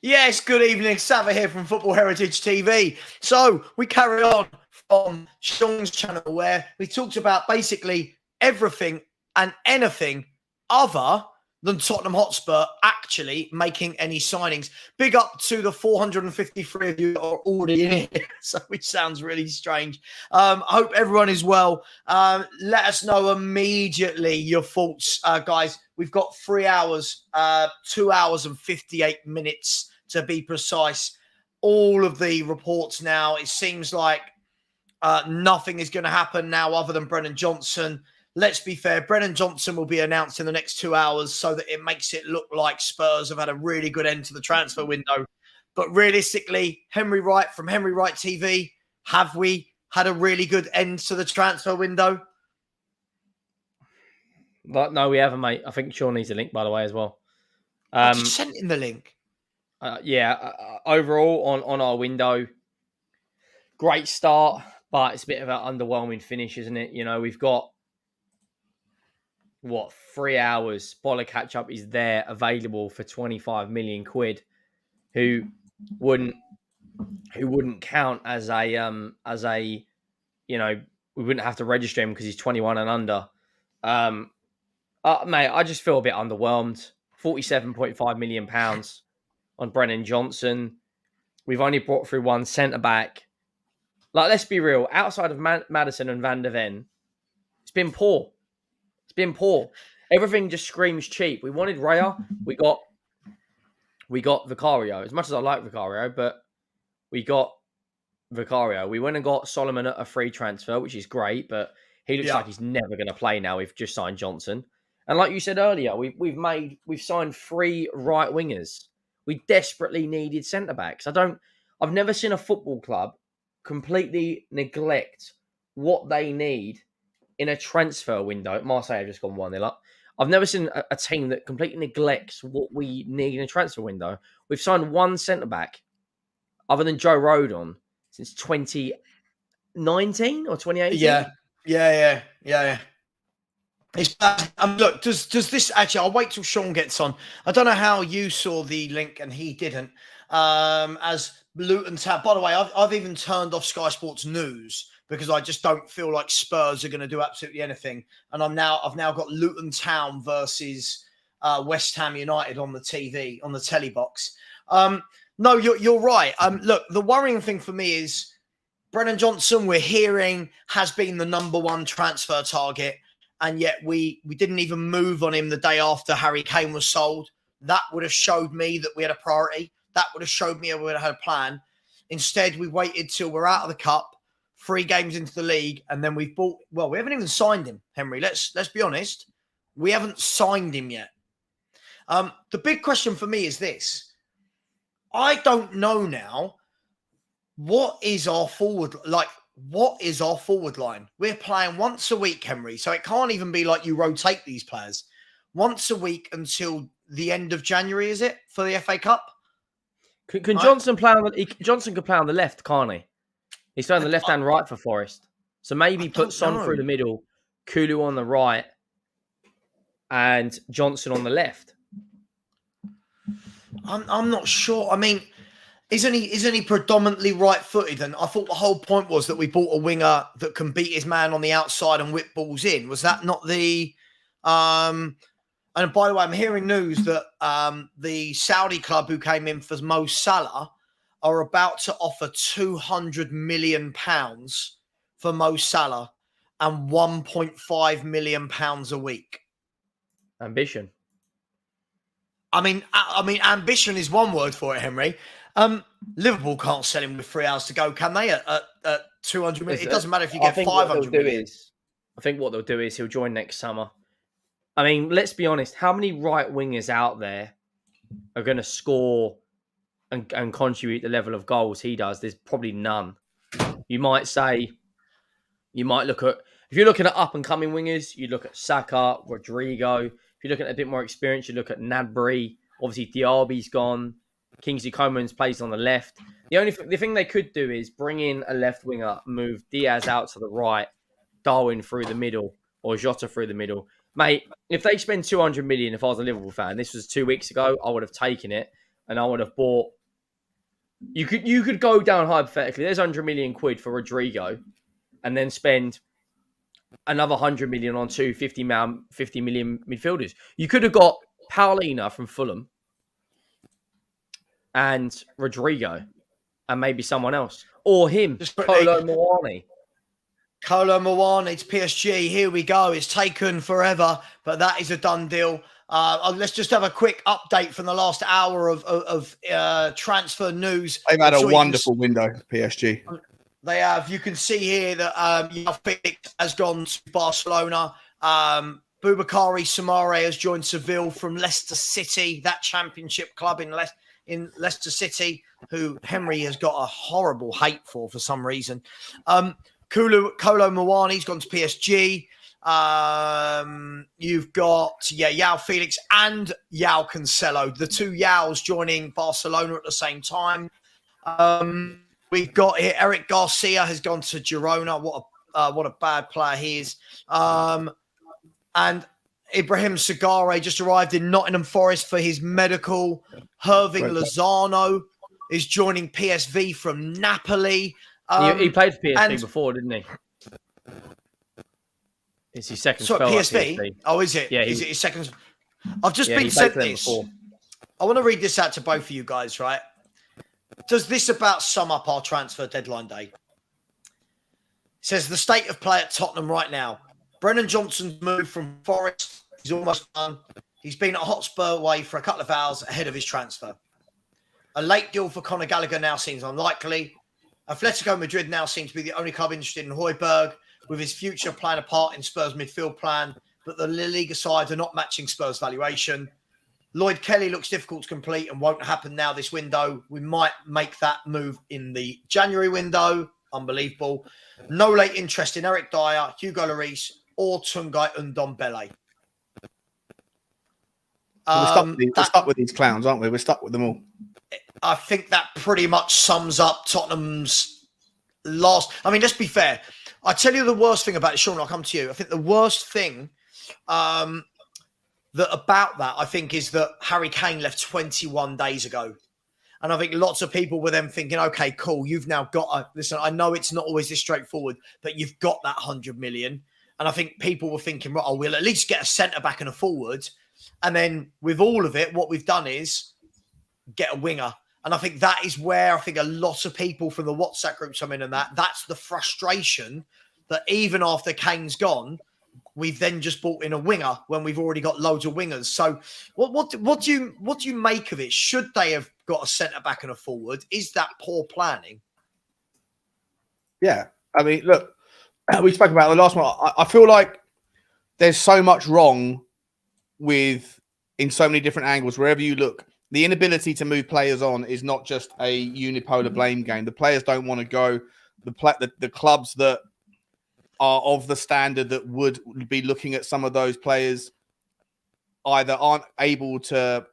Yes, good evening. Savva here from Football Heritage TV. So we carry on from Sean's channel where we talked about basically everything and anything other than Tottenham Hotspur actually making any signings. Big up to the 453 of you that are already in here, so which sounds really strange. I hope everyone is well. Let us know immediately your thoughts, guys. We've got 3 hours, 2 hours and 58 minutes to be precise. All of the reports now, it seems like nothing is going to happen now other than Brennan Johnson. Let's be fair, Brennan Johnson will be announced in the next 2 hours so that it makes it look like Spurs have had a really good end to the transfer window. But realistically, Henry Wright from Henry Wright TV, have we had a really good end to the transfer window? No, we haven't, mate. I think Sean needs a link, by the way, as well. I just sent him the link. Overall on our window, great start, but it's a bit of an underwhelming finish, isn't it? You know, we've got 3 hours. Spoiler catch up is there available for 25 million quid. Who wouldn't count as a we wouldn't have to register him because he's 21 and under. Mate, I just feel a bit underwhelmed. £47.5 million on Brennan Johnson. We've only brought through one centre back. Like, let's be real. Outside of Maddison and Van der Ven, it's been poor. It's been poor. Everything just screams cheap. We wanted Raya. We got Vicario. As much as I like Vicario, but we got Vicario. We went and got Solomon at a free transfer, which is great, but he looks like he's never going to play now. We've just signed Johnson. And like you said earlier, we've signed 3 right wingers. We desperately needed centre backs. I've never seen a football club completely neglect what they need in a transfer window. Marseille have just gone 1-0 up. I've never seen a team that completely neglects what we need in a transfer window. We've signed one centre back, other than Joe Rodon, since 2019 or 2018. Yeah. It's bad. Look, does this actually? I'll wait till Sean gets on. I don't know how you saw the link and he didn't. As Luton Town. By the way, I've even turned off Sky Sports News because I just don't feel like Spurs are going to do absolutely anything. And I've now got Luton Town versus West Ham United on the TV on the telly box. No, you're right. Look, the worrying thing for me is Brennan Johnson. We're hearing has been the number 1 transfer target. And yet we didn't even move on him the day after Harry Kane was sold. That would have showed me that we had a priority. That would have showed me we would have had a plan. Instead, we waited till we're out of the cup, 3 games into the league, and then we haven't even signed him, Henry. Let's be honest. We haven't signed him yet. The big question for me is this. I don't know now, what is our forward line? We're playing once a week, Henry, so it can't even be like you rotate these players. Once a week until the end of January, is it, for the FA Cup? Can Johnson play Johnson could play on the left, can't he? He's playing the left and right for Forest. So maybe put Son through the middle, Kulu on the right, and Johnson on the left. I'm not sure. I mean, isn't he predominantly right-footed? And I thought the whole point was that we bought a winger that can beat his man on the outside and whip balls in. Was that not the? And by the way, I'm hearing news that the Saudi club who came in for Mo Salah are about to offer £200 million for Mo Salah and £1.5 million a week. Ambition. I mean, ambition is one word for it, Henry. Liverpool can't sell him with 3 hours to go, can they? At 200 million, it doesn't matter if you get 500 million. I think what they'll do is he'll join next summer. I mean, let's be honest. How many right wingers out there are going to score and contribute the level of goals he does? There's probably none. You might look at, if you're looking at up and coming wingers, you look at Saka, Rodrigo. If you're looking at a bit more experience, you look at Nadbury. Obviously, Diaby's gone. Kingsley Coman's plays on the left. The thing they could do is bring in a left winger, move Diaz out to the right, Darwin through the middle, or Jota through the middle. Mate, if they spend 200 million, if I was a Liverpool fan, this was 2 weeks ago, I would have taken it. and I would have bought. You could go down hypothetically. There's 100 million quid for Rodrigo, and then spend another 100 million on 50 million midfielders. You could have got Paulina from Fulham and Rodrigo and maybe someone else. Or him, Kolo Muani. Kolo Muani to PSG. Here we go. It's taken forever, but that is a done deal. Let's just have a quick update from the last hour of transfer news. They've had a wonderful window, PSG. They have. You can see here that Felix has gone to Barcelona. Boubakary Soumaré has joined Seville from Leicester City, that championship club in Leicester City, who Henry has got a horrible hate for some reason. Kolo Muani's gone to PSG. You've got João Felix and João Cancelo, the two Joãos joining Barcelona at the same time. We've got here Eric Garcia has gone to Girona. What a bad player he is. And Ibrahim Sagare just arrived in Nottingham Forest for his medical. Irving Lozano is joining PSV from Napoli. He played for PSV before, didn't he? It's his second spell PSV? PSV. Oh, is it? Yeah, is it his second? I've just been sent this. Before. I want to read this out to both of you guys, right? Does this about sum up our transfer deadline day? It says the state of play at Tottenham right now. Brennan Johnson's moved from Forest. He's almost done. He's been at Hotspur Way for a couple of hours ahead of his transfer. A late deal for Conor Gallagher now seems unlikely. Atletico Madrid now seems to be the only club interested in Højbjerg, with his future playing a part in Spurs' midfield plan, but the La Liga sides are not matching Spurs' valuation. Lloyd Kelly looks difficult to complete and won't happen now this window. We might make that move in the January window. Unbelievable. No late interest in Eric Dyer, Hugo Lloris, or Tungai Ndombele. We're stuck with these clowns, aren't we? We're stuck with them all. I think that pretty much sums up Tottenham's last. I mean, let's be fair. I tell you the worst thing about it, Sean. I'll come to you. I think the worst thing about that, I think, is that Harry Kane left 21 days ago. And I think lots of people were then thinking, okay, cool, you've now got listen, I know it's not always this straightforward, but you've got that 100 million. And I think people were thinking, right, we'll at least get a centre-back and a forward. And then with all of it, what we've done is get a winger. And I think that is where I think a lot of people from the WhatsApp groups come in, and that's the frustration that even after Kane's gone, we've then just brought in a winger when we've already got loads of wingers. So what do you make of it? Should they have got a centre back and a forward? Is that poor planning? Yeah. I mean, look, we spoke about the last one. I feel like there's so much wrong in so many different angles, wherever you look. The inability to move players on is not just a unipolar blame game. The players don't want to go. The clubs that are of the standard that would be looking at some of those players either aren't able to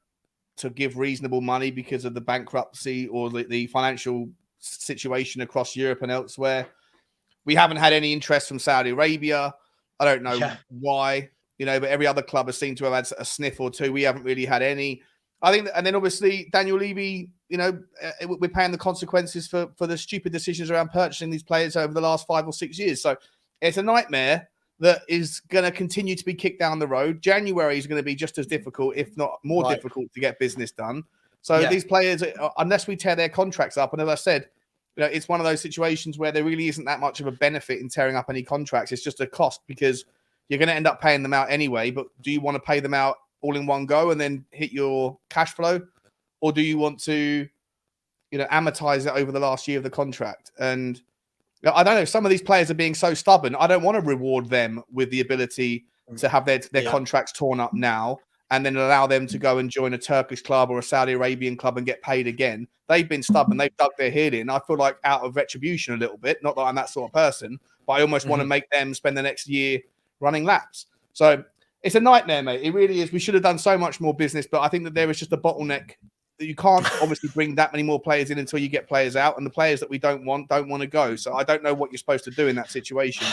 give reasonable money because of the bankruptcy or the financial situation across Europe and elsewhere. We haven't had any interest from Saudi Arabia. I don't know why, but every other club has seemed to have had a sniff or two. We haven't really had any. I think, and then obviously Daniel Levy, we're paying the consequences for the stupid decisions around purchasing these players over the last 5 or 6 years. So it's a nightmare that is going to continue to be kicked down the road. January is going to be just as difficult, if not more difficult, to get business done. So these players, unless we tear their contracts up, and as I said, it's one of those situations where there really isn't that much of a benefit in tearing up any contracts. It's just a cost because you're going to end up paying them out anyway. But do you want to pay them out all in one go and then hit your cash flow? Or do you want to, amortize it over the last year of the contract? And I don't know, some of these players are being so stubborn. I don't want to reward them with the ability to have their contracts torn up now and then allow them to go and join a Turkish club or a Saudi Arabian club and get paid again. They've been stubborn. They've dug their heel in. I feel like out of retribution a little bit. Not that I'm that sort of person, but I almost want to make them spend the next year running laps. So it's a nightmare, mate. It really is. We should have done so much more business, but I think that there is just a bottleneck that you can't obviously bring that many more players in until you get players out, and the players that we don't want to go. So I don't know what you're supposed to do in that situation.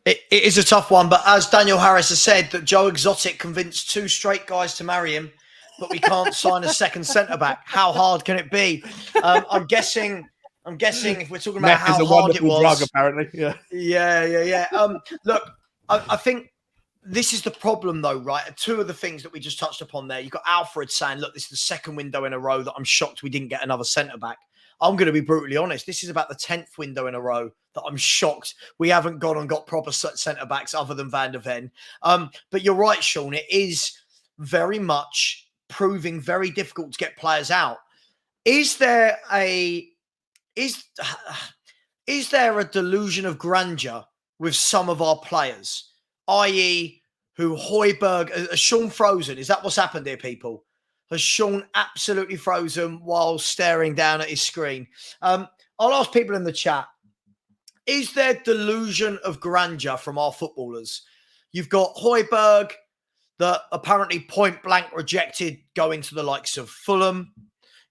It is a tough one, but as Daniel Harris has said, that Joe Exotic convinced 2 straight guys to marry him. but we can't sign a second centre-back. How hard can it be? I'm guessing if we're talking about how hard it was. Drug, apparently. Yeah. Look, I think this is the problem, though, right? Two of the things that we just touched upon there. You've got Alfred saying, look, this is the second window in a row that I'm shocked we didn't get another centre-back. I'm going to be brutally honest. This is about the 10th window in a row that I'm shocked we haven't gone and got proper centre-backs other than Van der Ven. But you're right, Sean. It is very much proving very difficult to get players out. Is there a delusion of grandeur with some of our players, i.e., who Højbjerg, has Sean frozen? Is that what's happened here, people? Has Sean absolutely frozen while staring down at his screen? I'll ask people in the chat, is there delusion of grandeur from our footballers? You've got Højbjerg that apparently point blank rejected going to the likes of Fulham.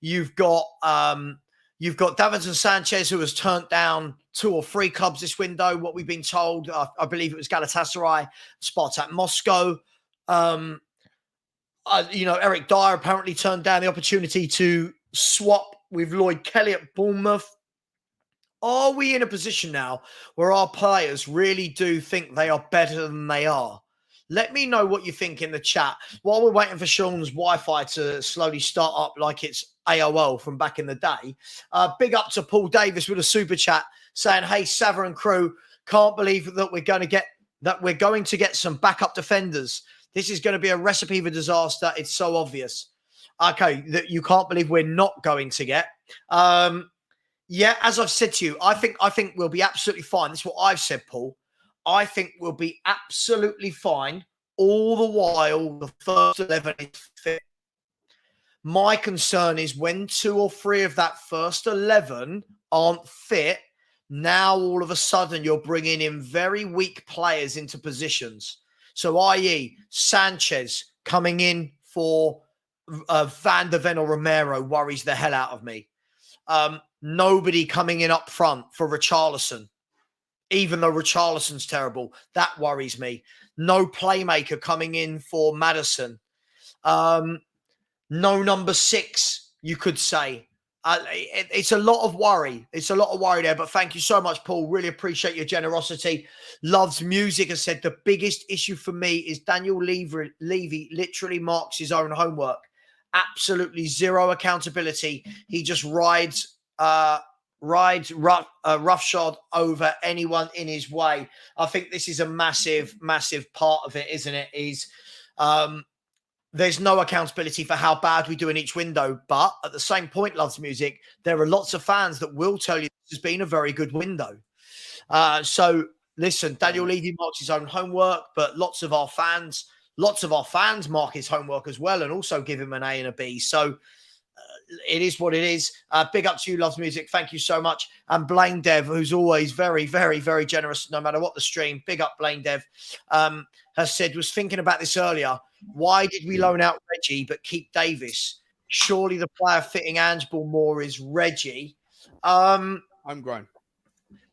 You've got Davinson Sanchez, who has turned down 2 or 3 clubs this window, what we've been told. I believe it was Galatasaray, Spartak Moscow. Eric Dyer apparently turned down the opportunity to swap with Lloyd Kelly at Bournemouth. Are we in a position now where our players really do think they are better than they are? Let me know what you think in the chat. While we're waiting for Sean's Wi-Fi to slowly start up like it's AOL from back in the day, big up to Paul Davis with a super chat saying, hey, Savva and crew, can't believe that we're going to get some backup defenders. This is going to be a recipe for disaster. It's so obvious. Okay, that you can't believe we're not going to get. Yeah, as I've said to you, I think we'll be absolutely fine. That's what I've said, Paul. I think we'll be absolutely fine all the while the first 11 is fit. My concern is when 2 or 3 of that first 11 aren't fit, now all of a sudden you're bringing in very weak players into positions. So, i.e., Sanchez coming in for Van der Ven or Romero worries the hell out of me. Nobody coming in up front for Richarlison, even though Richarlison's terrible. That worries me. No playmaker coming in for Maddison. No number 6, you could say. It's a lot of worry. It's a lot of worry there, but thank you so much, Paul. Really appreciate your generosity. Loves Music has said, the biggest issue for me is Daniel Levy literally marks his own homework. Absolutely zero accountability. He just rides roughshod over anyone in his way. I think this is a massive, massive part of it, isn't it? There's no accountability for how bad we do in each window. But at the same point, Loves Music, there are lots of fans that will tell you this has been a very good window. So listen, Daniel Levy marks his own homework, but lots of our fans mark his homework as well and also give him an A and a B. So it is what it is. Big up to you, Loves Music. Thank you so much. And Blaine Dev, who's always very, very, very generous, no matter what the stream. Big up, Blaine Dev. Has said, was thinking about this earlier. Why did we loan out Reggie but keep Davis? Surely the player fitting Ange Ball more is Reggie. Homegrown.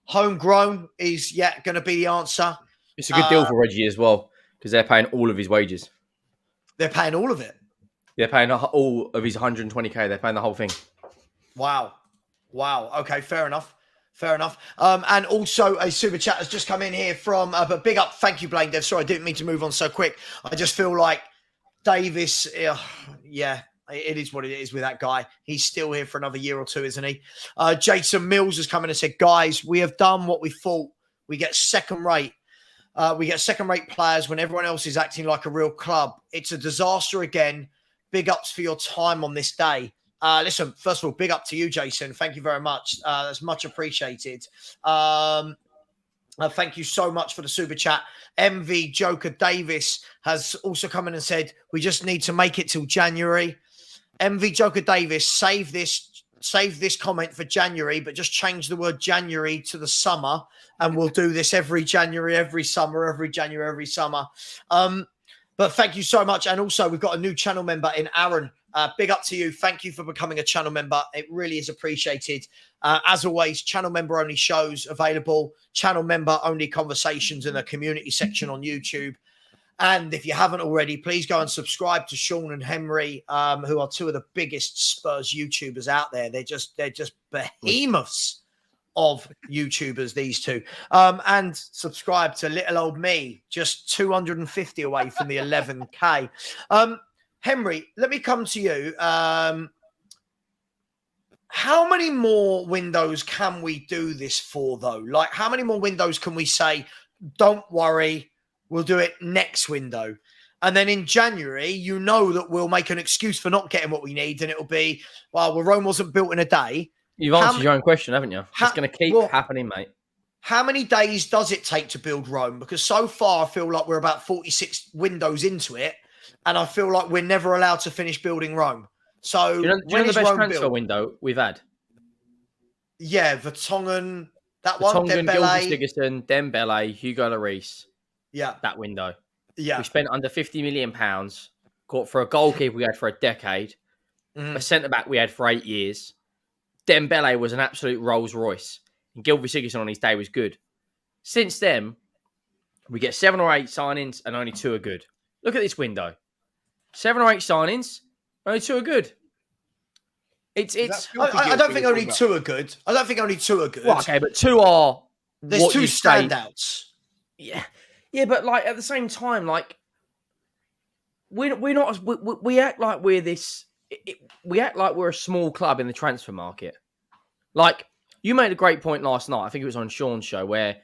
Homegrown is, going to be the answer. It's a good deal for Reggie as well because they're paying all of his wages. They're paying all of it. They're paying all of his 120k. They're paying the whole thing. Wow. Okay, fair enough. And also a super chat has just come in here from, but big up. Thank you, Blaine Dev. Sorry, I didn't mean to move on so quick. I just feel like Davis, it is what it is with that guy. He's still here for another year or 2, isn't he? Jason Mills has come in and said, guys, we have done what we thought. We get second rate. We get second-rate players when everyone else is acting like a real club. It's a disaster again. Big ups for your time on this day. Listen, first of all, big up to you, Jason. Thank you very much. That's much appreciated. Thank you so much for the super chat. MV Joker Davis has also come in and said, we just need to make it till January. MV Joker Davis, save this comment for January, but just change the word January to the summer, and we'll do this every January, every summer, every January, every summer. But thank you so much. And also, we've got a new channel member in Aaron. Big up to you. Thank you for becoming a channel member. It really is appreciated. As always, channel member only shows available, channel member only conversations in the community section on YouTube. And if you haven't already, please go and subscribe to Sean and Henry, who are two of the biggest Spurs YouTubers out there. They're just behemoths of YouTubers, these two. And subscribe to little old me, just 250 away from the 11K. Henry, let me come to you. How many more windows can we do this for, though? Like, how many more windows can we say, don't worry, we'll do it next window? And then in January, you know that we'll make an excuse for not getting what we need, and it'll be, well, Rome wasn't built in a day. You've answered your own question, haven't you? It's going to keep happening, mate. How many days does it take to build Rome? Because so far, I feel like we're about 46 windows into it, and I feel like we're never allowed to finish building Rome. So, do you know the best transfer window we've had? Yeah, Vertonghen, Vertonghen, Sigurdsson, Dembele, Hugo Lloris. Yeah. That window. Yeah. We spent under £50 million, got for a goalkeeper we had for a decade, a centre-back we had for 8 years. Dembele was an absolute Rolls Royce, and Gylfi Sigurdsson on his day was good. Since then, we get 7 or 8 signings, and only 2 are good. Look at this window. 7 or 8 signings, only 2 are good. I don't think only 2 are good. I don't think only 2 are good. Well, okay, but 2 are. There's 2 standouts. Yeah, but like at the same time, like we're not. We act like we're this. We act like we're a small club in the transfer market. Like, you made a great point last night. I think it was on Sean's show, where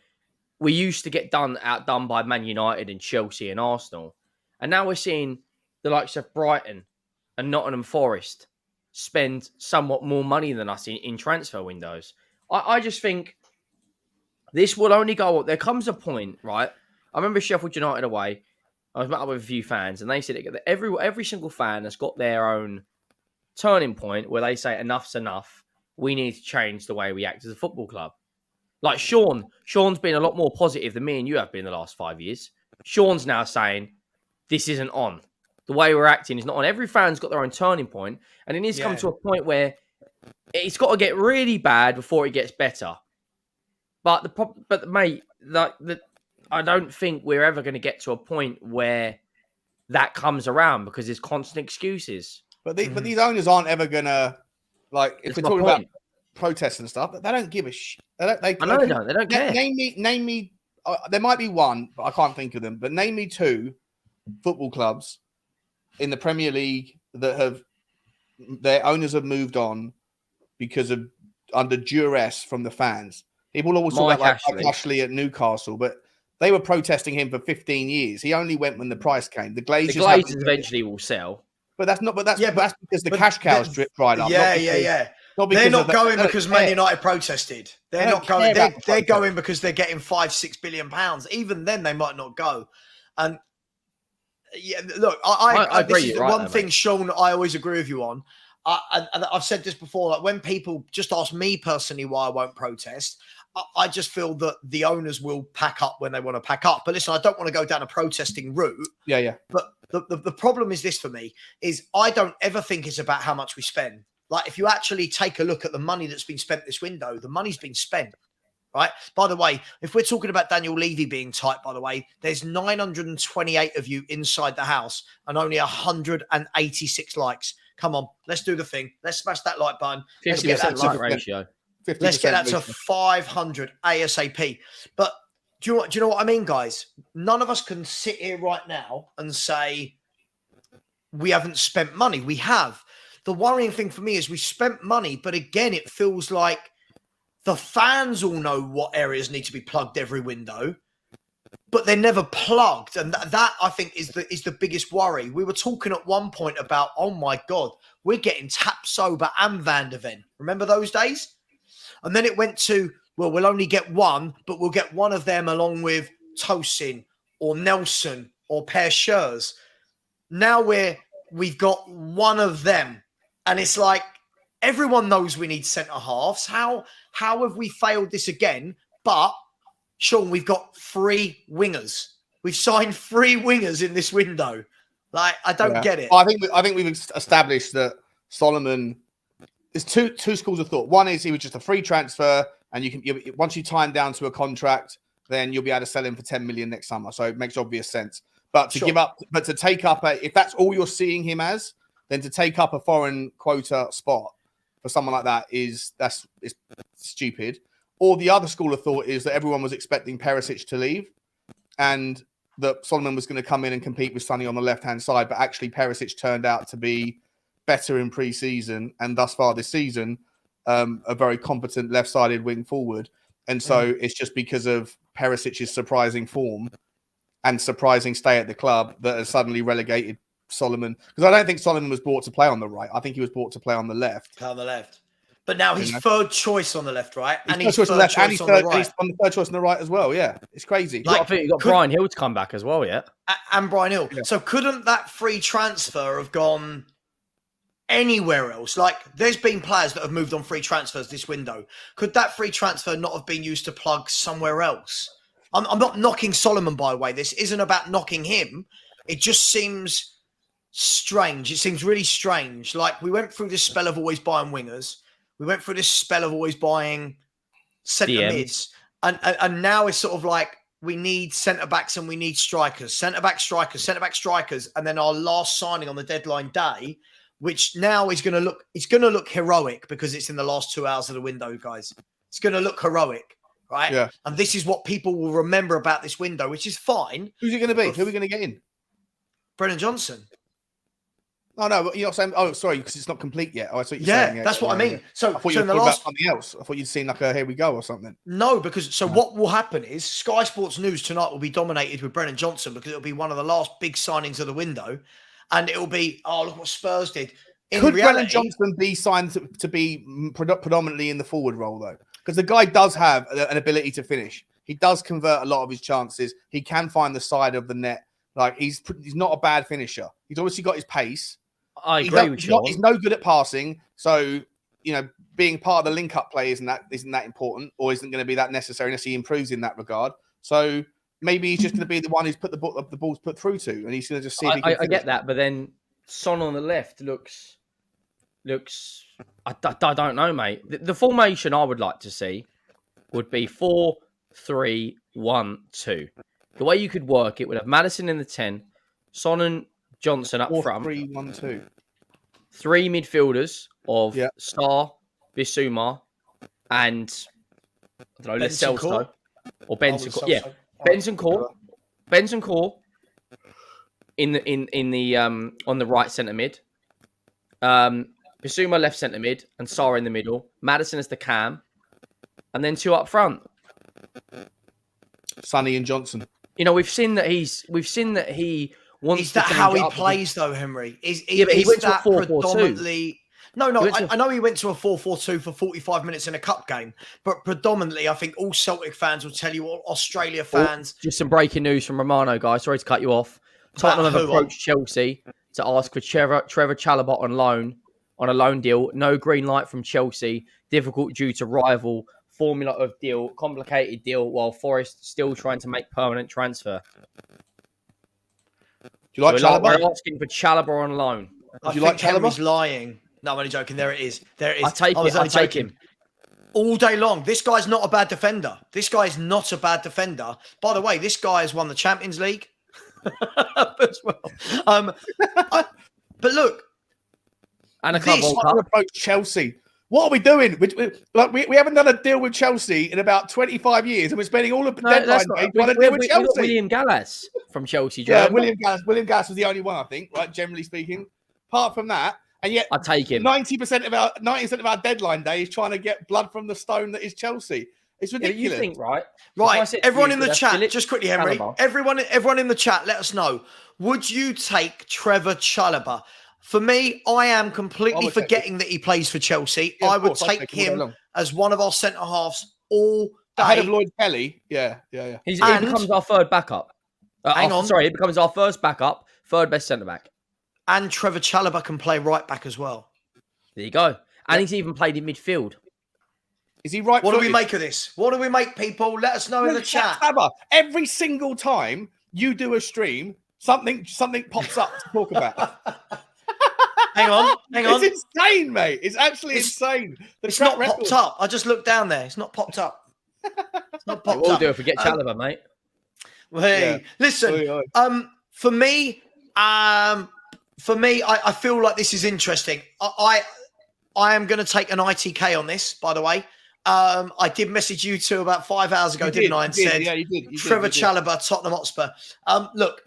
we used to get outdone by Man United and Chelsea and Arsenal, and now we're seeing the likes of Brighton and Nottingham Forest spend somewhat more money than us in transfer windows. I just think this will only go up. There comes a point, right? I remember Sheffield United away. I was met up with a few fans, and they said that every single fan has got their own turning point where they say enough's enough. We need to change the way we act as a football club. Like Sean's been a lot more positive than me and you have been in the last 5 years. Sean's now saying this isn't on. The way we're acting is not on. Every fan's got their own turning point, and it needs to come to a point where it's got to get really bad before it gets better. But mate, I don't think we're ever going to get to a point where that comes around, because there's constant excuses. But these owners aren't ever going to, like, if we're talking about protests and stuff, they don't give a shit. I know they don't. They don't care. Name me. There might be one, but I can't think of them. But name me 2 football clubs in the Premier League that have their owners have moved on because of under duress from the fans. People always talk about like Ashley at Newcastle, but they were protesting him for 15 years. He only went when the price came. The Glazers eventually will sell. But that's because the cash cows dried up. Yeah. They're not going because Man United protested. They're not going. They're going because they're getting £5-6 billion. Even then, they might not go. And yeah, look, I agree. This is the one thing, Sean, I always agree with you on. And I've said this before. Like, when people just ask me personally why I won't protest, I just feel that the owners will pack up when they want to pack up. But listen, I don't want to go down a protesting route. Yeah. But the problem is this for me, is I don't ever think it's about how much we spend. Like, if you actually take a look at the money that's been spent this window, the money's been spent, right? By the way, if we're talking about Daniel Levy being tight, by the way, there's 928 of you inside the house and only 186 likes. Come on, let's do the thing. Let's smash that like button. 50% like ratio. Let's get that to 500 ASAP. But do you know what I mean, guys? None of us can sit here right now and say we haven't spent money. We have. The worrying thing for me is we spent money, but again, it feels like the fans all know what areas need to be plugged every window, but they're never plugged. And that I think is the biggest worry. We were talking at one point about, oh my God, we're getting Tap Sober and Van der Ven. Remember those days? And then it went to, well, we'll only get one, but we'll get one of them along with Tosin or Nelson or Per Schurz. Now we've got one of them. And it's like, everyone knows we need centre-halves. How have we failed this again? But, Sean, we've got 3 wingers. We've signed 3 wingers in this window. Like, I don't get it. I think we've established that Solomon... There's two schools of thought. One is he was just a free transfer, and once you tie him down to a contract, then you'll be able to sell him for 10 million next summer. So it makes obvious sense. But to to take up if that's all you're seeing him as, then to take up a foreign quota spot for someone like that is stupid. Or the other school of thought is that everyone was expecting Perisic to leave, and that Solomon was going to come in and compete with Sonny on the left-hand side, but actually Perisic turned out to be better in pre-season and thus far this season, a very competent left-sided wing forward. And so it's just because of Perisic's surprising form and surprising stay at the club that has suddenly relegated Solomon. Because I don't think Solomon was brought to play on the right. I think he was brought to play on the left. On the left. But now he's third choice on the left, right? And he's third choice on the right. He's on the third choice on the right as well. Yeah, it's crazy. I think you got Brian Hill to come back as well, yeah. And Brian Hill. Yeah. So couldn't that free transfer have gone anywhere else? Like, there's been players that have moved on free transfers this window. Could that free transfer not have been used to plug somewhere else? I'm not knocking Solomon, by the way. This isn't about knocking him. It just seems strange. It seems really strange. Like, we went through this spell of always buying wingers. We went through this spell of always buying centre mids. And now it's sort of like we need centre-backs and we need strikers. Centre-back strikers, centre-back strikers. And then our last signing on the deadline day, which now is going to look heroic because it's in the last 2 hours of the window, guys. It's going to look heroic, right? Yeah. And this is what people will remember about this window, which is fine. Who's it going to be? Who are we going to get in? Brennan Johnson. Oh, no, you're not saying... Oh, sorry, because it's not complete yet. Oh, I thought you saying... Yeah, that's what I mean. Yeah. So I thought you were talking about something else. I thought you'd seen like a here we go or something. No, because... what will happen is Sky Sports News tonight will be dominated with Brennan Johnson because it'll be one of the last big signings of the window. And it'll be, oh, look what Spurs did. Could Brennan Johnson be signed to be predominantly in the forward role, though? Because the guy does have an ability to finish. He does convert a lot of his chances. He can find the side of the net. Like, he's not a bad finisher. He's obviously got his pace. I agree with you. He's no good at passing. So, being part of the link-up play isn't that important or isn't going to be that necessary unless he improves in that regard. So maybe he's just going to be the one who's put the ball's put through to, and he's going to just see if he can I get that, but then Son on the left looks. I don't know, mate. The formation I would like to see would be 4-3-1-2. The way you could work it would have Maddison in the 10, Son and Johnson up front. 4-3-1-2. 3 midfielders of Sarr, Bissouma, and I don't know, Lo Celso or Benson. Benson Core in the on the right centre mid. Bissouma left centre mid and Sarr in the middle. Maddison as the cam, and then 2 up front. Sonny and Johnson. We've seen that he wants. Is that how he plays, though, Henry? But he went to a 4-4-2. No. I know he went to a 4-4-2 for 45 minutes in a cup game, but predominantly, I think all Celtic fans will tell you, all Australia fans. Just some breaking news from Romano, guys. Sorry to cut you off. Tottenham have approached Chelsea to ask for Trevor Chalobah on a loan deal. No green light from Chelsea. Difficult due to rival formula of deal. Complicated deal while Forest still trying to make permanent transfer. Do you like Chalobah? We're asking for Chalobah on loan. Do you like Chalobah? Henry's lying. No, I'm only joking. There it is. I take him. All day long. This guy's not a bad defender. By the way, this guy has won the Champions League as well. But look. And a club World Cup. Approach Chelsea. What are we doing? We haven't done a deal with Chelsea in about 25 years, and we're spending all of the deadline day trying to deal with Chelsea. William Gallas from Chelsea. Yeah, William Gallas was the only one, I think, right? Generally speaking. Apart from that, and yet I take him. 90% of our deadline day is trying to get blood from the stone that is Chelsea. It's ridiculous. Yeah, you think, right? Everyone in the chat, just quickly, Henry. Everyone in the chat, let us know. Would you take Trevor Chalobah? For me, I am completely forgetting that he plays for Chelsea. Yeah, I would take him as one of our centre halves all day. Ahead of Lloyd Kelly. Yeah. He becomes our third backup. He becomes our first backup, third best centre back. And Trevor Chalobah can play right back as well. There you go. And he's even played in midfield. Is he right? What do we make of this? What do we make, people? Let us know in the chat. Every single time you do a stream, something pops up to talk about. Hang on. It's insane, mate. It's absolutely insane. It's not popped up. I just looked down there. It's not popped up. It's not popped up. We'll do if we get Chalobah, mate. Well, hey, listen. For me, I feel like this is interesting. I am going to take an ITK on this, by the way. I did message you two about 5 hours ago, didn't I? And said, yeah, you did. Trevor Chalobah, Tottenham Hotspur. Look,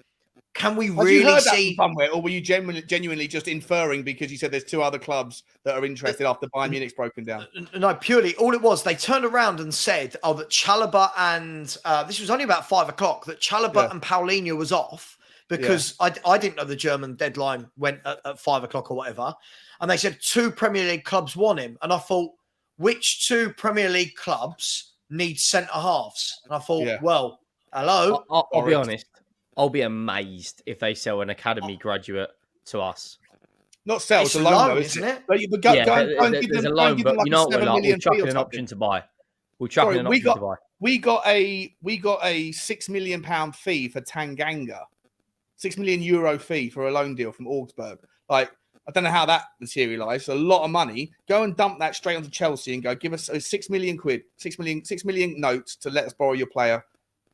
can we Have really you heard see? that from somewhere, or were you genuinely just inferring because you said there's 2 other clubs that are interested after Bayern Munich's broken down? No, purely. All it was, they turned around and said, that Chalobah and this was only about 5 o'clock, that Chalobah and Paulinho was off because I didn't know the German deadline went at 5 o'clock or whatever. And they said 2 Premier League clubs want him. And I thought, which 2 Premier League clubs need centre halves? And I thought, well, hello. I'll be honest. I'll be amazed if they sell an academy graduate to us. Not sell, it's a loan, though, isn't it? There's a loan, but you know what we're like? We'll chuck in an option to buy. We'll chuck in an option to buy. We got a £6 million fee for Tanganga. €6 million fee for a loan deal from Augsburg. Like, I don't know how that materialised. A lot of money. Go and dump that straight onto Chelsea and go, give us £6 million, 6 million notes to let us borrow your player.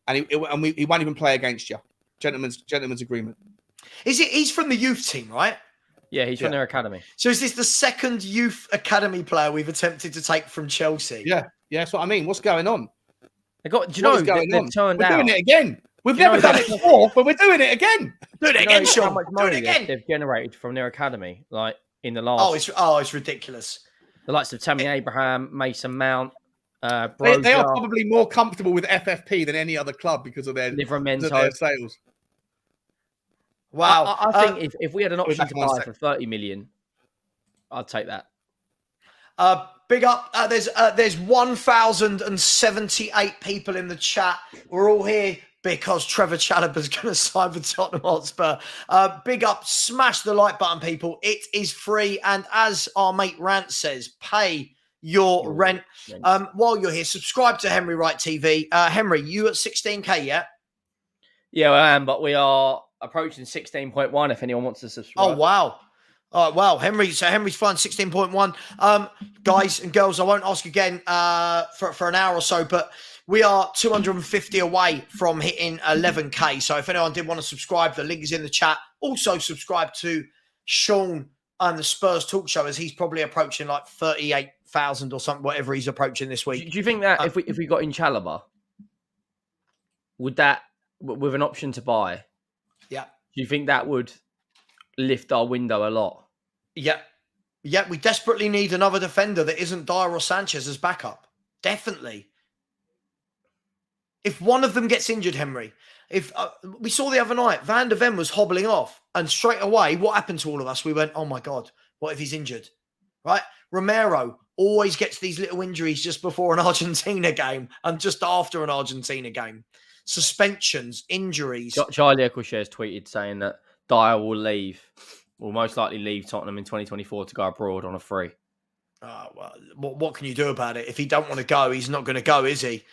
And he won't even play against you. Gentleman's agreement. He's from the youth team, right? Yeah, he's from their academy. So is this the second youth academy player we've attempted to take from Chelsea? Yeah, that's what I mean. What's going on? Do you know they've turned out? We're doing it again. We've never done it before, but we're doing it again. Do it again, Sean. How much money they've generated from their academy, like in the last? It's ridiculous. The likes of Tammy Abraham, Mason Mount. They are probably more comfortable with FFP than any other club because of their sales. Wow. I think if we had an option to buy for 30 million, I'd take that. Big up. There's 1,078 people in the chat. We're all here because Trevor Chalobah is going to sign for Tottenham Hotspur. Big up. Smash the like button, people. It is free. And as our mate Rant says, pay your rent. While you're here, subscribe to Henry Wright TV. Henry, you at 16K yet? Yeah, I am, but we are approaching 16.1 if anyone wants to subscribe. Oh, wow. Oh, wow. Henry's flying 16.1. Guys and girls, I won't ask again for an hour or so, but we are 250 away from hitting 11K. So if anyone did want to subscribe, the link is in the chat. Also subscribe to Sean and the Spurs Talk Show, as he's probably approaching like 38,000 or something, whatever he's approaching this week. Do you think that if we got in Chalobah, would that, with an option to buy, do you think that would lift our window a lot? Yeah, we desperately need another defender that isn't Dyer or Sanchez as backup. Definitely. If one of them gets injured, Henry, if we saw the other night, Van der Ven was hobbling off, and straight away, what happened to all of us? We went, oh my God, what if he's injured? Right? Romero always gets these little injuries just before an Argentina game and just after an Argentina game. Suspensions, injuries. Charlie Eccleshare's tweeted saying that Dyer will most likely leave Tottenham in 2024 to go abroad on a free. Well, what can you do about it? If he don't want to go, he's not going to go, is he?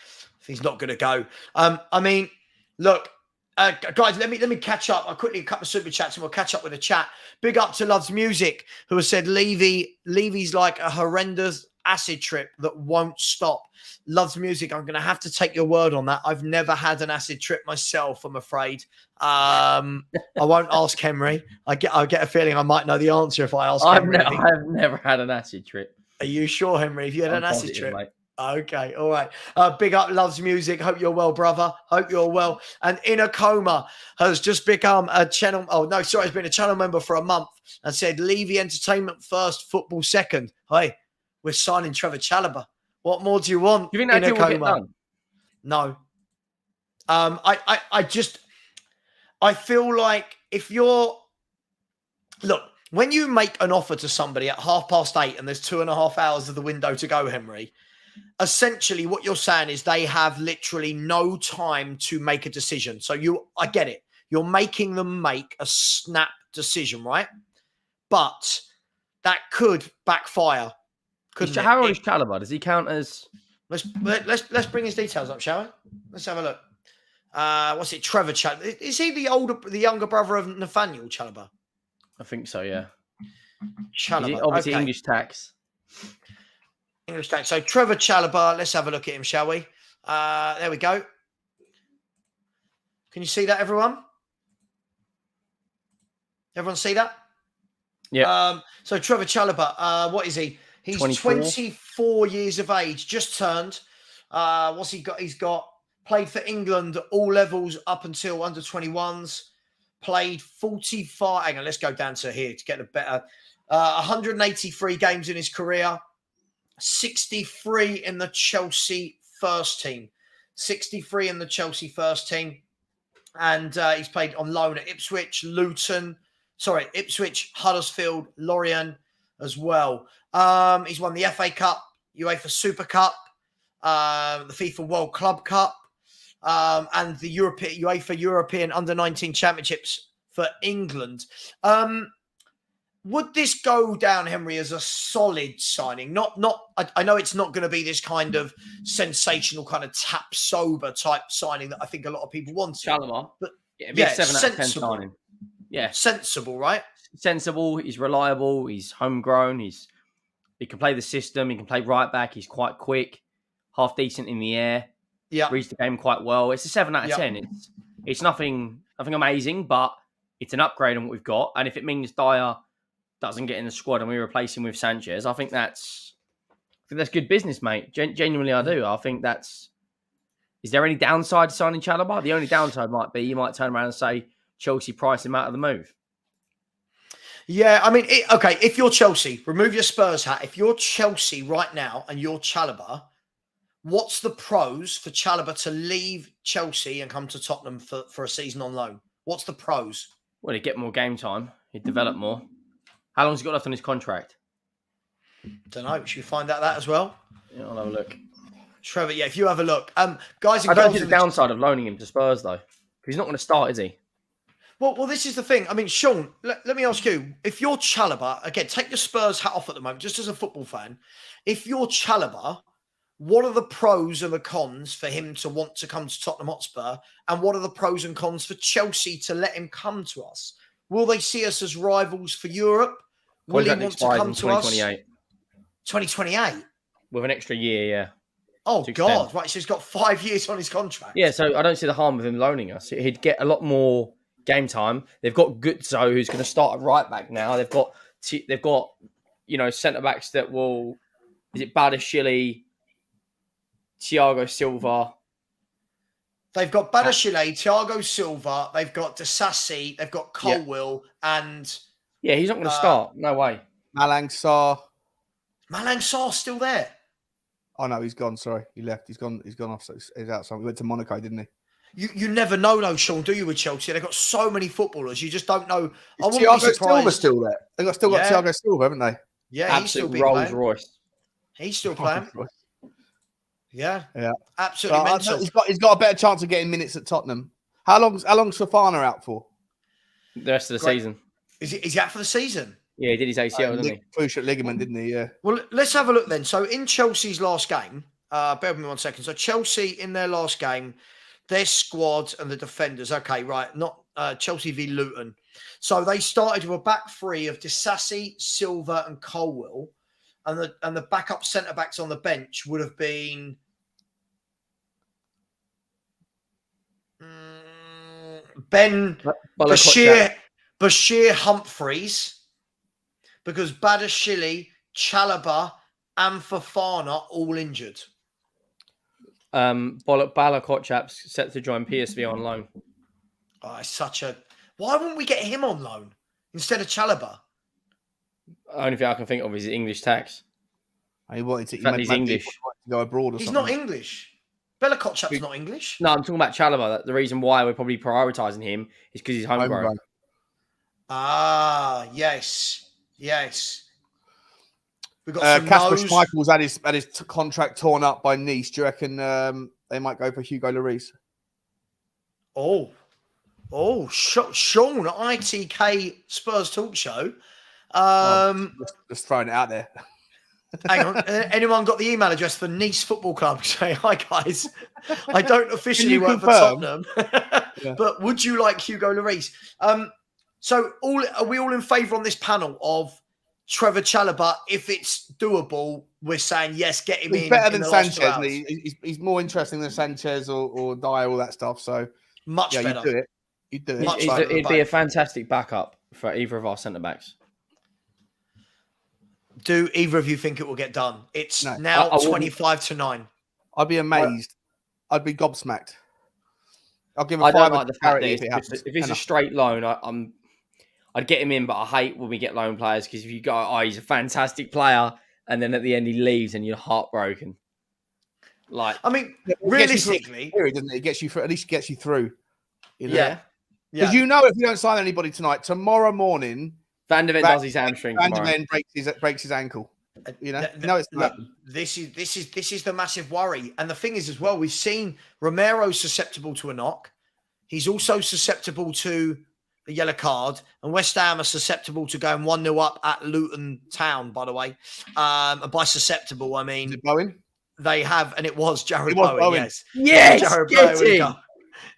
If he's not going to go. I mean, look, guys, let me catch up. I'll quickly cut the super chats and we'll catch up with the chat. Big up to Loves Music, who has said Levy's like a horrendous acid trip that won't stop. Loves Music, I'm going to have to take your word on that. I've never had an acid trip myself, I'm afraid. I won't ask Henry. I get a feeling I might know the answer if I ask Henry. I've never had an acid trip. Are you sure, Henry? Have you had an acid trip? Mate. Okay, all right. Big up, Loves Music. Hope you're well, brother. Hope you're well. And In a Coma has just become a channel. Oh, no, sorry. Has been a channel member for a month and said, Levy entertainment first, football second. Hey, we're signing Trevor Chalobah. What more do you want? You think that deal will get done? No. I feel like if you're, look, when you make an offer to somebody at 8:30 and there's 2.5 hours of the window to go, Henry, essentially what you're saying is they have literally no time to make a decision. So I get it. You're making them make a snap decision, right? But that could backfire. How old is Chalobah? Does he count as? Let's bring his details up, shall we? Let's have a look. What's it? Trevor Chalobah. Is he the younger brother of Nathaniel Chalobah? I think so. Yeah. Chalobah. Obviously, okay. English tax. English tax. So Trevor Chalobah. Let's have a look at him, shall we? There we go. Can you see that, everyone? Everyone see that? Yeah. So Trevor Chalobah, what is he? He's 24 years of age, just turned. What's he got? He's got played for England at all levels up until under 21s. Played 45. Hang on, let's go down to here to get a better. 183 games in his career. 63 in the Chelsea first team. 63 in the Chelsea first team. And he's played on loan at Ipswich, Huddersfield, Lorient as well. He's won the FA Cup, UEFA Super Cup, the FIFA World Club Cup, and the UEFA European Under-19 Championships for England. Would this go down, Henry, as a solid signing? I know it's not going to be this kind of sensational kind of tap sober type signing that I think a lot of people want. Chalobah, but it'd be a 7 out of 10 signing. Yeah, sensible, right? Sensible. He's reliable. He's homegrown. He can play the system. He can play right back. He's quite quick, half decent in the air. Yeah, reads the game quite well. It's a 7 out of 10. It's nothing amazing, but it's an upgrade on what we've got. And if it means Dyer doesn't get in the squad and we replace him with Sanchez, I think that's good business, mate. Genuinely, I do. I think that's. Is there any downside to signing Chalobah? The only downside might be you might turn around and say Chelsea price him out of the move. Yeah, I mean, okay, if you're Chelsea, remove your Spurs hat. If you're Chelsea right now and you're Chalobah, what's the pros for Chalobah to leave Chelsea and come to Tottenham for a season on loan? What's the pros? Well, he'd get more game time. He'd develop more. How long's he got left on his contract? Don't know. Should we find out that as well? Yeah, I'll have a look. Trevor, yeah, if you have a look. Guys, I don't see the downside of loaning him to Spurs, though. He's not going to start, is he? Well, this is the thing. I mean, Sean, let me ask you. If you're Chalobah, again, take your Spurs hat off at the moment, just as a football fan. If you're Chalobah, what are the pros and the cons for him to want to come to Tottenham Hotspur? And what are the pros and cons for Chelsea to let him come to us? Will they see us as rivals for Europe? Will he want to come to us? 2028? With an extra year, yeah. Oh, God. Right, so he's got 5 years on his contract. Yeah, so I don't see the harm of him loaning us. He'd get a lot more game time. They've got Gutzo, who's going to start at right back now. They've got centre backs that will. Is it Badashili, Thiago Silva? They've got Badashile, Thiago Silva. They've got Disasi. They've got Colwill, and he's not going to start. No way. Malang Sarr. Malang Sarr's still there. Oh no, he's gone. Sorry, he left. He's gone. He's gone off. So he's outside. He went to Monaco, didn't he? You never know, though, Sean, do you, with Chelsea? They've got so many footballers. You just don't know. Thiago Silva's still there. They've still got Thiago Silva, haven't they? Yeah, absolute he's still Rolls Royce. He's still playing. Yeah. Absolutely mental. He's got a better chance of getting minutes at Tottenham. How long's Fofana out for? The rest of the season. Is he out for the season? Yeah, he did his ACL, didn't he? Cruciate ligament, didn't he? Yeah. Well, let's have a look then. So in Chelsea's last game, bear with me 1 second. So Chelsea in their last game, their squad and the defenders. Okay, right. Not Chelsea v Luton. So they started with a back three of Disasi, Silva, and Colwill, and the backup centre backs on the bench would have been Bashir Humphreys, because Badashili, Chalobah, and Fofana all injured. Balakotchap's set to join PSV on loan. Oh, it's such a. Why wouldn't we get him on loan instead of Chalobah? Only thing I can think of is English tax. He wanted to. He's English. To go abroad or he's something. Not English. Bella Kotchap's not English. No, I'm talking about Chalobah. The reason why we're probably prioritising him is because he's homegrown. Ah, yes. We've got Kasper Schmeichel's had his contract torn up by Nice. Do you reckon they might go for Hugo Lloris? Oh, Sean, ITK Spurs Talk Show. Just throwing it out there. Hang on. Anyone got the email address for Nice Football Club? Say, hi, guys. I don't officially work for Tottenham, but would you like Hugo Lloris? So are we all in favour on this panel of Trevor Chalobah? If it's doable, we're saying, yes, get him in. He's better than Sanchez. He's more interesting than Sanchez or Dyer, all that stuff. So much better. You'd do it. It'd be a fantastic backup for either of our centre backs. Do either of you think it will get done? It's No. now I 25-9. I'd be amazed. I'd be gobsmacked. I'll give a I don't fiver like the to fact that charity it's if it happens. if it's a straight loan. I'd get him in, but I hate when we get loan players because if you go, oh, he's a fantastic player, and then at the end he leaves and you're heartbroken. Like, I mean, it realistically, doesn't it? It gets you through, at least gets you through. You know? yeah. Because you know, if we don't sign anybody tonight, tomorrow morning, Van de Ven does his hamstring Van de tomorrow. Ven breaks his ankle. You know, it's look, this is the massive worry. And the thing is, as well, we've seen Romero's susceptible to a knock. He's also susceptible to a yellow card, and West Ham are susceptible to going 1-0 up at Luton Town. By the way, and by susceptible, I mean Bowen. They have, and it was Jared Bowen. Yes, Jared Bowen.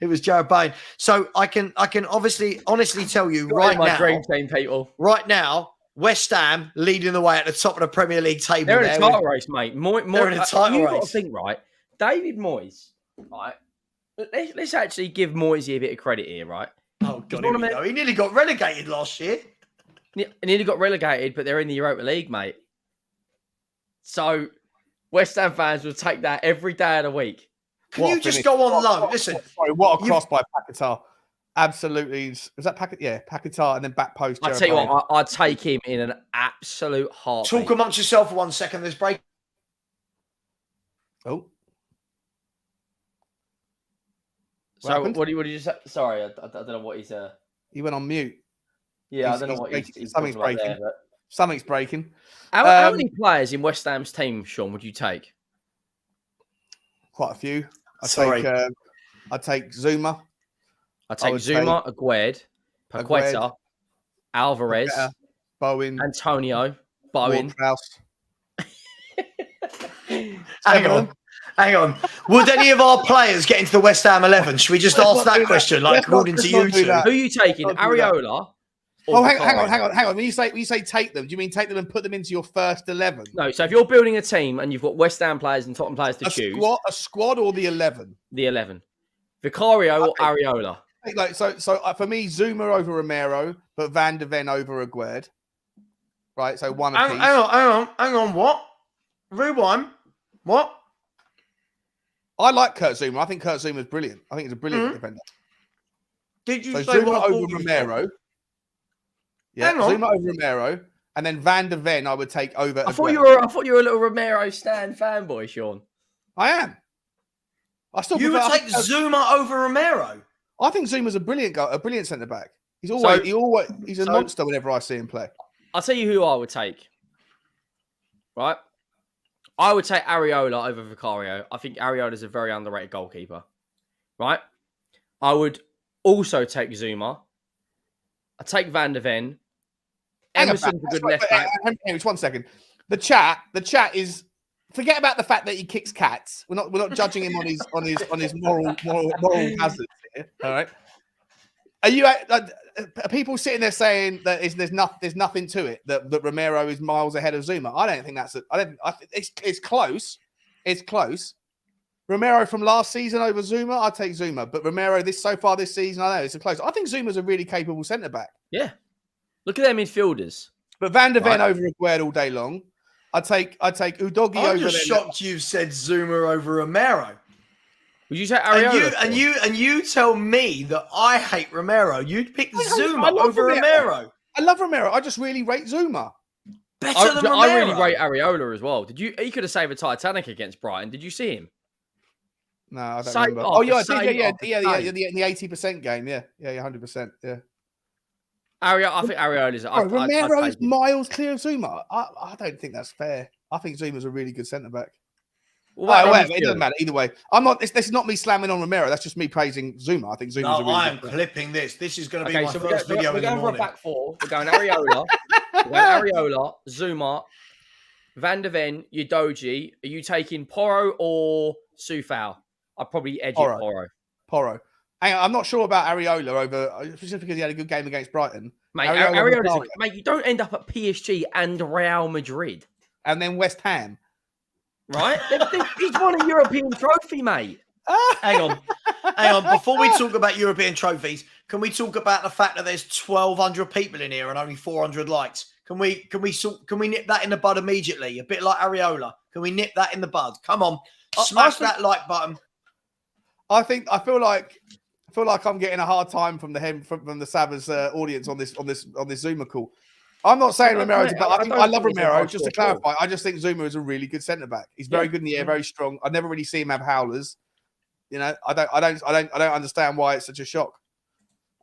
It was Jared Bowen. So I can honestly tell you right now, dream team, people. Right now, West Ham leading the way at the top of the Premier League table. They're in a title race, mate. They're in a title race. Got to think, right? David Moyes, right? Let's actually give Moyes a bit of credit here, right? Oh God, he nearly got relegated last year. He nearly got relegated, but they're in the Europa League, mate. So West Ham fans will take that every day of the week. Can you just go on loan? Listen. Sorry, what a cross by Paquetá. Absolutely. Was that Paquetá? Yeah, Paquetá and then back post. I'll tell you what, I'd take him in an absolute heartbeat. Talk amongst yourself for 1 second. There's break. Oh. So what did you say? Sorry, I don't know what he's... He went on mute. Yeah, I don't know what he's something's breaking. there, but... Something's breaking. How many players in West Ham's team, Sean, would you take? Quite a few. I'd take Zuma. I'd take Zuma, Aguerd, Paqueta, Alvarez, Bowen, Antonio, Bowen. Hang on. Would any of our players get into the West Ham 11? Should we just ask that question, according to you two? Who are you taking, Areola? Oh, hang on. When you say take them, do you mean take them and put them into your first 11? No. So if you're building a team and you've got West Ham players and Tottenham players to choose, a squad or the 11? The 11. Vicario or Areola? So for me, Zuma over Romero, but Van de Ven over Aguerd. Right. So one apiece. Hang on. What? Rewind. What? I like Kurt Zuma. I think Kurt Zuma is brilliant. I think he's a brilliant defender. Did you say Zuma what over Romero? Yeah, Zuma over Romero, and then Van de Ven I would take over. I thought you were a little Romero Stan fanboy, Sean. I am. You would take Zuma over Romero. I think Zuma's a brilliant centre back. He's a monster whenever I see him play. I'll tell you who I would take. Right, I would take Areola over Vicario. I think Areola is a very underrated goalkeeper. Right, I would also take Zuma. I'd take Van de Ven. Emerson's a good left back. Just 1 second. The chat is, forget about the fact that he kicks cats. We're not judging him on his moral hazards here. All right. Are people sitting there saying that there's nothing to it, that Romero is miles ahead of Zuma? I don't think it's close. It's close. Romero from last season over Zuma, I'd take Zuma. But Romero so far this season, I know it's close. I think Zuma's a really capable centre back. Yeah. Look at their midfielders. But Van de Ven over Aguerd all day long. I'd take Udogie over. I'm just shocked you've said Zuma over Romero. Would you say Areola? And you tell me that I hate Romero. You'd pick Zuma over Romero. I love Romero. I just really rate Zuma. Better than Romero. I really rate Areola as well. He could have saved a Titanic against Brighton. Did you see him? No, I don't remember. Oh, yeah, the 80% game. Yeah, 100%. Yeah. I think Areola's... Romero's miles clear of Zuma. I don't think that's fair. I think Zuma's a really good centre-back. Well, it doesn't matter. Either way. This is not me slamming on Romero. That's just me praising Zuma. I think Zuma's a really I am clipping this. This is going to be my first video we're in the going morning. For a back four. We're going Areola, Zuma, Van de Ven, Udogie. Are you taking Porro or Soufal? I'd probably edge it Porro. Hang on, I'm not sure about Areola over, just because he had a good game against Brighton. Mate, mate, you don't end up at PSG and Real Madrid. And then West Ham. Right? He's won a European trophy, mate. Hang on. Before we talk about European trophies, Can we talk about the fact that there's 1,200 people in here and only 400 likes? Can we nip that in the bud immediately? A bit like Areola. Can we nip that in the bud? Come on, smash that like button. I feel like I'm getting a hard time from the Savva's audience on this Zuma call. I'm not saying Romero's, but I love Romero. Just to clarify, I just think Zuma is a really good centre back. He's very good in the air, very strong. I never really see him have howlers. You know, I don't understand why it's such a shock.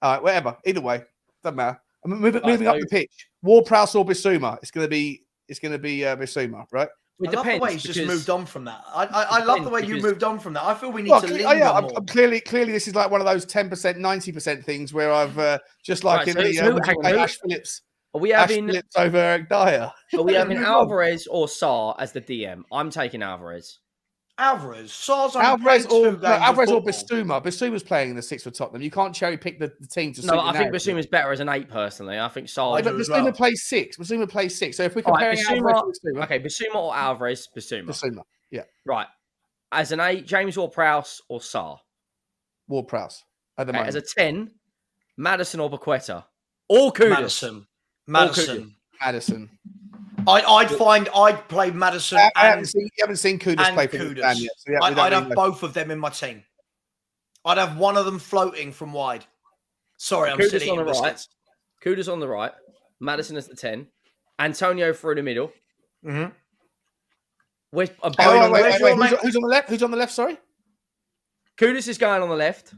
Whatever. Either way, doesn't matter. Moving up the pitch. Ward-Prowse or Bissouma? It's gonna be Bissouma, right? I love the way he's just moved on from that. I love the way you moved on from that. I feel we need to linger more. I'm clearly, this is like one of those 10%, 90% things where I've just like Ash Phillips. Are we having Phillips over Eric Dyer? Are we having Alvarez or Sarr as the DM? I'm taking Alvarez. Alvarez. Sarr's Alvarez or Bissouma. Bissouma's playing in the 6 for Tottenham. You can't cherry pick the team to suit. No, I think Bissouma's better as an 8 personally. I think Sarr. But Bissouma plays 6. Bissouma plays 6. So if we're comparing Bissouma, okay, Bissouma or Alvarez, Bissouma. Bissouma, yeah. Right. As an 8, James Ward-Prowse or Sarr? Ward-Prowse. As a 10, Maddison or Paqueta? Or Kudus? Maddison. I'd play Maddison. You haven't seen Kudus play for Kudus yet. So I'd have both of them in my team. I'd have one of them floating from wide. Sorry, I'm sitting on the right. Kudus on the right. Maddison as the 10. Antonio through the middle. Mm-hmm. Who's on the left? Who's on the left? Sorry. Kudus is going on the left.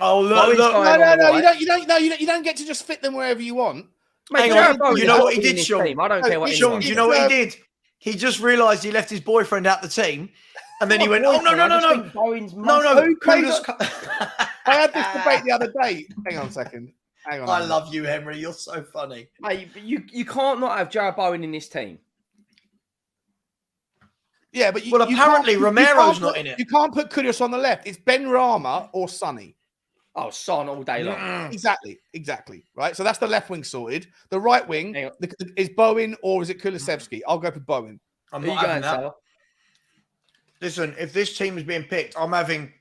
Oh look! No! You don't get to just fit them wherever you want. Mate, you know what he did, Sean? I don't care what Sean, do you know what he did? He just realised he left his boyfriend out the team, and then he went, "Oh no! I had this debate the other day. Hang on a second. I love you, Henry. You're so funny. Mate, you can't not have Jared Bowen in this team. Yeah, but apparently Romero's not in it. You can't put Kudus on the left. It's Ben Rama or Sonny. Oh, Son all day long. Exactly. Right. So that's the left wing sorted. The right wing is Bowen or is it Kulusevski? I'll go for Bowen. I'm not having that. Listen, if this team is being picked, I'm having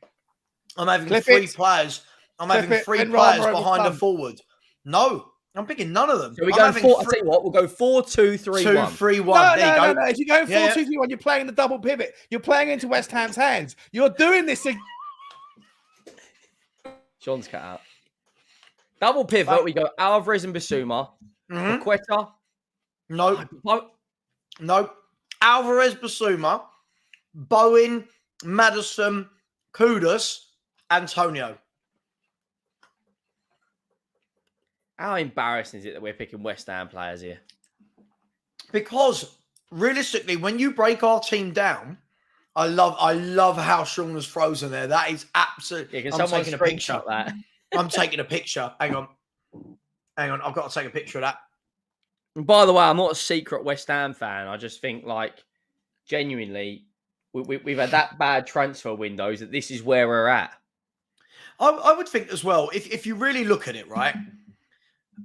three players. I'm having three players behind a forward. No, I'm picking none of them. So we'll go 4-2-3-1. 2-3-1. No. If you're going 4-2-3-1, you're playing the double pivot. You're playing into West Ham's hands. You're doing this. Sean's cut out. Double pivot. We go Alvarez and Bissouma. Paqueta. No. Alvarez, Bissouma, Bowen, Maddison, Kudus, Antonio. How embarrassing is it that we're picking West Ham players here? Because realistically, when you break our team down, I love how Sean was frozen there. That is absolutely. I'm taking a picture of that. I'm taking a picture. Hang on. I've got to take a picture of that. And by the way, I'm not a secret West Ham fan. I just think, genuinely, we've had that bad transfer windows that this is where we're at. I would think as well, if you really look at it, right?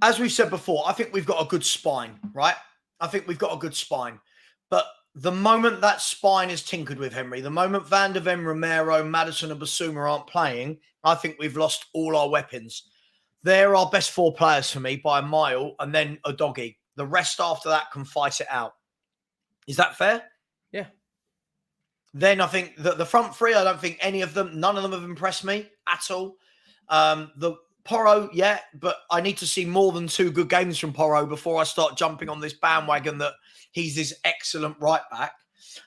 As we've said before, I think we've got a good spine, right? But the moment that spine is tinkered with, Henry, the moment Van de Ven, Romero, Maddison and Bissouma aren't playing, I think we've lost all our weapons. They're our best 4 players for me by a mile, and then a doggy. The rest after that can fight it out. Is that fair? Yeah. Then I think that the front 3, I don't think none of them have impressed me at all. The Porro, yeah, but I need to see more than 2 good games from Porro before I start jumping on this bandwagon that he's this excellent right back.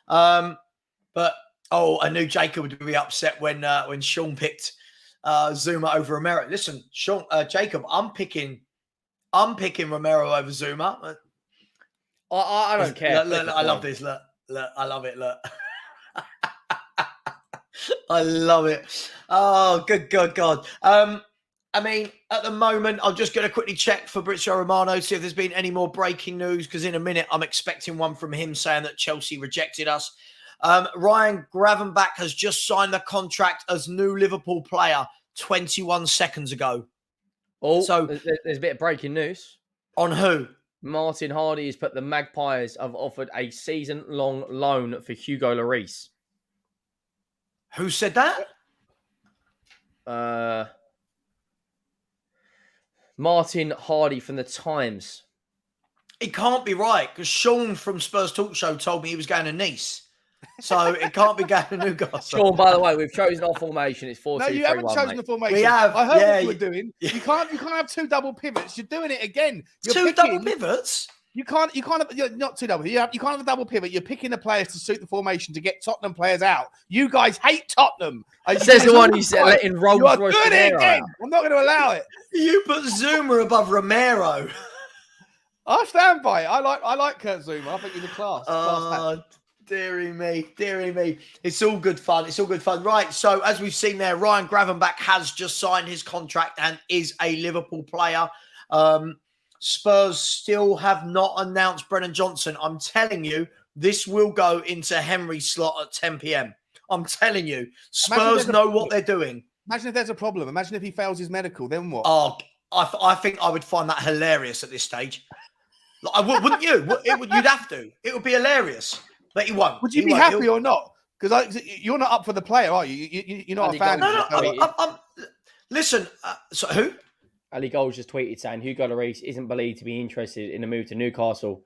But I knew Jacob would be upset when Sean picked Zuma over Romero. Listen, Jacob, I'm picking Romero over Zuma. I don't care. Look, I love this. Look, I love it. Look. I love it. Oh, good God. I mean, at the moment, I'm just going to quickly check Fabrizio Romano, see if there's been any more breaking news, because in a minute, I'm expecting one from him saying that Chelsea rejected us. Ryan Gravenbach has just signed the contract as new Liverpool player 21 seconds ago. Oh, so there's a bit of breaking news. On who? Martin Hardy has put the Magpies have offered a season-long loan for Hugo Lloris. Who said that? Martin Hardy from the Times. It can't be right because Sean from Spurs Talk Show told me he was going to Nice. So it can't be going to Newcastle. Sean, by the way, we've chosen our formation. It's 4-2-3-1. No, you haven't chosen the formation. We have. I heard what you were doing. You can't have two double pivots. You're doing it again. Double pivots? You're not two double. You can't have a double pivot. You're picking the players to suit the formation to get Tottenham players out. You guys hate Tottenham. Says the one who's letting Rolls Royce doing it again. I'm not going to allow it. You put Zuma above Romero. I stand by it. I like Kurt Zuma. I think he's a class. Dearie me. It's all good fun. Right, so as we've seen there, Ryan Gravenbach has just signed his contract and is a Liverpool player. Spurs still have not announced Brennan Johnson. I'm telling you, this will go into Henry's slot at 10 p.m. I'm telling you, Spurs know what they're doing. Imagine if there's a problem. Imagine if he fails his medical, then what? Oh, I think I would find that hilarious at this stage. Wouldn't you? You'd have to. It would be hilarious. But he won't. Would you be happy or not? Because you're not up for the player, are you? You're not a fan. No. Listen. So who? Ali Gold just tweeted saying Hugo Lloris isn't believed to be interested in a move to Newcastle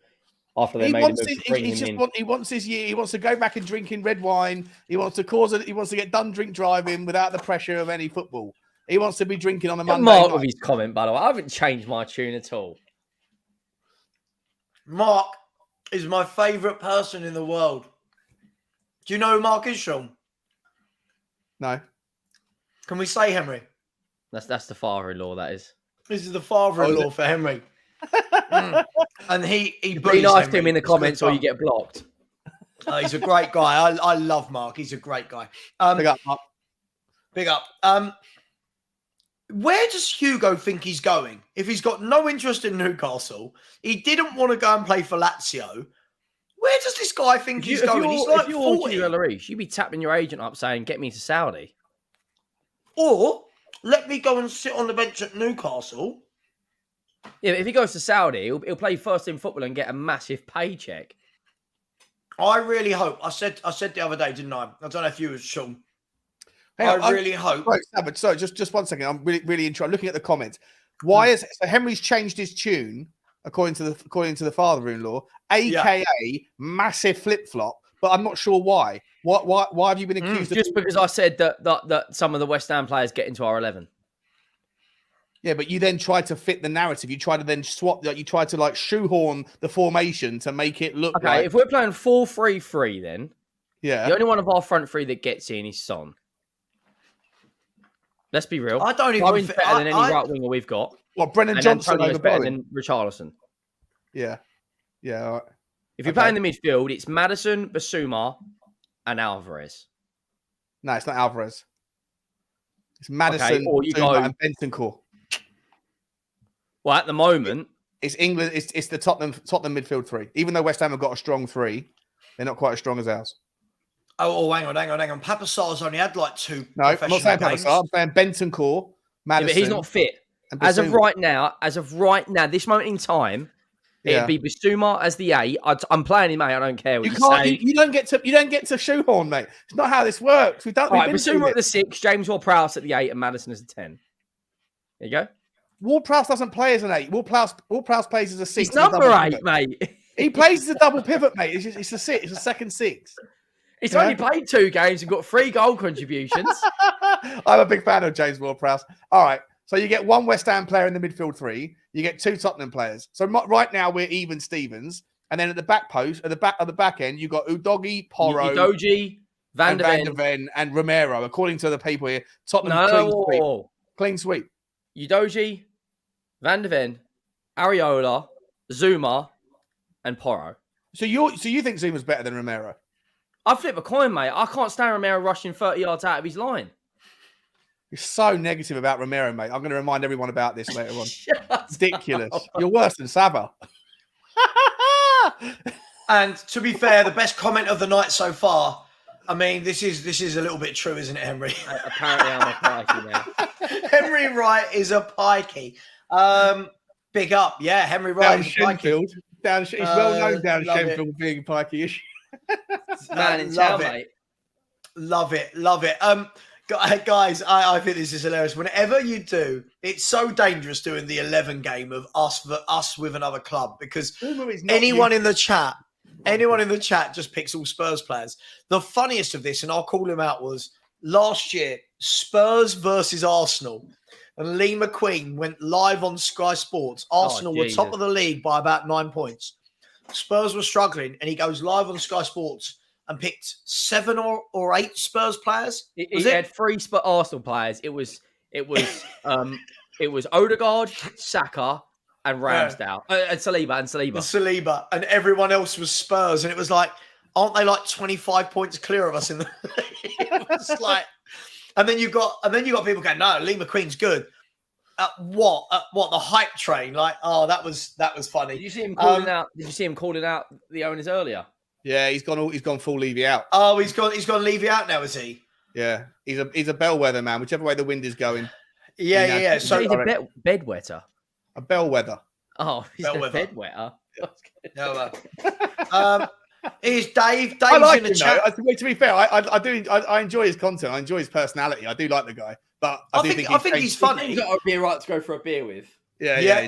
after they He made a move to bring him in. He wants his year. He wants to go back and drinking red wine. He wants to get done drink driving without the pressure of any football. He wants to be drinking on a Monday Mark night. with his comment, by the way. I haven't changed my tune at all. Mark is my favourite person in the world. Do you know who Mark is, Sean? No. Can we say Henry? That's the father-in-law, that is. This is the father-in-law for Henry. And he be nice to him in the comments or you get blocked. He's a great guy. I love Mark. He's a great guy. Big up, Mark. Big up. Where does Hugo think he's going? If he's got no interest in Newcastle, he didn't want to go and play for Lazio. Where does this guy think he's going? He's like 40. Hugo Lloris, you'd be tapping your agent up saying, get me to Saudi. Or let me go and sit on the bench at Newcastle. Yeah, if he goes to Saudi, he'll play first in football and get a massive paycheck. I really hope. I said the other day, didn't I? I don't know if you was Sean. I really hope. Sorry, just 1 second. I'm really interested. I'm looking at the comments. Why is so Henry's changed his tune according to the father-in-law, aka massive flip flop? But I'm not sure why. Why have you been accused? Just because I said that some of the West Ham players get into our 11. Yeah, but you then try to fit the narrative. You try to then swap. You try to shoehorn the formation to make it look. Okay, if we're playing 4-3-3, then the only one of our front three that gets in is Son. Let's be real. I don't even Bowen's better than any right winger we've got. Well, Brennan Johnson over better Bowen. than Richarlison. Yeah. All right. If you're playing the midfield, it's Maddison, Basuma, and Alvarez. No, it's not Alvarez. It's Maddison, or you go and Bentancur. Well, at the moment, it's England. It's the Tottenham midfield three. Even though West Ham have got a strong three, they're not quite as strong as ours. Oh, hang on. Papa Sarr's only had like two. No, I'm not saying Papa Sarr. I'm saying Bentancur, Maddison. Yeah, but he's not fit. As of right now, this moment in time, it'd be Basuma as the 8. I'm playing him 8. I don't care what you say. You don't get to shoehorn, mate. It's not how this works. We've done. Right, Basuma at the 6, James Ward-Prowse at the 8, and Maddison as the 10. There you go. Ward-Prowse doesn't play as an 8. Ward-Prowse plays as a 6. He's number 8, mate. He plays as a double pivot, mate. It's a 6. It's a second 6. He's only played 2 games and got 3 goal contributions. I'm a big fan of James Ward-Prowse. All right. So you get 1 West Ham player in the midfield 3. You get 2 Tottenham players. So right now we're even Stevens. And then at the back post, at the back end, you've got Udogie, Porro, Udogie, Van der Ven, and Romero. According to the people here, Tottenham clean sweep. Udogie, Van der Ven, Areola, Zuma, and Porro. So you think Zuma's better than Romero? I flip a coin, mate. I can't stand Romero rushing 30 yards out of his line. You're so negative about Romero, mate. I'm going to remind everyone about this later on. Ridiculous. You're worse than Savva. And to be fair, the best comment of the night so far. I mean, this is a little bit true, isn't it, Henry? Apparently, I'm a pikey now. Henry Wright is a pikey. Big up, yeah. Henry Wright is a pikey. He's well known down Shenfield being a pikey. Man in town, mate. Love it. Guys, I think this is hilarious. Whenever you do, it's so dangerous doing the 11 game of us with another club, because anyone in the chat just picks all Spurs players. The funniest of this, and I'll call him out, was last year, Spurs versus Arsenal. And Lee McQueen went live on Sky Sports. Arsenal were top of the league by about 9 points. Spurs were struggling, and he goes live on Sky Sports and picked 7 or 8 Spurs players. He had 3 Arsenal players. It was Odegaard, Saka, and Ramsdale, and Saliba. And everyone else was Spurs, and it was like, aren't they like 25 points clear of us in the? It was like, and then you got people going, no, Lee McQueen's good. What the hype train? Like, oh, that was funny. Did you see him calling out? Did you see him calling out the owners earlier? Yeah, he's gone full Levy out. Oh, he's gone Levy out now, is he? Yeah, he's a bellwether man. Whichever way the wind is going. Yeah. So he's a bedwetter. A bellwether. Oh, he's a bedwetter. Here's Dave. Dave's I like in the him, chat. To be fair, I enjoy his content. I enjoy his personality. I do like the guy, but I think he's funny. He's got a beer right to go for a beer with. Yeah.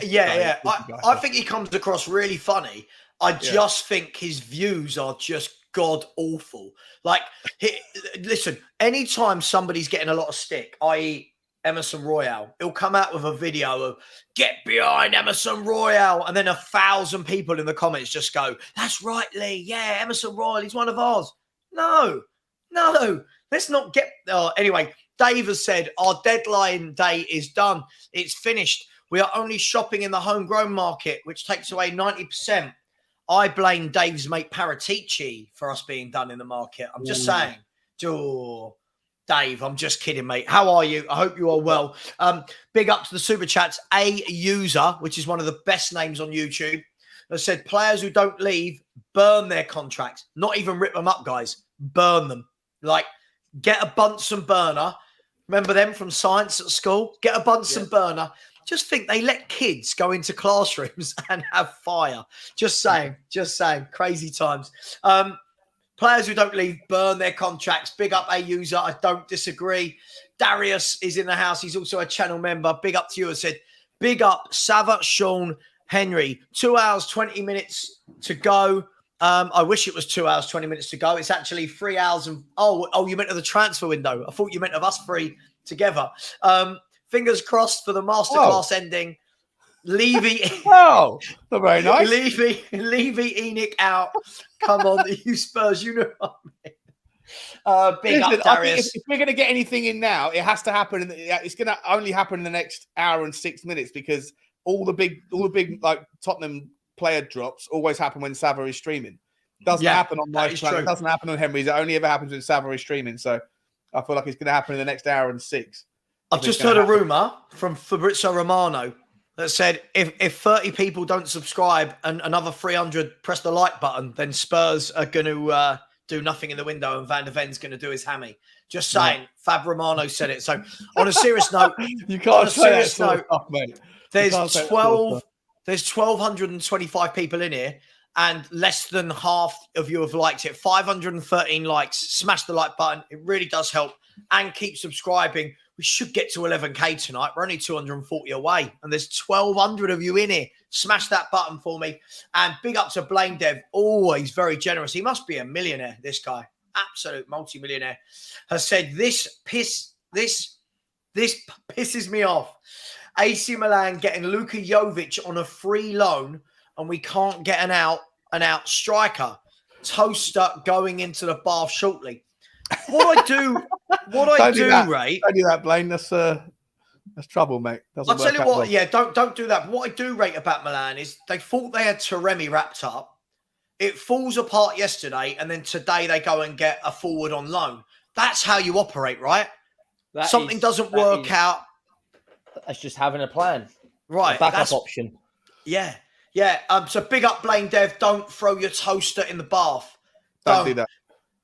I think he comes across really funny. I just think his views are just god awful. Like, listen, anytime somebody's getting a lot of stick, i.e. Emerson Royale, he'll come out with a video of "get behind Emerson Royale," and then 1,000 people in the comments just go, "That's right, Lee. Yeah, Emerson Royale, he's one of ours." No, let's not get. Anyway, Dave has said our deadline day is done. It's finished. We are only shopping in the homegrown market, which takes away 90%. I blame Dave's mate Paratici for us being done in the market. I'm just saying. Dave, I'm just kidding, mate. How are you? I hope you are well. Big up to the super chats. A user, which is one of the best names on YouTube, has said players who don't leave, burn their contracts. Not even rip them up, guys. Burn them. Like, get a Bunsen burner. Remember them from science at school? Get a Bunsen burner. Just think they let kids go into classrooms and have fire. Just saying. Crazy times. Players who don't leave, burn their contracts. Big up a user. I don't disagree. Darius is in the house. He's also a channel member. Big up to you. I said, big up Savva, Sean, Henry. 2 hours, 20 minutes to go. I wish it was 2 hours, 20 minutes to go. It's actually 3 hours. And you meant of the transfer window. I thought you meant of us three together. Fingers crossed for the masterclass ending. Levy. Oh, not very nice. Levy Enoch out. Come on, you Spurs. You know what I mean. Big up, Darius. If we're going to get anything in now, it has to happen. It's going to only happen in the next hour and 6 minutes, because all the big like Tottenham player drops always happen when Savva is streaming. Doesn't happen on my channel. It doesn't happen on Henry's. It only ever happens when Savva is streaming. So I feel like it's going to happen in the next hour and 6. I've just heard a rumour from Fabrizio Romano that said if 30 people don't subscribe and another 300 press the like button, then Spurs are going to do nothing in the window and Van der Ven's going to do his hammy. Just saying. Fab Romano said it. So on a serious note, you can't say that sort of stuff, mate. There's 1,225 people in here, and less than half of you have liked it. 513 likes. Smash the like button. It really does help. And keep subscribing. We should get to 11K tonight. We're only 240 away. And there's 1,200 of you in here. Smash that button for me. And big up to Blame Dev. Always very generous. He must be a millionaire, this guy. Absolute multi-millionaire. Has said, this pisses me off. AC Milan getting Luka Jovic on a free loan, and we can't get an out striker. Toaster going into the bath shortly. What I do, Ray. Don't do that, Blaine. That's trouble, mate. I'll tell you what. Yeah, don't do that. But what I do rate about Milan is they thought they had Taremi wrapped up. It falls apart yesterday, and then today they go and get a forward on loan. That's how you operate, right? Something doesn't work out. That's just having a plan, right? A backup option. Yeah. So big up, Blame Dev. Don't throw your toaster in the bath. Don't do that.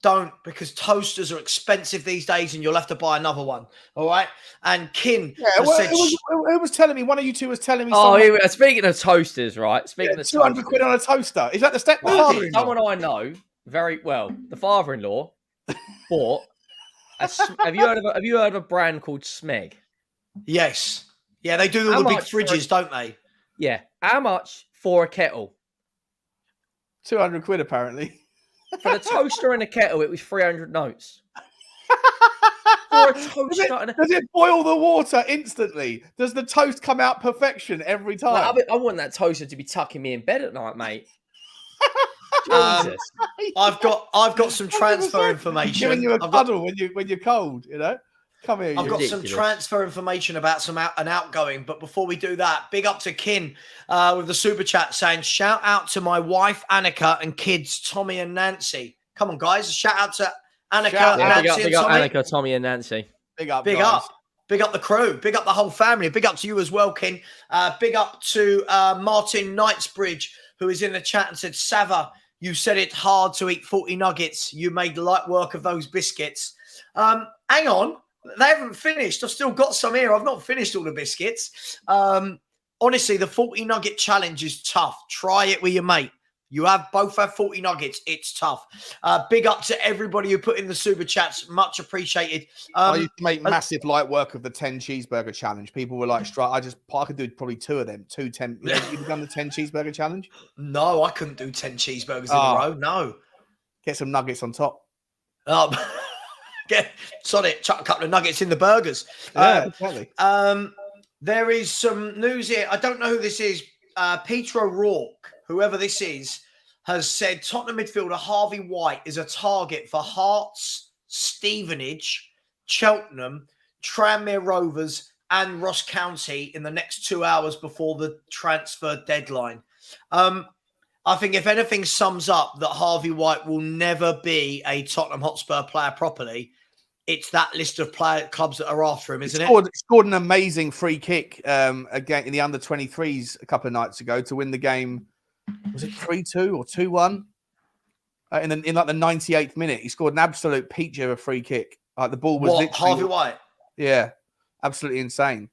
Don't, because toasters are expensive these days and you'll have to buy another one. All right. And Kin. Yeah, it was telling me, one of you two was telling me. Speaking of toasters, right? Speaking of 200 quid on a toaster. Is that the step? Someone I know very well, the father-in-law, bought Have you heard of a brand called Smeg? Yes. Yeah, they do all How the big much for fridges, don't they? Yeah. How much for a kettle? 200 quid apparently. For the toaster and a kettle, it was 300 notes. For a toaster. Does it boil the water instantly? Does the toast come out perfection every time? I want that toaster to be tucking me in bed at night, mate. Um, Jesus. I've got some transfer 100%. information. Giving you a cuddle when you're cold, you know. Come here. I've got Ridiculous. some transfer information about an outgoing, but before we do that, big up to Kin with the super chat saying, shout out to my wife Annika and kids Tommy and Nancy. Come on, guys, shout out to Annika, Nancy, big and up Tommy. Annika, Tommy, and Nancy. Big up, big guys. up. Big up the crew. Big up the whole family. Big up to you as well, Kin. Big up to Martin Knightsbridge, who is in the chat and said, Savva, you said it hard to eat 40 nuggets. You made light work of those biscuits. Hang on. They haven't finished. I've still got some here. I've not finished all the biscuits. Honestly, the 40 nugget challenge is tough. Try it with your mate. You both have 40 nuggets. It's tough. Big up to everybody who put in the super chats. Much appreciated. I used to make massive light work of the 10 cheeseburger challenge. People were like, I could do probably 2 of them. 10. You've done the 10 cheeseburger challenge? No, I couldn't do 10 cheeseburgers in a row. No. Get some nuggets on top. Chuck a couple of nuggets in the burgers. Yeah, exactly. There is some news here. I don't know who this is. Peter O'Rourke, whoever this is, has said Tottenham midfielder Harvey White is a target for Hearts, Stevenage, Cheltenham, Tranmere Rovers, and Ross County in the next 2 hours before the transfer deadline. I think if anything sums up that Harvey White will never be a Tottenham Hotspur player properly, it's that list of clubs that are after him, isn't it? Scored an amazing free kick again in the under-23s a couple of nights ago to win the game. Was it 3-2 or 2-1? In the 98th minute, he scored an absolute peach of a free kick. Like the ball was literally Harvey White. Yeah, absolutely insane.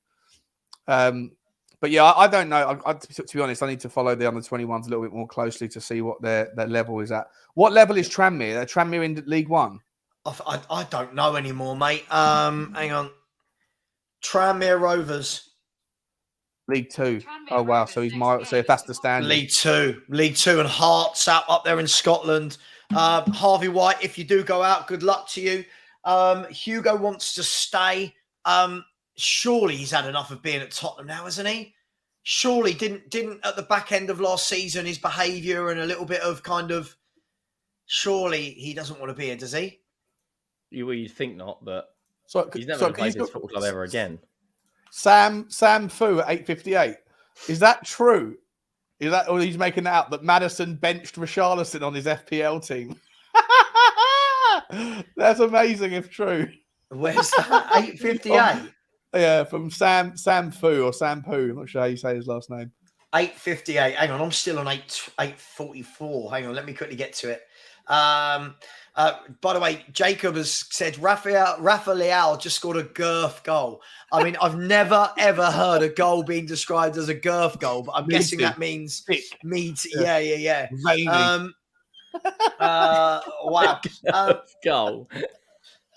But yeah, I don't know. To be honest, I need to follow the under-21s a little bit more closely to see what their level is at. What level is Tranmere? Are Tranmere in League One? I don't know anymore, mate. Hang on. Tranmere Rovers. League Two. Oh wow! So he's so if that's the standard. League Two, and Hearts up there in Scotland. Harvey White, if you do go out, good luck to you. Hugo wants to stay. Surely he's had enough of being at Tottenham now, hasn't he? Surely didn't at the back end of last season his behaviour and a little bit of surely he doesn't want to be here, does he? You'd think not, but he's never going to play this football club ever again. Sam Fu at 8:58. Is that true? Is that, or he's making that up that Maddison benched Richarlison on his FPL team? That's amazing if true. Where's that? 8:58. Yeah, from Sam Fu or Sam Poo. I'm not sure how you say his last name. 8:58. Hang on, I'm still on 8:44. Hang on, let me quickly get to it. By the way, Jacob has said Rafa Leao just scored a Gurf goal. I mean, I've never ever heard a goal being described as a Gurf goal, but I'm guessing that means meat. Yeah. Wow. Goal.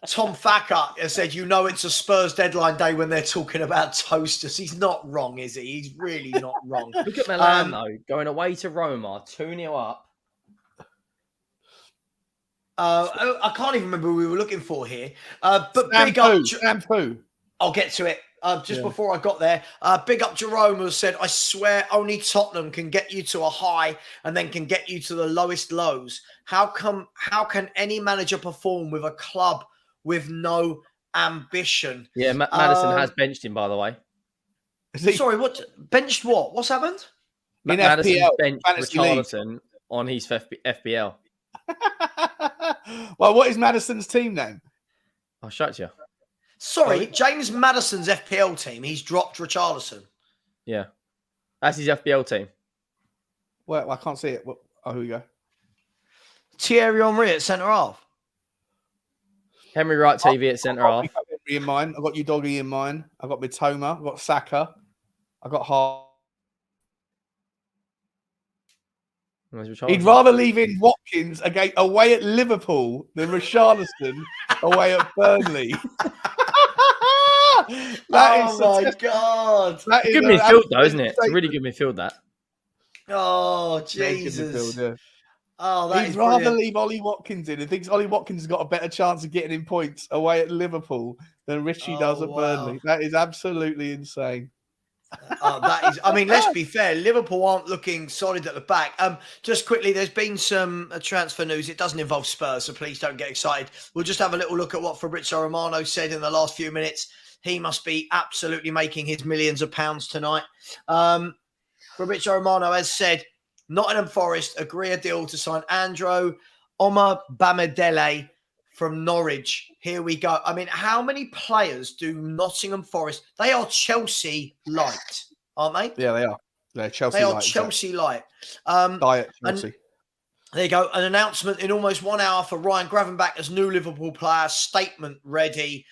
Tom Thacker has said, it's a Spurs deadline day when they're talking about toasters. He's not wrong, is he? He's really not wrong. Look at Milan, though, going away to Roma, 2-0 up. I can't even remember who we were looking for here. But Sam big up... Sam Fu. I'll get to it. Before I got there, big up Jerome who said, I swear only Tottenham can get you to a high and then can get you to the lowest lows. How can any manager perform with a club with no ambition? Yeah, Maddison has benched him, by the way. Sorry, what? Benched what? What's happened? Maddison benched Richarlison on his FPL. Well, what is Maddison's team name? I'll show it to you. Sorry, James Maddison's FPL team. He's dropped Richarlison. Yeah. That's his FPL team. Well, I can't see it. Oh, here we go. Thierry Henry at centre half. Henry Wright TV at centre half. I've got Henry in mind. I've got Udogie in mind. I've got Mitoma. I've got Saka. I've got Hart. He'd rather leave in Watkins away at Liverpool than Richarlison away at Burnley. Oh my God. That is good midfield, though, isn't it? It's a really good midfield, that. Oh, Jesus. Midfield, yeah. Oh, that He'd rather leave Ollie Watkins in. He thinks Ollie Watkins has got a better chance of getting in points away at Liverpool than Richie does at Burnley. That is absolutely insane. That is, I mean, let's be fair. Liverpool aren't looking solid at the back. Just quickly, there's been some transfer news. It doesn't involve Spurs, so please don't get excited. We'll just have a little look at what Fabrizio Romano said in the last few minutes. He must be absolutely making his millions of pounds tonight. Fabrizio Romano has said, Nottingham Forest agree a deal to sign Andro Omar Bamidele from Norwich. Here we go. I mean, how many players do Nottingham Forest? They are Chelsea light, aren't they? Yeah, they are. They're Chelsea light. They are Chelsea light. Diet Chelsea. There you go. An announcement in almost 1 hour for Ryan Gravenberch as new Liverpool player. Statement ready.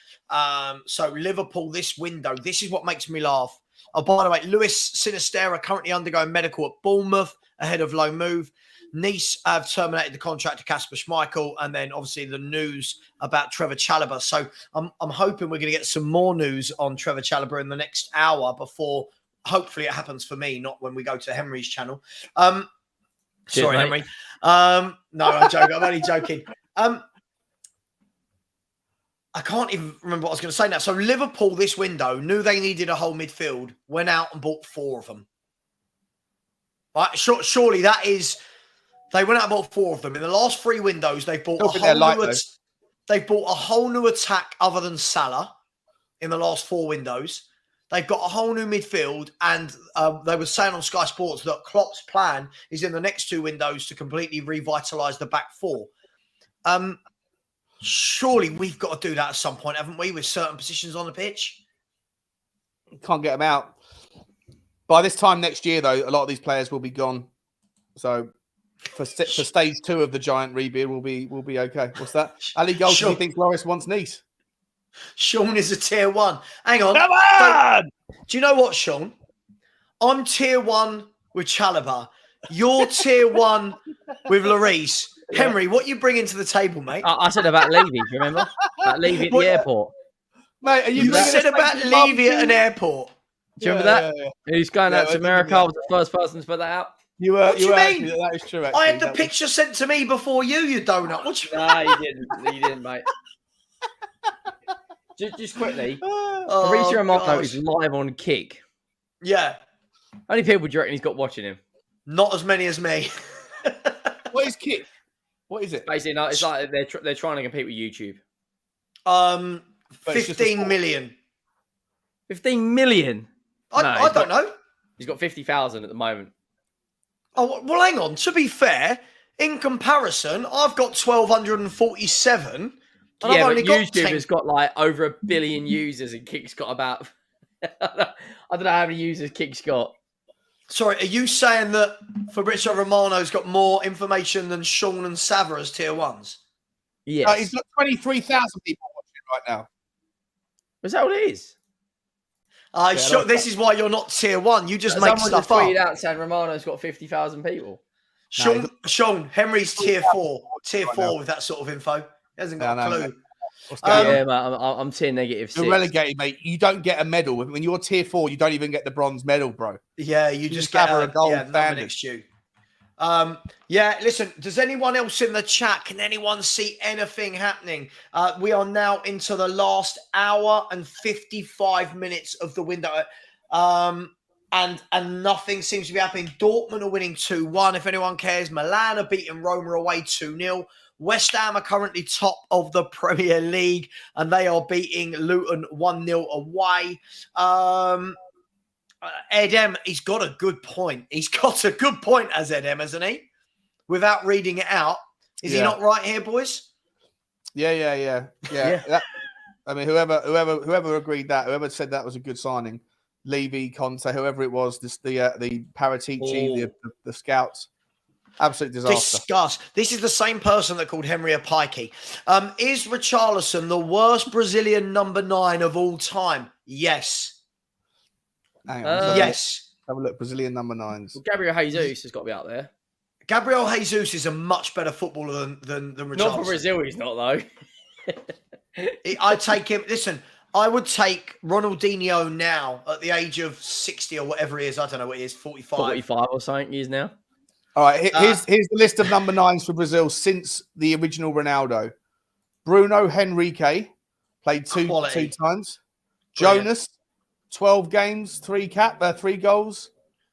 So Liverpool this window. This is what makes me laugh. Oh, by the way, Luis Sinisterra currently undergoing medical at Bournemouth ahead of loan move. Nice have terminated the contract to Kasper Schmeichel, and then obviously the news about Trevor Chalobah. So I'm hoping we're going to get some more news on Trevor Chalobah in the next hour before, hopefully it happens for me, not when we go to Henry's channel. Sorry, Henry. No, I'm joking. I'm only joking. I can't even remember what I was going to say now. So Liverpool this window knew they needed a whole midfield, went out and bought 4 of them. Right? Surely that is... They went out and bought 4 of them. In the last 3 windows, they've bought they've bought a whole new attack other than Salah in the last 4 windows. They've got a whole new midfield, and they were saying on Sky Sports that Klopp's plan is in the next 2 windows to completely revitalise the back 4. Surely we've got to do that at some point, haven't we, with certain positions on the pitch? Can't get them out. By this time next year, though, a lot of these players will be gone. So for stage 2 of the giant rebuild, we'll be okay. What's that? Ali Gold, he thinks Loris wants Nice. Sean is a tier 1. Hang on. Come on! Do you know what, Sean? I'm tier 1 with Chalobah. You're tier 1 with Lloris. Yeah. Henry, what you bringing to the table, mate? I said about Levy, do you remember? About Levy at the airport. Mate, you said about Levy at an airport. Do you remember that? Yeah. He's going out to America. I was the first person to put that out. What do you mean? That is true, actually. I had the picture sent to me before you donut. What you Nah, you didn't. You didn't, mate. Just quickly, Fabrizio Romano is live on Kick. Yeah. How many people do you reckon he's got watching him? Not as many as me. What is Kick? What is it? Basically, no, it's like they're trying to compete with YouTube. 15 million. 15 million? I don't know. He's got 50,000 at the moment. Oh, well, hang on. To be fair, in comparison, I've got 1,247. And yeah, I've only but got YouTube has got like over 1 billion users and Kick's got about... I don't know how many users Kick's got. Sorry, are you saying that Fabrizio Romano's got more information than Sean and Savva as tier 1s? Yes. He's got 23,000 people watching right now. Is that what it is? This is why you're not tier 1. You just make stuff up. Tweeted out saying Romano's got 50,000 people. Sean, Henry's tier 4. Tier 4 with that sort of info. He hasn't got a clue. Yeah, mate, I'm tier -6. You're relegated, mate. You don't get a medal. When you're tier 4, you don't even get the bronze medal, bro. Yeah, you just get a gold standard next to you. Yeah, listen, does anyone else in the chat, can anyone see anything happening? We are now into the last hour and 55 minutes of the window. And nothing seems to be happening. Dortmund are winning 2-1, if anyone cares. Milan are beating Roma away 2-0. West Ham are currently top of the Premier League, and they are beating Luton 1-0 away. Edem, he's got a good point. He's got a good point as Edem, hasn't he? Without reading it out. Is he not right here, boys? Yeah. I mean, whoever agreed that, whoever said that was a good signing, Levy, Conte, whoever it was, the Paratici, the scouts. Absolute disaster. This is the same person that called Henry a pikey. Is Richarlison the worst Brazilian number 9 of all time? Yes. Hang on. Yes. Have a look. Brazilian number 9s. Well, Gabriel Jesus has got to be out there. Gabriel Jesus is a much better footballer than Richarlison. Not for Brazil, he's not though. I take him. Listen, I would take Ronaldinho now at the age of 60 or whatever he is. I don't know what he is, 45. 45 or something he is now. All right, here's the list of number 9s for Brazil since the original Ronaldo. Bruno Henrique played two times. Brilliant. Jonas, 12 games, 3 goals.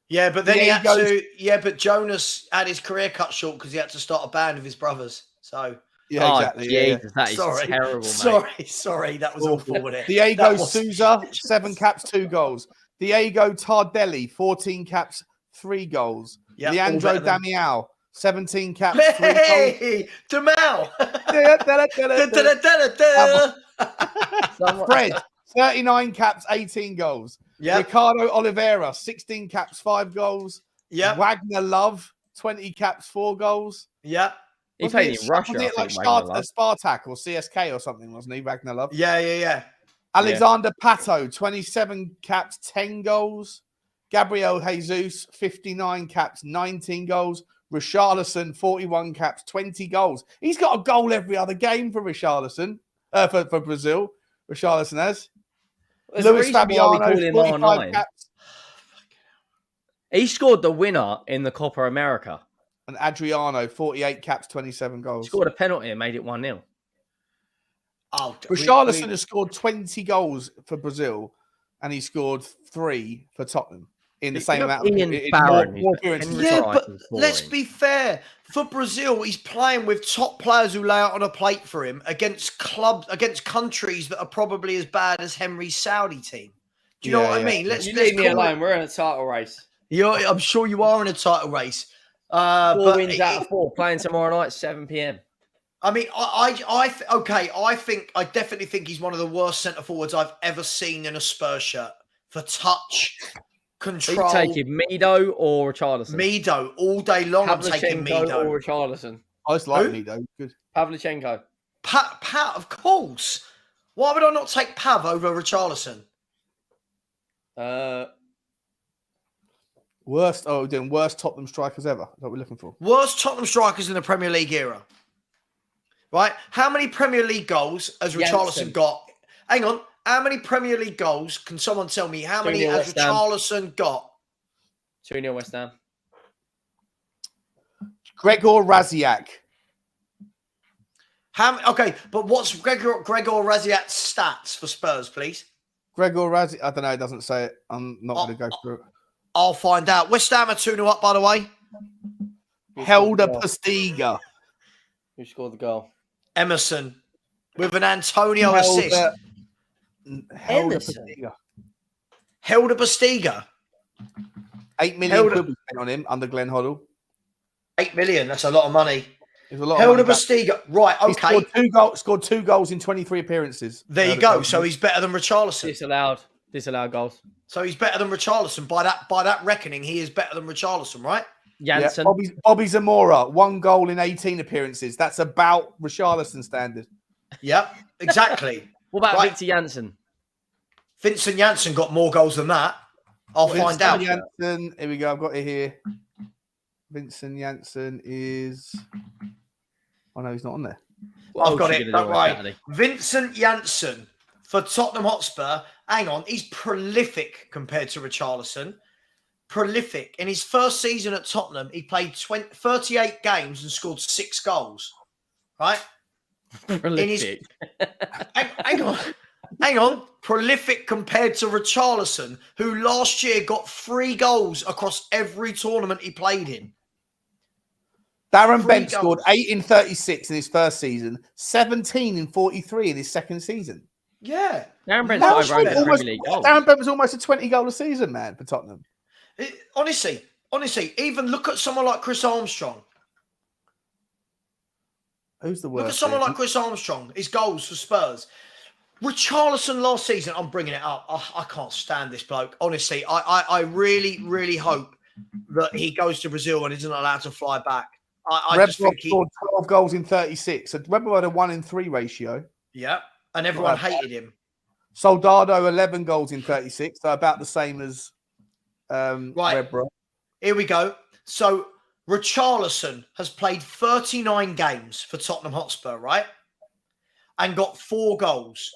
Yeah, but then he had to. Yeah, but Jonas had his career cut short because he had to start a band with his brothers. So yeah, exactly. Jesus, that is terrible, mate. Sorry, that was awful, wasn't it? Diego Souza, 7 caps, 2 goals. Diego Tardelli, 14 caps, 3 goals. Yep, Leandro Damião, 17 caps, 3 goals. Hey, Damião. Fred, 39 caps, 18 goals. Yep. Ricardo Oliveira, 16 caps, 5 goals. Yeah. Wagner Love, 20 caps, 4 goals. Yeah. He played in Russia. Wasn't it like Spartak or CSK or something, wasn't he, Wagner Love? Yeah. Alexander Pato, 27 caps, 10 goals. Gabriel Jesus, 59 caps, 19 goals. Richarlison, 41 caps, 20 goals. He's got a goal every other game for Richarlison, for Brazil. Richarlison has. Luis Fabiano, 45 caps. He scored the winner in the Copa America. And Adriano, 48 caps, 27 goals. He scored a penalty and made it 1-0. Oh, Richarlison has scored 20 goals for Brazil, and he scored 3 for Tottenham in the same amount of Yeah, but let's be fair. For Brazil, he's playing with top players who lay out on a plate for him against countries that are probably as bad as Henry's Saudi team. Do you know what I mean? Let's leave me alone. We're in a title race. I'm sure you are in a title race. 4 wins out of 4, playing tomorrow night, 7 p.m. I mean, I definitely think he's one of the worst centre forwards I've ever seen in a Spurs shirt for touch, control. Are you taking Mido or Richarlison? Mido all day long. I'm taking Mido or Richarlison. I just like Mido. Good. Pavlyuchenko. Pat, of course. Why would I not take Pav over Richarlison? Worst Tottenham strikers ever. That's what we're looking for. Worst Tottenham strikers in the Premier League era. Right? How many Premier League goals has Richarlison got? Hang on. How many Premier League goals? Can someone tell me how many has Richarlison got? 2-0 West Ham. Gregor Raziak. Okay, but what's Gregor Raziak's stats for Spurs, please? Gregor Raziak, I don't know, it doesn't say it. I'm not going to go through it. I'll find out. West Ham are 2-0 up, by the way. Helder Postiga. Who scored the goal? Emerson. With an Antonio assist. Helder Postiga. Helder Postiga. 8 million quid we spent on him under Glenn Hoddle. 8 million, that's a lot of money. Helder Postiga. Right, okay. He scored 2 goals in 23 appearances. There you go. So he's better than Richarlison. Disallowed goals. So he's better than Richarlison. By that reckoning, he is better than Richarlison, right? Janssen. Yeah, Bobby Zamora, 1 goal in 18 appearances. That's about Richarlison standard. Yep, exactly. What about Victor Janssen? Vincent Janssen got more goals than that. I'll find out. Janssen, here we go. I've got it here. Vincent Janssen is... Oh, no, he's not on there. I've got it. Right. Vincent Janssen for Tottenham Hotspur. Hang on. He's prolific compared to Richarlison. Prolific. In his first season at Tottenham, he played 38 games and scored 6 goals. Right? Prolific. Hang on. Prolific compared to Richarlison, who last year got 3 goals across every tournament he played in. Darren Bent scored 8 in 36 in his first season, 17 in 43 in his second season. Yeah. Darren Bent was almost a 20-goal a season, man, for Tottenham. Honestly, even look at someone like Chris Armstrong. Who's the worst? Look at someone like Chris Armstrong, his goals for Spurs. Richarlison last season, I'm bringing it up. I can't stand this bloke. Honestly, I really, really hope that he goes to Brazil and isn't allowed to fly back. I just think he scored 12 goals in 36. So remember, had a 1-in-3 ratio. Yeah, and everyone hated him. Soldado, 11 goals in 36, so about the same as Right. Rebro. Here we go. So Richarlison has played 39 games for Tottenham Hotspur, right? And got 4 goals,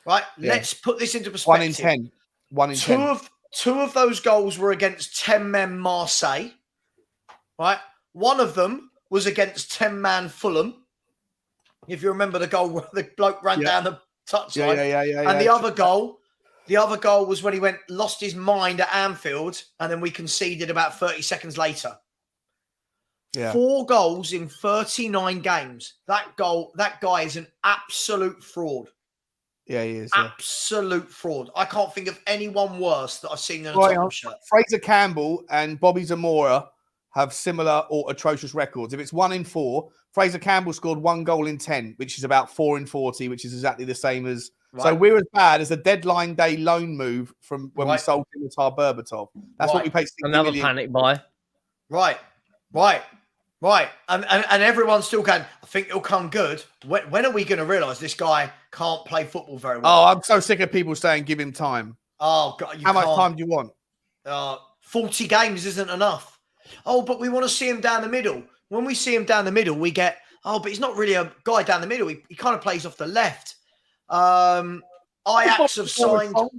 right? Yeah. Let's put this into perspective. 1 in 10. 1 in 10. Two of those goals were against 10-man Marseille, right? One of them was against 10-man Fulham. If you remember the goal where the bloke ran down the touchline. Yeah. And the other goal was when he lost his mind at Anfield, and then we conceded about 30 seconds later. Yeah. 4 goals in 39 games. That guy is an absolute fraud. Yeah, he is. Absolute fraud. I can't think of anyone worse that I've seen in a Tottenham shirt. Fraser Campbell and Bobby Zamora have similar or atrocious records. If it's 1 in 4, Fraser Campbell scored 1 goal in 10, which is about 4 in 40, which is exactly the same as. Right. So we're as bad as a deadline day loan move from when we sold Dimitar Berbatov. That's what we paid. Another panic buy. Right. And everyone's still going, I think it'll come good. When are we going to realise this guy can't play football very well? Oh, I'm so sick of people saying give him time. Oh, God. How much time do you want? 40 games isn't enough. Oh, but we want to see him down the middle. When we see him down the middle, we get, but he's not really a guy down the middle. He kind of plays off the left. Ajax have signed. Do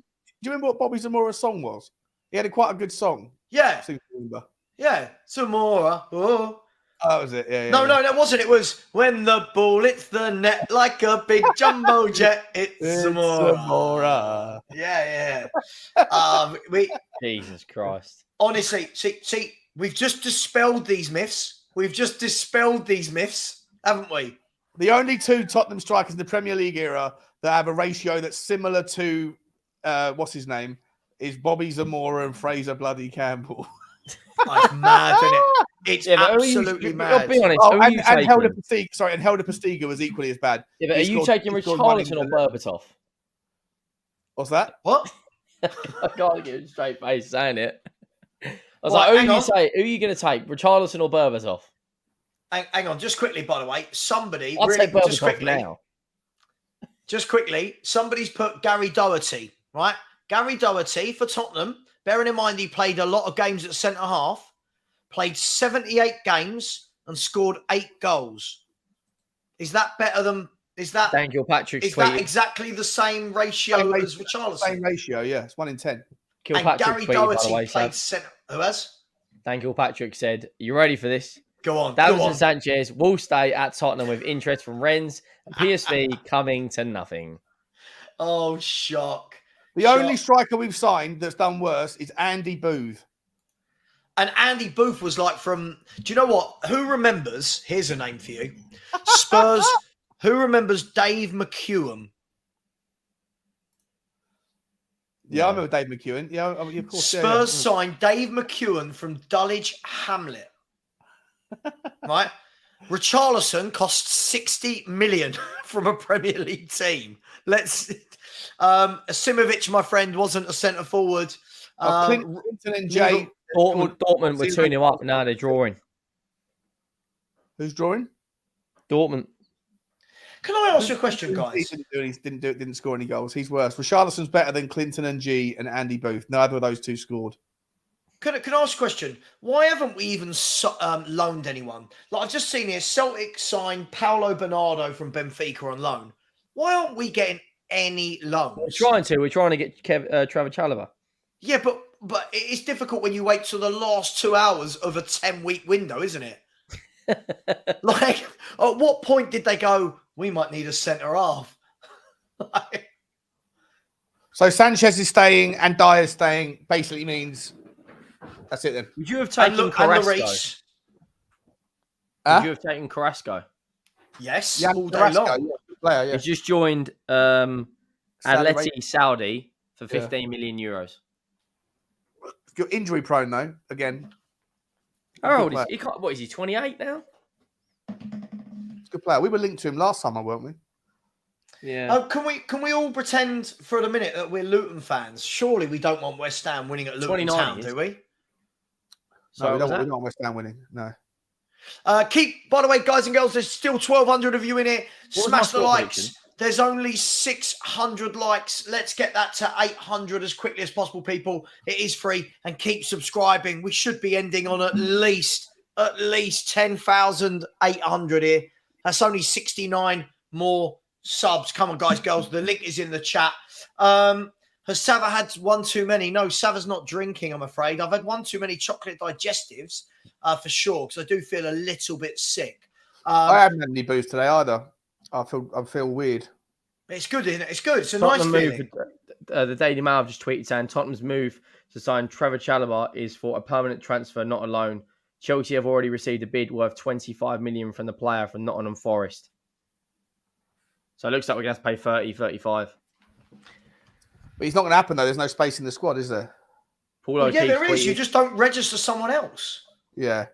you remember what Bobby Zamora's song was? He had quite a good song. Yeah. Yeah, Zamora. Oh. That was it. Yeah. No, that wasn't. It was when the ball hits the net like a big jumbo jet. It's Zamora. Yeah. Jesus Christ. Honestly, see, we've just dispelled these myths. Haven't we? The only 2 Tottenham strikers in the Premier League era that have a ratio that's similar to what's his name is Bobby Zamora and Fraser bloody Campbell. It's mad, isn't it? It's absolutely mad. I'll be honest. And Helder Postiga. Sorry, and Helder Postiga was equally as bad. Yeah, but are you taking Richarlison or Berbatov? What's that? What? I can't get a straight face saying it. I was like, who are you going to take? Richarlison or Berbatov? Hang on, just quickly, by the way. Somebody, I'll take Berbatov now. Just quickly, somebody's put Gary Doherty, right? Gary Doherty for Tottenham. Bearing in mind he played a lot of games at centre-half, played 78 games and scored 8 goals. Is that better than... Daniel Patrick's Is that exactly the same ratio as Richarlison? Same ratio, yeah. It's 1 in 10. And Gary Doherty played centre... Who has? Daniel Patrick said, you ready for this? Go on. Davinson Sanchez will stay at Tottenham with interest from Rennes and PSV coming to nothing. Oh, shock. The only striker we've signed that's done worse is Andy Booth. And Andy Booth was like from... Do you know what? Who remembers... Here's a name for you. Spurs... Who remembers Dave McEwen? Yeah, I remember Dave McEwen. Yeah, of course. Spurs signed Dave McEwen from Dulwich Hamlet. Right? Richarlison cost 60 million from a Premier League team. Asimovic, my friend, wasn't a centre forward. Clinton and Jay. Dortmund were 2-0 up. Now they're drawing. Who's drawing? Dortmund. Can I ask you a question, guys? He didn't score any goals. He's worse. Richarlison's better than Clinton and G and Andy Booth. Neither of those 2 scored. Can I ask a question? Why haven't we even loaned anyone? Like I've just seen here, Celtic signed Paulo Bernardo from Benfica on loan. Why aren't we getting any loans? We're trying to get Trevor Chalobah. Yeah, but it's difficult when you wait till the last 2 hours of a 10-week window, isn't it? Like, at what point did they go, we might need a centre half? So Sanchez is staying and Dyer's staying basically means that's it then. Would you have taken Carrasco? Would you have taken Carrasco? Yes, yeah, all day Carrasco, long. Player, yeah. He's just joined Atleti Saudi for 15 million euros. You're injury prone though, again. How old is he? What is he, 28 now? He's a good player. We were linked to him last summer, weren't we? Yeah. Can we all pretend for a minute that we're Luton fans? Surely we don't want West Ham winning at Luton Town, do we? No, we don't want West Ham winning. No. By the way, guys and girls, there's still 1,200 of you in it. Smash the likes. Prediction? There's only 600 likes. Let's get that to 800 as quickly as possible, people. It is free. And keep subscribing. We should be ending on at least at least 10,800 here. That's only 69 more subs. Come on, guys, girls. The link is in the chat. Has Savva had one too many? No, Savva's not drinking, I'm afraid. I've had one too many chocolate digestives for sure, because I do feel a little bit sick. I haven't had any booze today either. I feel weird. It's good, isn't it? It's good. It's a Tottenham nice feeling. The Daily Mail have just tweeted saying Tottenham's move to sign Trevor Chalobah is for a permanent transfer, not a loan. Chelsea have already received a bid worth 25 million from the player from Nottingham Forest. So it looks like we're going to have to pay 30, 35. But it's not going to happen, though. There's no space in the squad, is there? Well, yeah, there is. You just don't register someone else. Yeah.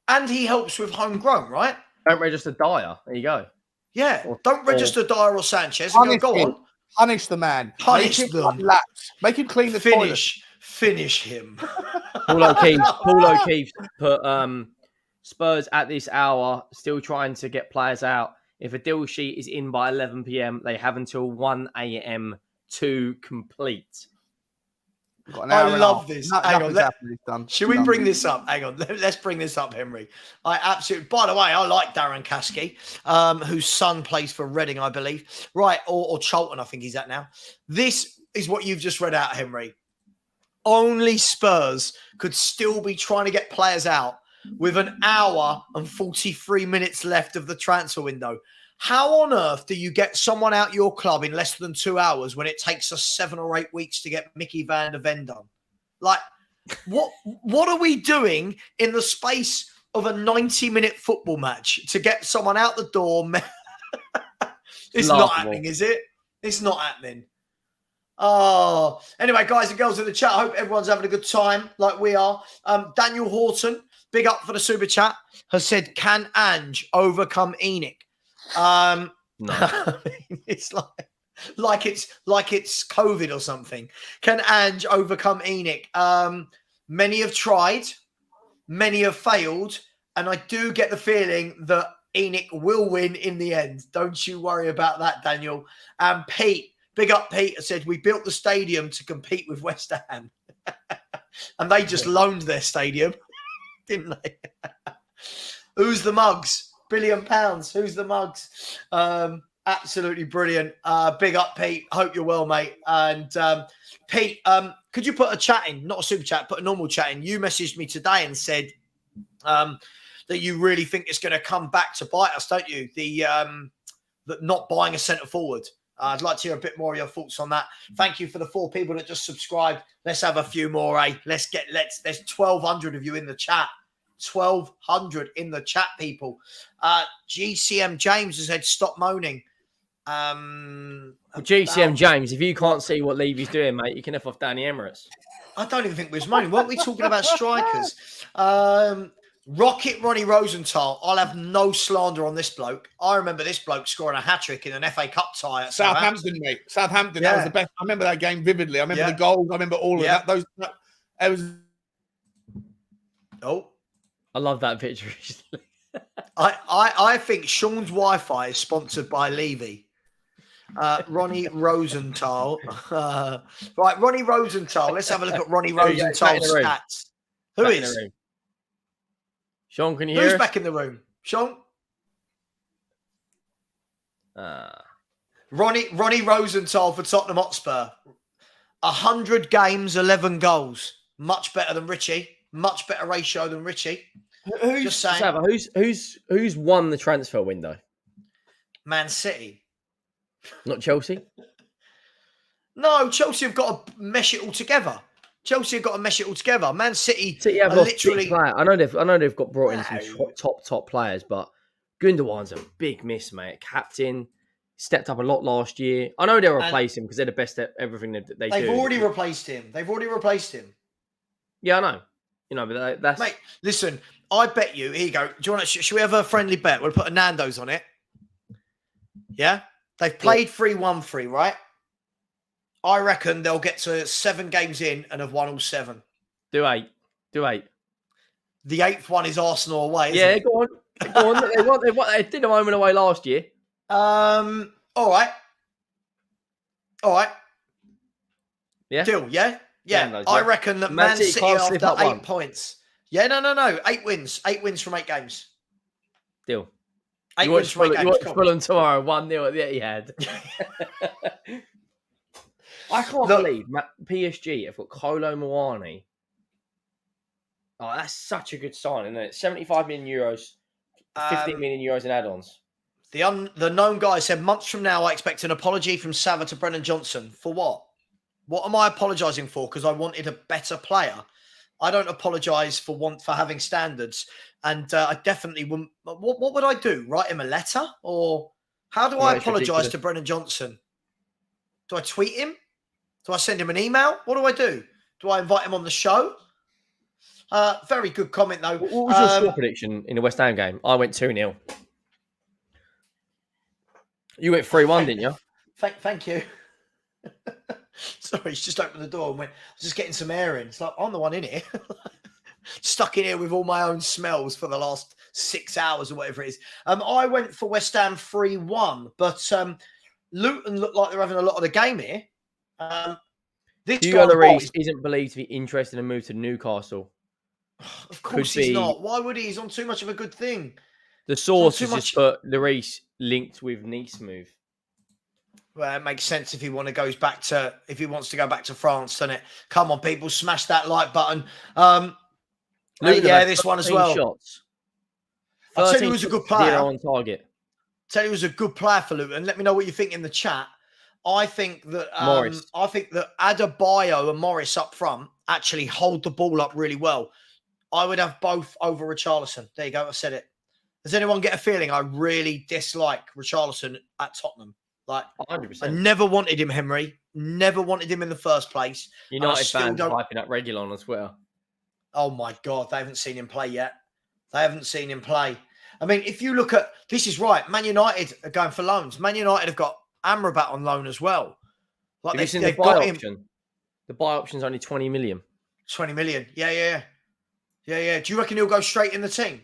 And he helps with homegrown, right? Don't register Dyer. There you go. Yeah. Don't register Dyer or Sanchez. And go on. Punish the man. Punish them. Make him clean the toilet. Finish him. Paul O'Keefe put Spurs at this hour still trying to get players out. If a deal sheet is in by 11 p.m., they have until 1 a.m. to complete. I love this. Hang on. Should we bring this up? Hang on. Let's bring this up, Henry. I absolutely. By the way, I like Darren Caskey, whose son plays for Reading, I believe. Right, or Charlton, I think he's at now. This is what you've just read out, Henry. Only Spurs could still be trying to get players out with an hour and 43 minutes left of the transfer window. How on earth do you get someone out your club in less than 2 hours when it takes us 7 or 8 weeks to get Mickey van der Ven done? Like, what are we doing in the space of a 90-minute football match to get someone out the door? It's not happening, is it? It's not happening. Oh, anyway, guys and girls in the chat, I hope everyone's having a good time like we are. Daniel Horton, big up for the super chat, has said, can Ange overcome ENIC? No. It's like it's COVID or something. Can Ange overcome ENIC? Many have tried, many have failed, and I do get the feeling that ENIC will win in the end. Don't you worry about that, Daniel. And Pete, big up Pete, said we built the stadium to compete with West Ham. And they just loaned their stadium, didn't they? Who's the mugs? £1 billion. Who's the mugs? Absolutely brilliant. Big up, Pete. Hope you're well, mate. And Pete, could you put a chat in? Not a super chat, put a normal chat in. You messaged me today and said that you really think it's going to come back to bite us, don't you? The not buying a centre forward. I'd like to hear a bit more of your thoughts on that. Thank you for the 4 people that just subscribed. Let's have a few more, eh? There's 1,200 of you in the chat. 1,200 in the chat, people. GCM James has said, stop moaning. GCM James, if you can't see what Levy's doing, mate, you can F off Danny Emirates. I don't even think we was moaning. Weren't we talking about strikers? Rocket Ronnie Rosenthal. I'll have no slander on this bloke. I remember this bloke scoring a hat-trick in an FA Cup tie at Southampton, mate. Southampton, yeah. That was the best. I remember that game vividly. I remember the goals. I remember all of that. It was... Oh. I love that picture. I think Sean's Wi-Fi is sponsored by Levy. Ronnie Rosenthal. Right, Ronnie Rosenthal. Let's have a look at Ronnie Rosenthal's stats. Who is? Sean, can you hear us? Who's back in the room? Sean? Ronnie Rosenthal for Tottenham Hotspur. 100 games, 11 goals. Much better than Richie. Much better ratio than Richie. Just saying. Savva, who's won the transfer window? Man City. Not Chelsea? No, Chelsea have got to mesh it all together. Man City have literally. I know they've got brought in some top players, but Gundogan's a big miss, mate. Captain stepped up a lot last year. I know they'll replace him because they're the best at everything they do. They've already replaced him. Yeah, I know. You know, but that's... Mate, listen, I bet you... Here you go. Do you want to... Should we have a friendly bet? We'll put a Nando's on it. Yeah? They've played 3-1-3, right? I reckon they'll get to 7 games in and have won all 7. Do 8. The 8th one is Arsenal away, isn't it? Go on. They did a moment away last year. All right. Yeah? Deal, yeah? Yeah, I reckon that Man City after 8 points. Yeah, no. 8 wins. 8 wins from 8 games. Deal. 8 wins from 8 games. You watch Fulham tomorrow, 1-0 at the Etihad. I can't believe PSG have got Kolo Muani. Oh, that's such a good sign, isn't it? 75 million euros, 15 million euros in add-ons. The known guy said, months from now, I expect an apology from Savva to Brennan Johnson. For what? What am I apologising for? Because I wanted a better player. I don't apologise for having standards. And I definitely wouldn't. What would I do? Write him a letter? Or how do I apologise to Brennan Johnson? Do I tweet him? Do I send him an email? What do I do? Do I invite him on the show? Very good comment, though. What was your score prediction in the West Ham game? I went 2-0. You went 3-1, didn't you? Thank you. Sorry, he's just opened the door and went, I was just getting some air in. It's like, I'm the one in here. Stuck in here with all my own smells for the last 6 hours or whatever it is. I went for West Ham 3-1, but Luton looked like they're having a lot of the game here. Hugo Lloris isn't believed to be interested in a move to Newcastle. Of course he's not. Why would he? He's on too much of a good thing. The source has just put Lloris linked with Nice move. Well, it makes sense if he wants to go back to France, doesn't it? Come on, people, smash that like button. This one as well. Shots. I'll tell you who's a good player. 0 on target. Tell you who's a good player for Luton. Let me know what you think in the chat. I think that Adebayo and Morris up front actually hold the ball up really well. I would have both over Richarlison. There you go. I said it. Does anyone get a feeling I really dislike Richarlison at Tottenham? Like, 100%. I never wanted him, Henry. Never wanted him in the first place. United fans hyping up Regulon as well. Oh, my God. They haven't seen him play yet. They haven't seen him play. I mean, if you look at... This is right. Man United are going for loans. Man United have got Amrabat on loan as well. Like they've got him. The buy option's only 20 million. 20 million. Yeah. Do you reckon he'll go straight in the team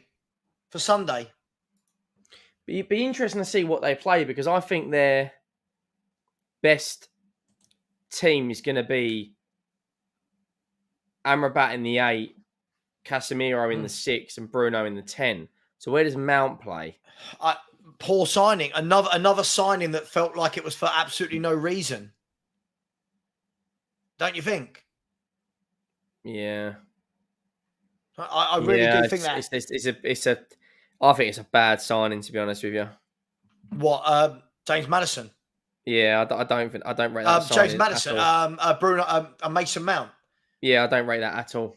for Sunday? It'd be interesting to see what they play, because I think their best team is going to be Amrabat in the 8, Casemiro in the 6, and Bruno in the 10. So where does Mount play? Poor signing. Another signing that felt like it was for absolutely no reason. Don't you think? Yeah. I really do think that. I think it's a bad signing, to be honest with you. What? James Maddison? Yeah, I don't rate that. James Maddison, Bruno, Mason Mount. Yeah, I don't rate that at all.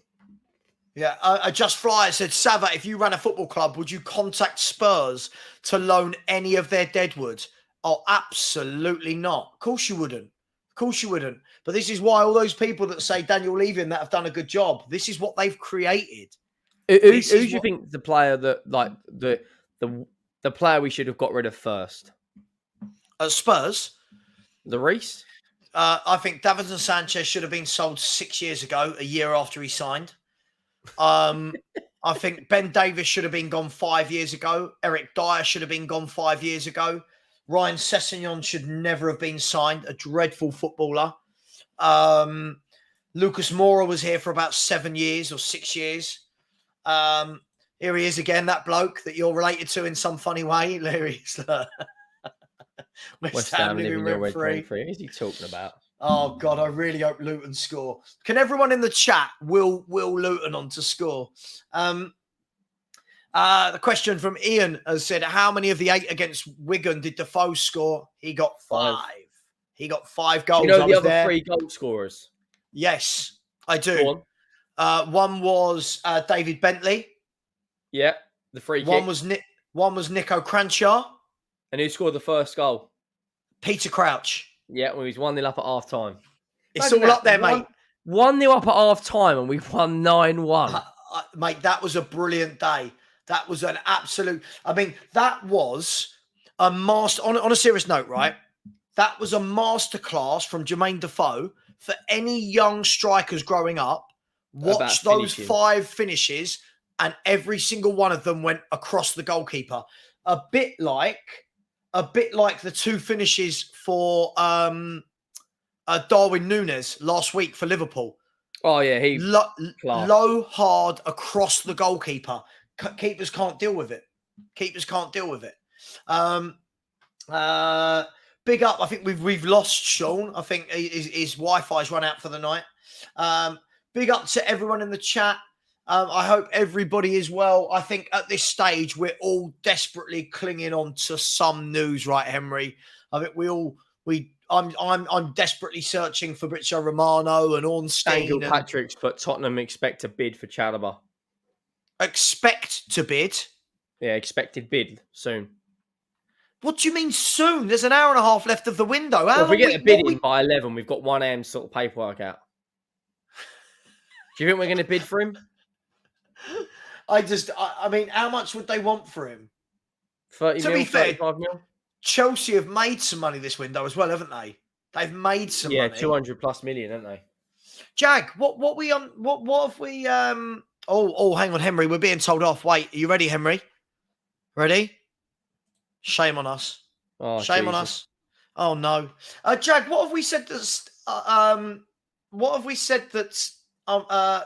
Yeah, Just Flyer said, Savva, if you ran a football club, would you contact Spurs to loan any of their deadwoods? Oh, absolutely not. Of course you wouldn't. But this is why all those people that say Daniel Levy that have done a good job, this is what they've created. Who do you think the player that, like, the player we should have got rid of first? Spurs? Lloris? I think Davinson Sanchez should have been sold 6 years ago, a year after he signed. I think Ben Davies should have been gone 5 years ago. Eric Dyer should have been gone 5 years ago. Ryan Sessegnon should never have been signed, a dreadful footballer. Lucas Moura was here for about 7 years or 6 years. Here he is again, that bloke that you're related to in some funny way. There he is. West Ham living your red free. What is he talking about? Oh, God, I really hope Luton score. Can everyone in the chat will Luton on to score? The question from Ian has said, how many of the 8 against Wigan did Defoe score? He got 5. He got 5 goals. Do you know the other 3 goal scorers? Yes, I do. One was David Bentley. Yeah, the free kick. One was Nico Cranchar. And who scored the first goal? Peter Crouch. Yeah, well, he's 1-0 up at half time. It's all up there, mate. 1-0 up at half time, and we won 9-1. Mate, that was a brilliant day. That was an absolute. I mean, that was a master. On a serious note, right? That was a masterclass from Jermaine Defoe for any young strikers growing up. Watch those 5 finishes, and every single one of them went across the goalkeeper. A bit like the 2 finishes for Darwin Núñez last week for Liverpool. Oh yeah, he class. Low, hard across the goalkeeper. Keepers can't deal with it. Keepers can't deal with it. Big up. I think we've lost Sean. I think his Wi-Fi's run out for the night. Big up to everyone in the chat. I hope everybody is well. I think at this stage we're all desperately clinging on to some news, right, Henry? I think I'm desperately searching for Fabrizio Romano and Ornstein. And Patrick's put Tottenham expect to bid for Chalobah. Expect to bid? Yeah, expected bid soon. What do you mean soon? There's an hour and a half left of the window. Well, if we get the bid in by 11, we've got 1 a.m. sort of paperwork out. Do you think we're going to bid for him? I mean, how much would they want for him? 30 to mil, be fair, 35 mil? Chelsea have made some money this window as well, haven't they? They've made some money. Yeah, 200 plus million, haven't they? Jag, what have we oh, hang on, Henry, we're being told off. Wait, are you ready, Henry? Ready? Shame on us. Oh, shame Jesus. on us. Oh no. Jag, what have we said that's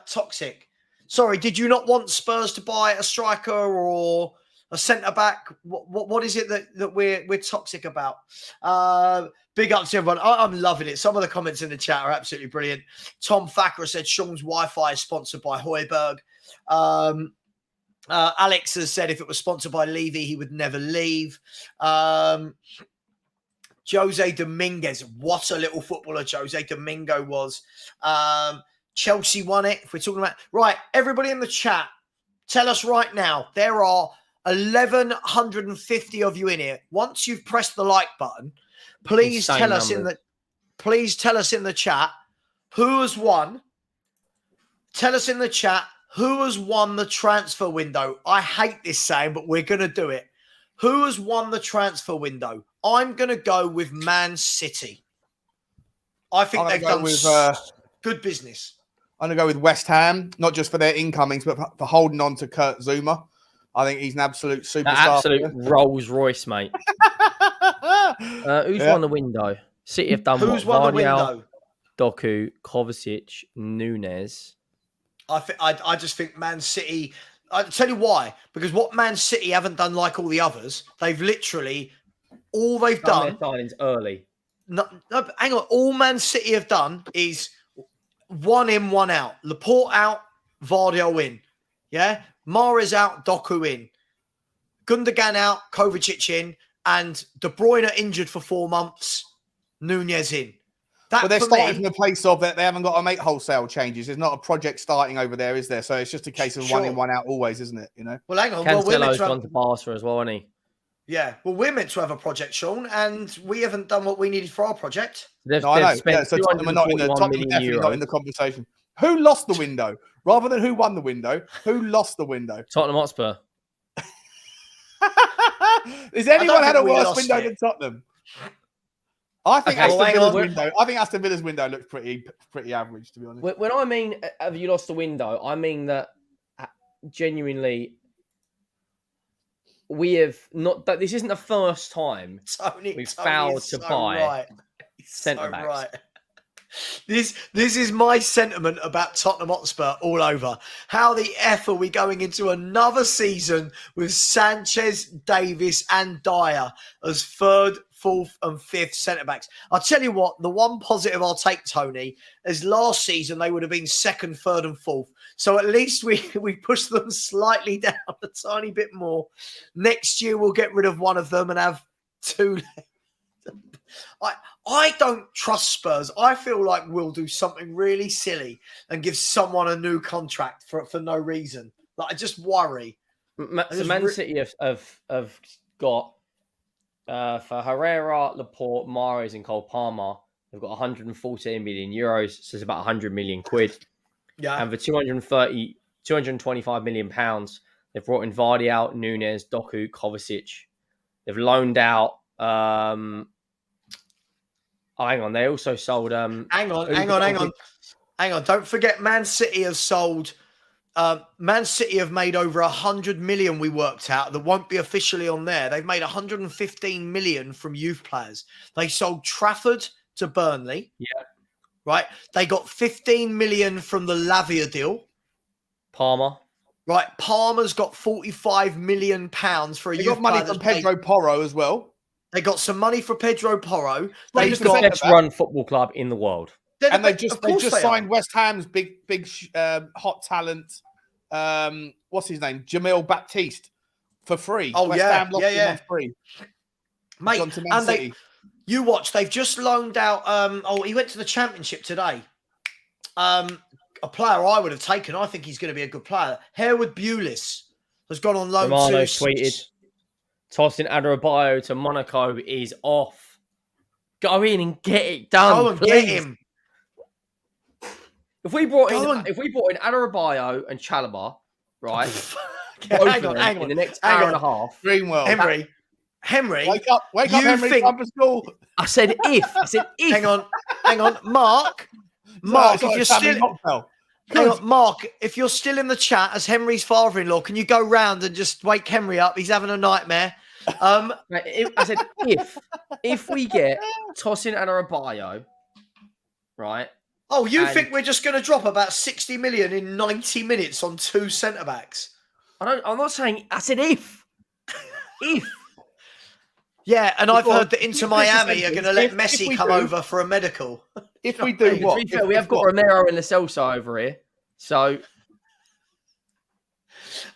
toxic? Sorry, did you not want Spurs to buy a striker or a centre back? What is it that we're toxic about? Big up to everyone. I'm loving it. Some of the comments in the chat are absolutely brilliant. Tom Thacker said Sean's Wi-Fi is sponsored by Højbjerg. Alex has said if it was sponsored by Levy, he would never leave. Jose Dominguez, what a little footballer Jose Domingo was. Chelsea won it. If we're talking about... Right, everybody in the chat, tell us right now. There are 1,150 of you in here. Once you've pressed the like button, please tell us in the chat who has won. Tell us in the chat who has won the transfer window. I hate this saying, but we're going to do it. Who has won the transfer window? I'm going to go with Man City. I think they've done good business. I'm going to go with West Ham, not just for their incomings, but for holding on to Kurt Zuma. I think he's an absolute superstar. An absolute Rolls Royce, mate. Who's won the window? City have done Who's won the window? Doku, Kovacic, Nunes. I just think Man City... I'll tell you why. Because what Man City haven't done like all the others, they've literally... All they've done... Their signings early. No, hang on. All Man City have done is 1 in, 1 out. Laporte out, Vardy in. Yeah? Mahrez out, Doku in. Gundogan out, Kovacic in. And De Bruyne injured for 4 months, Nunez in. But they're starting from the place of that they haven't got to make wholesale changes. There's not a project starting over there, is there? So it's just a case of 1 in, 1 out always, isn't it? You know. Well, hang on. Cancelo's gone to Barca as well, hasn't he? Yeah. Well, we're meant to have a project, Sean, and we haven't done what we needed for our project. I know. Yeah, so Tottenham are not in the conversation. Who lost the window? Rather than who won the window, who lost the window? Tottenham Hotspur. Has anyone had a worse window than Tottenham? I think Aston Villa's window looks pretty average, to be honest. When I mean, have you lost the window? I mean that genuinely, we have not. This isn't the first time we've failed to buy centre backs. Right. This is my sentiment about Tottenham Hotspur all over. How the F are we going into another season with Sanchez, Davis and Dyer as 3rd, 4th and 5th centre-backs? I'll tell you what, the one positive I'll take, Tony, is last season they would have been 2nd, 3rd and 4th. So at least we pushed them slightly down a tiny bit more. Next year we'll get rid of one of them and have 2 left. I don't trust Spurs. I feel like we'll do something really silly and give someone a new contract for no reason. Like, I just worry. So Man City have got for Herrera, Laporte, Mahrez and Cole Palmer, they've got 114 million euros, so it's about 100 million quid. Yeah. And for 225 million pounds, they've brought in Vardy out, Nunes, Doku, Kovacic. They've loaned out hang on. They also sold. Hang on. Don't forget, Man City have sold. Man City have made over 100 million. We worked out that won't be officially on there. They've made 115 million from youth players. They sold Trafford to Burnley. Yeah. right? They got 15 million from the Lavia deal. Palmer. Right, Palmer's got 45 million pounds for a They youth got money player from that's Pedro Porro as well. They got some money for Pedro Porro. They've They've The got- got, best run football club in the world. And they just signed are. West Ham's big hot talent. What's his name? Jamil Baptiste for free. Oh, West yeah, Ham lost him on free. Mate, Gone to Man City. you watch, they've just loaned out. He went to the Championship today. A player I would have taken. I think he's going to be a good player. Harewood Bewlis has gone on loan. Romano tweeted, tossing Adarabioyo to Monaco is off. Go in and get it done. Go and please. get him. If we brought in Adarabioyo and Chalobah, right? hang on. In the next hour and a half. Greenwell. Henry. Wake up, Henry. Time for school. I said if. Hang on. Mark, if you're still... Hang on, Mark, if you're still in the chat as Henry's father-in-law, can you go round and just wake Henry up? He's having a nightmare. I said if we get Tosin Adarabioyo, right? Oh, you think we're just going to drop about 60 million in 90 minutes on 2 centre-backs? I'm not saying... I said if. If. Yeah, and I've heard that Inter Miami are going to let Messi come over for a medical. If we do what? To be fair, we have got Romero and Lo Celso over here. So...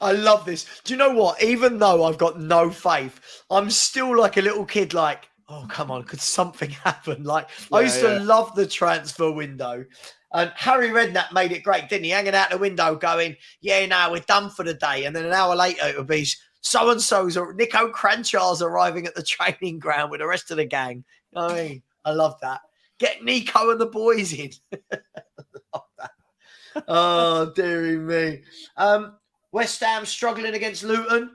I love this. Do you know what? Even though I've got no faith, I'm still like a little kid like, oh, come on, could something happen? Like, I used to love the transfer window. And Harry Redknapp made it great, didn't he? Hanging out the window going, yeah, no, we're done for the day. And then an hour later, it would be so-and-so's or Nico Cranchar's arriving at the training ground with the rest of the gang. You know what I mean? I love that. Get Nico and the boys in. I love that. Oh, dearie me. West Ham struggling against Luton.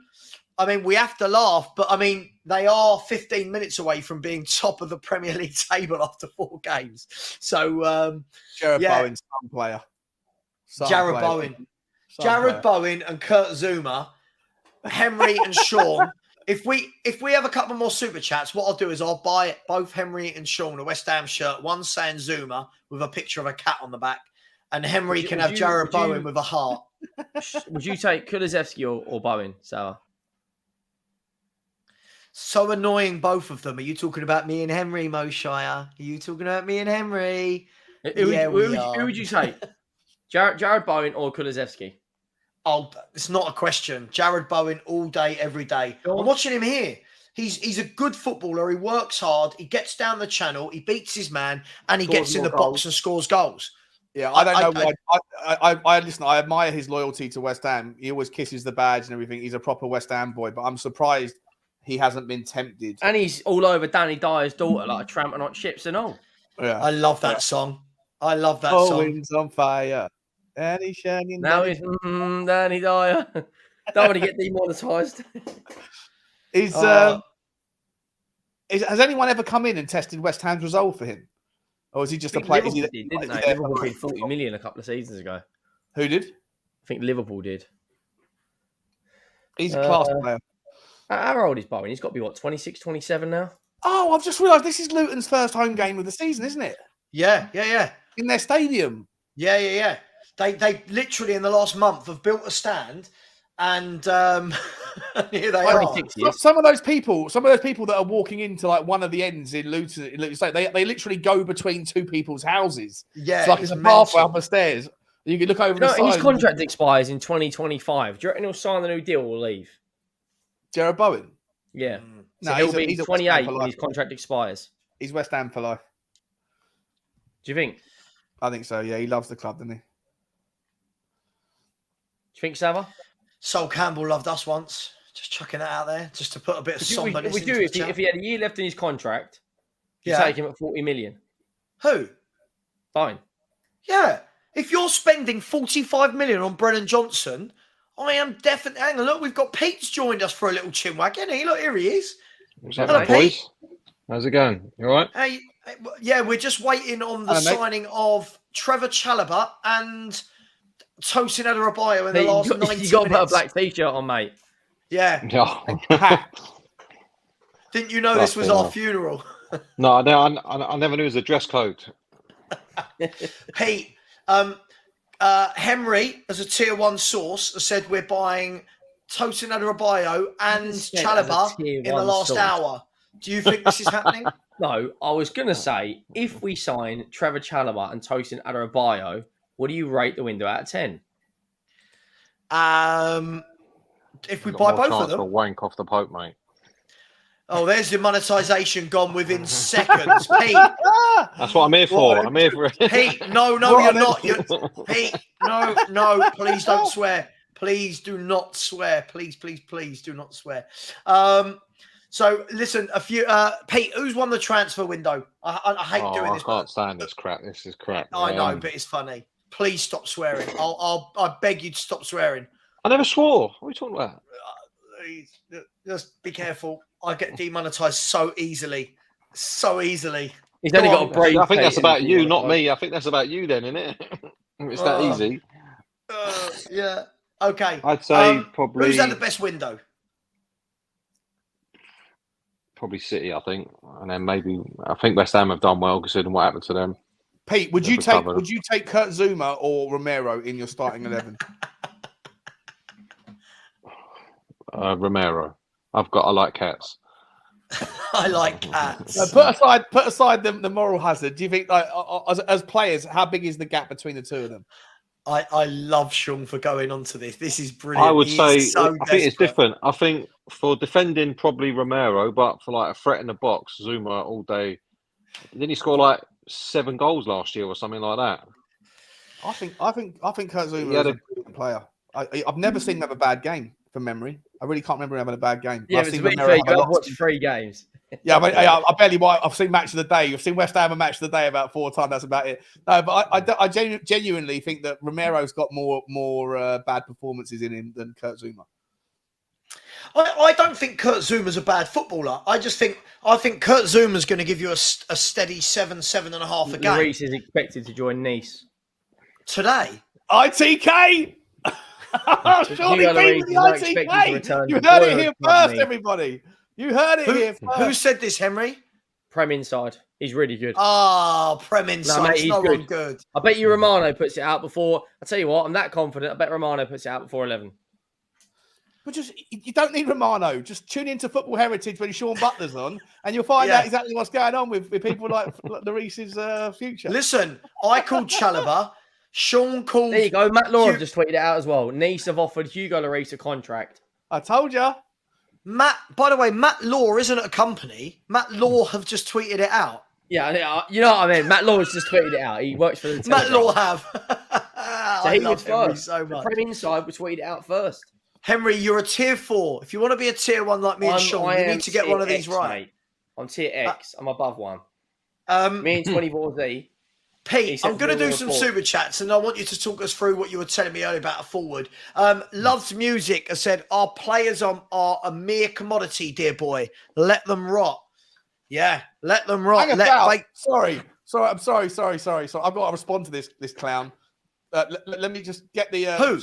I mean, we have to laugh, but I mean, they are 15 minutes away from being top of the Premier League table after 4 games. So, Jared Bowen, some player. Jared Bowen and Kurt Zuma, Henry and Sean. If we have a couple more super chats, what I'll do is I'll buy both Henry and Sean a West Ham shirt, one saying Zuma with a picture of a cat on the back, and Henry can have Jared Bowen with a heart. Would you take Kulusevski or Bowen, Savva? So annoying, both of them. Are you talking about me and Henry, Mo Shire? Are you talking about me and Henry? Who would you take? Jared Bowen or Kulusevski? Oh, it's not a question. Jared Bowen all day, every day. I'm watching him here. He's a good footballer. He works hard. He gets down the channel. He beats his man, and he gets in the box and scores goals. Yeah, I don't know why. Listen, I admire his loyalty to West Ham. He always kisses the badge and everything. He's a proper West Ham boy, but I'm surprised he hasn't been tempted. And he's all over Danny Dyer's daughter, like a tramping on ships and all. Yeah, I love that song. I love that song. Wings on fire. And he's shining. Now he's Danny Dyer. Don't want to get demonetised. Has anyone ever come in and tested West Ham's resolve for him? Or is he just a player? Liverpool did, didn't they? Liverpool paid 40 million a couple of seasons ago. Who did? I think Liverpool did. He's a class player. How old is Bowen? He's got to be, 26, 27 now? Oh, I've just realised this is Luton's first home game of the season, isn't it? Yeah. In their stadium. Yeah. They literally in the last month have built a stand, and here they are. Some of those people that are walking into like one of the ends in Luton, they literally go between 2 people's houses. Yeah, it's a pathway up the stairs. You can look over the side. His contract expires in 2025. Do you reckon he'll sign the new deal or leave? Jared Bowen? Yeah. No, he'll be 28 when his contract expires. He's West Ham for life. Do you think? I think so, yeah. He loves the club, doesn't he? Do you think, Savva? Sol Campbell loved us once. Just chucking that out there, just to put a bit of somberness into the chat. If he had a year left in his contract, you take him at 40 million. Who? Fine. Yeah. If you're spending 45 million on Brennan Johnson, I am definitely... Hang on, look, we've got Pete's joined us for a little chinwag, isn't he? Look, here he is. What's up, boys? How's it going? You all right? Hey, yeah, we're just waiting on the signing of Trevor Chalobah and Tosin Adarabioyo in the last 90 minutes. You got to put a black t-shirt on, mate. Yeah. Didn't you know this was our funeral? No, I never knew it was a dress code. Pete, Henry, as a tier 1 source, has said we're buying Tosin Adarabioyo and Chalobah in the last hour. Do you think this is happening? No, I was going to say, if we sign Trevor Chalobah and Tosin Adarabioyo, what do you rate the window out of 10? If we buy both of them. To wank off the Pope, mate. Oh, there's the monetisation gone within seconds. Pete. That's what I'm here for. I'm here for it. Pete, no, you're not. Pete, no, please don't swear. Please do not swear. Please do not swear. So listen, Pete, who's won the transfer window? I hate doing this. I can't stand this crap. This is crap. I know, but it's funny. Please stop swearing. I beg you to stop swearing. I never swore. What are you talking about? Just be careful. I get demonetized so easily. He's only got a brain. I think that's about you, not me. I think that's about you then, isn't it? It's that easy. Yeah. Okay. I'd say probably. Who's had the best window? Probably City, I think, and then maybe I think West Ham have done well considering what happened to them. Pete, would you take Kurt Zuma or Romero in your starting 11? Romero. I like cats. I like cats. Put aside the moral hazard. Do you think, as players, how big is the gap between the two of them? I love Sean for going on to this. This is brilliant. I would say so I think it's different. I think for defending probably Romero, but for like a threat in the box, Zuma all day. Didn't he score like 7 goals last year or something like that? I think Kurt Zuma is a brilliant player. I've never seen him have a bad game from memory. I really can't remember him having a bad game. Yeah, I've watched 3 games. Yeah, I barely. I've seen Match of the Day. I've seen West Ham and Match of the Day about 4 times. That's about it. No, but I genuinely think that Romero's got more bad performances in him than Kurt Zuma. I don't think Kurt Zuma's a bad footballer. I think Kurt Zuma's going to give you a steady 7.5 a game. Reece is expected to join Nice today. ITK. Surely be the ITK. You heard it here first, everybody. You heard it here first. Who said this, Henry? Prem Inside. He's really good. Prem Inside. Mate, he's good. I bet you Romano puts it out before. I tell you what, I'm that confident. I bet Romano puts it out before 11. But you don't need Romano. Just tune into Football Heritage when Sean Butler's on, and you'll find out exactly what's going on with people like the Reese's future. Listen, I called Chalobah. Sean called. There you go. Matt Law just tweeted it out as well. Nice have offered Hugo Lloris a contract. I told you. By the way, Matt Law isn't a company. Matt Law have just tweeted it out. Yeah, you know what I mean. Matt Law has just tweeted it out. He works for the Matt Law have. So he was first. So much. Prem Inside was tweeted it out first. Henry, you're a tier 4. If you want to be a tier 1 like me and Sean, you need to get one of these right. Mate. I'm tier X. I'm above 1. Me and 24Z. Pete, I'm going to do some super chats, and I want you to talk us through what you were telling me earlier about a forward. Loves Music has said, our players are a mere commodity, dear boy. Let them rot. Yeah, let them rot. Sorry. I'm sorry. I've got to respond to this clown. Let me just get the... Who?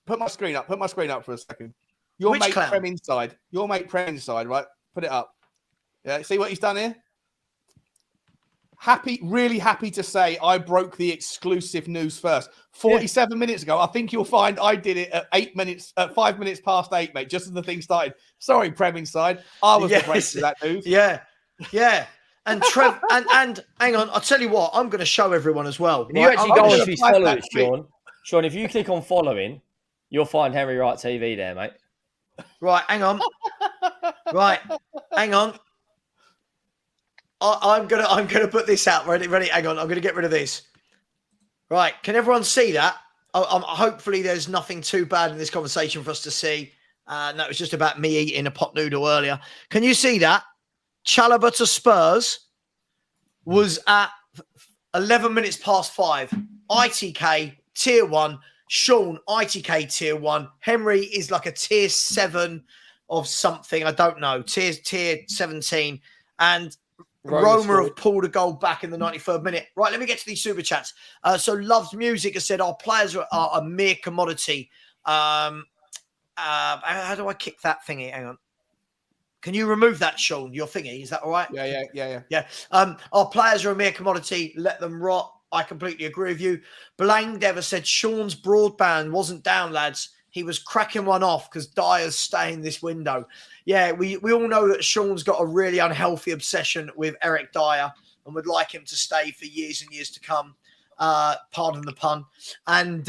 Put my screen up. Put my screen up for a second. Your mate Prem Inside, right? Put it up. Yeah, see what he's done here? Really happy to say I broke the exclusive news first. 47 minutes ago. I think you'll find I did it at 5 minutes past 8, mate, just as the thing started. Sorry, Prem Inside. I was the break to that news. Yeah. And Trev, and hang on, I'll tell you what, I'm going to show everyone as well. If you actually go onto his followers, Sean, if you click on following, you'll find Henry Wright TV there, mate. Right, hang on. I'm gonna put this out. Ready? Hang on. I'm gonna get rid of this. Right. Can everyone see that? Hopefully, there's nothing too bad in this conversation for us to see. That was just about me eating a pot noodle earlier. Can you see that? Chalobah to Spurs was at 11 minutes past 5. ITK tier 1. Sean ITK tier 1. Henry is like a tier 7 of something. I don't know. Tier 17. And Roma have pulled a goal back in the 93rd minute. Right, let me get to these super chats. So Loves Music has said our players are a mere commodity. How do I kick that thingy? Hang on. Can you remove that, Sean? Your thingy, is that all right? Yeah. Yeah. Our players are a mere commodity. Let them rot. I completely agree with you. Blaine Dever said Sean's broadband wasn't down, lads. He was cracking one off because Dyer's staying this window. Yeah, we all know that Sean's got a really unhealthy obsession with Eric Dyer and would like him to stay for years and years to come. Pardon the pun. And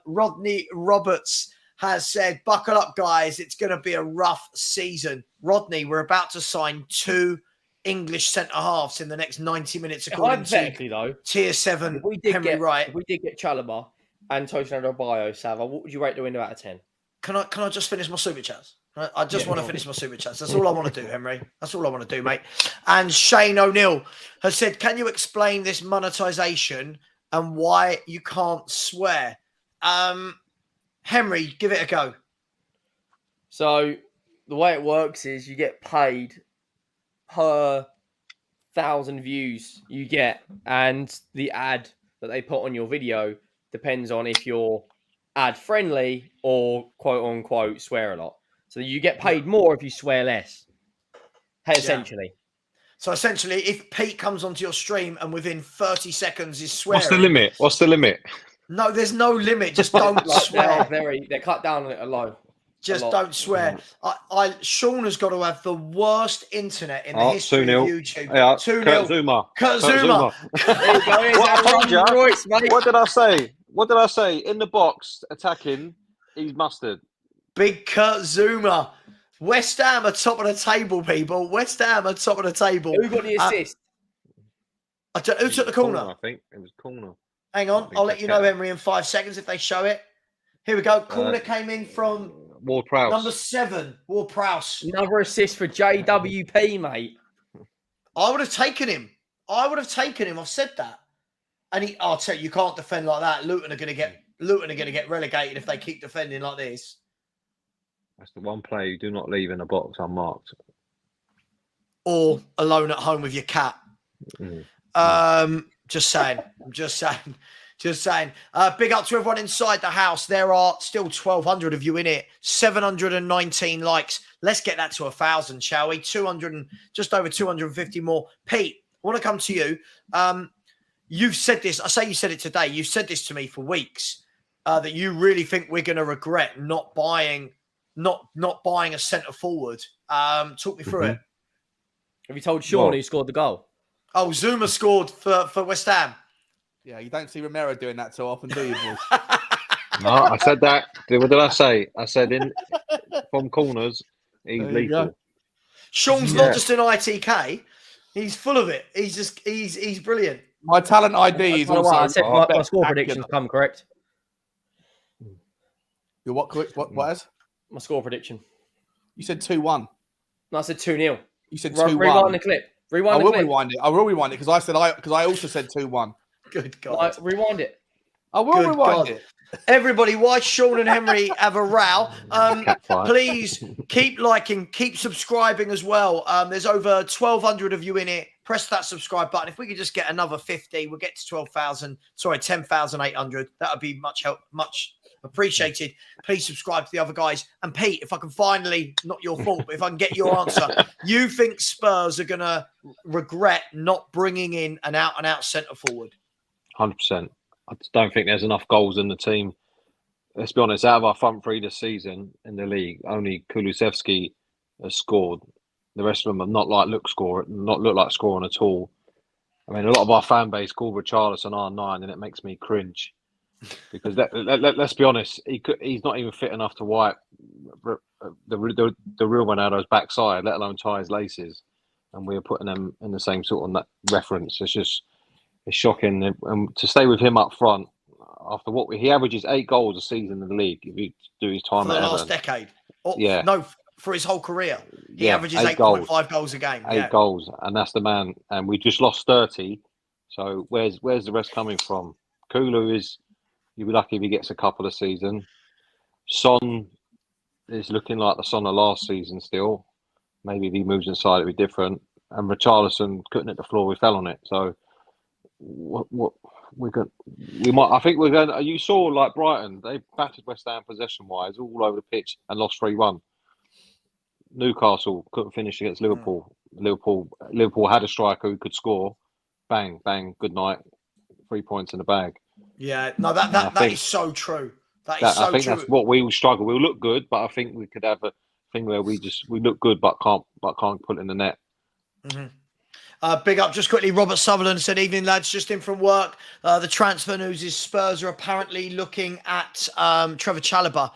Rodney Roberts has said, buckle up, guys. It's going to be a rough season. Rodney, we're about to sign 2 English centre-halves in the next 90 minutes, according to though, Tier 7 Henry Wright. If we did get Chalobah and Tottenham Bio, Savva, what would you rate the window out of 10? Can I just finish my super chats? I just want to finish my super chats. That's all I want to do, Henry. That's all I want to do, mate. And Shane O'Neill has said, can you explain this monetization and why you can't swear? Henry, give it a go. So the way it works is you get paid per 1,000 views you get, and the ad that they put on your video depends on if you're ad friendly or quote unquote swear a lot. So you get paid more if you swear less. Essentially. Yeah. So essentially, if Pete comes onto your stream and within 30 seconds is swearing, What's the limit? No, there's no limit. Just don't swear. They're cut down a lot. Just don't swear. Sean has got to have the worst internet in the history of YouTube. Yeah, 2-0. Zuma. Kurt Zuma. What did I say? What did I say? In the box, attacking, he's mustard. Big Kurt Zuma. West Ham are top of the table, people. West Ham are top of the table. Who got the assist? Who took the corner? I think it was corner. Hang on. I'll let you know, Henry, in 5 seconds if they show it. Here we go. Corner came in from Ward-Prowse. number 7, Ward-Prowse. Another assist for JWP, mate. I would have taken him. I've said that. And I'll tell you, you can't defend like that. Luton are going to get relegated if they keep defending like this. That's the one player you do not leave in a box unmarked. Or alone at home with your cat. Just saying. Big up to everyone inside the house. There are still 1,200 of you in it. 719 likes. Let's get that to 1,000, shall we? 200 and just over 250 more. Pete, I want to come to you. You've said this. I say you said it today. You've said this to me for weeks. That you really think we're going to regret not buying a centre forward. Talk me through it. Have you told Sean who scored the goal? Oh, Zuma scored for West Ham. Yeah, you don't see Romero doing that so often, do you? No, I said that. What did I say? I said from corners, he's lethal. Sean's not just an ITK. He's full of it. He's brilliant. My talent ID is also... I said my score predictions come correct. Your what? What is? My score prediction. You said 2-1. No, I said 2-0. You said 2-1. Rewind the clip. I will rewind it because I also said 2-1. Good God. Rewind it. I will rewind it. Everybody, why Sean and Henry have a row? Please keep liking, keep subscribing as well. There's over 1,200 of you in it. Press that subscribe button. If we could just get another 50, we'll get to 10,800. That would be much appreciated. Please subscribe to the other guys. And Pete, if I can finally, not your fault, but if I can get your answer, you think Spurs are going to regret not bringing in an out-and-out centre forward? 100%. I just don't think there's enough goals in the team. Let's be honest, out of our front three this season in the league, only Kulusevski has scored. The rest of them have not looked like scoring at all. I mean, a lot of our fan base call Richarlison R9, and it makes me cringe. Because let's be honest, he's not even fit enough to wipe the real Ronaldo's backside, let alone tie his laces. And we're putting them in the same sort of reference. It's shocking. And to stay with him up front, after he averages 8 goals a season in the league, if you do his time for the last decade. No, for his whole career. He averages 8.5 goals a game. 8 goals, and that's the man. And we just lost 30. So where's the rest coming from? Kulu is... You'll be lucky if he gets a couple a season. Son is looking like the Son of last season still. Maybe if he moves inside, it'll be different. And Richarlison couldn't hit the floor. We fell on it. So I think we're going. You saw like Brighton. They battered West Ham possession-wise all over the pitch and lost 3-1. Newcastle couldn't finish against Liverpool. Liverpool had a striker who could score. Bang, bang. Good night. 3 points in the bag. Yeah, no, that is so true. That is so I think true. that's what we will struggle. We'll look good, but I think we could have a thing where we look good but can't put it in the net. Mm-hmm. Big up, just quickly. Robert Sutherland said, "Evening, lads. Just in from work. The transfer news is Spurs are apparently looking at Trevor Chalobah.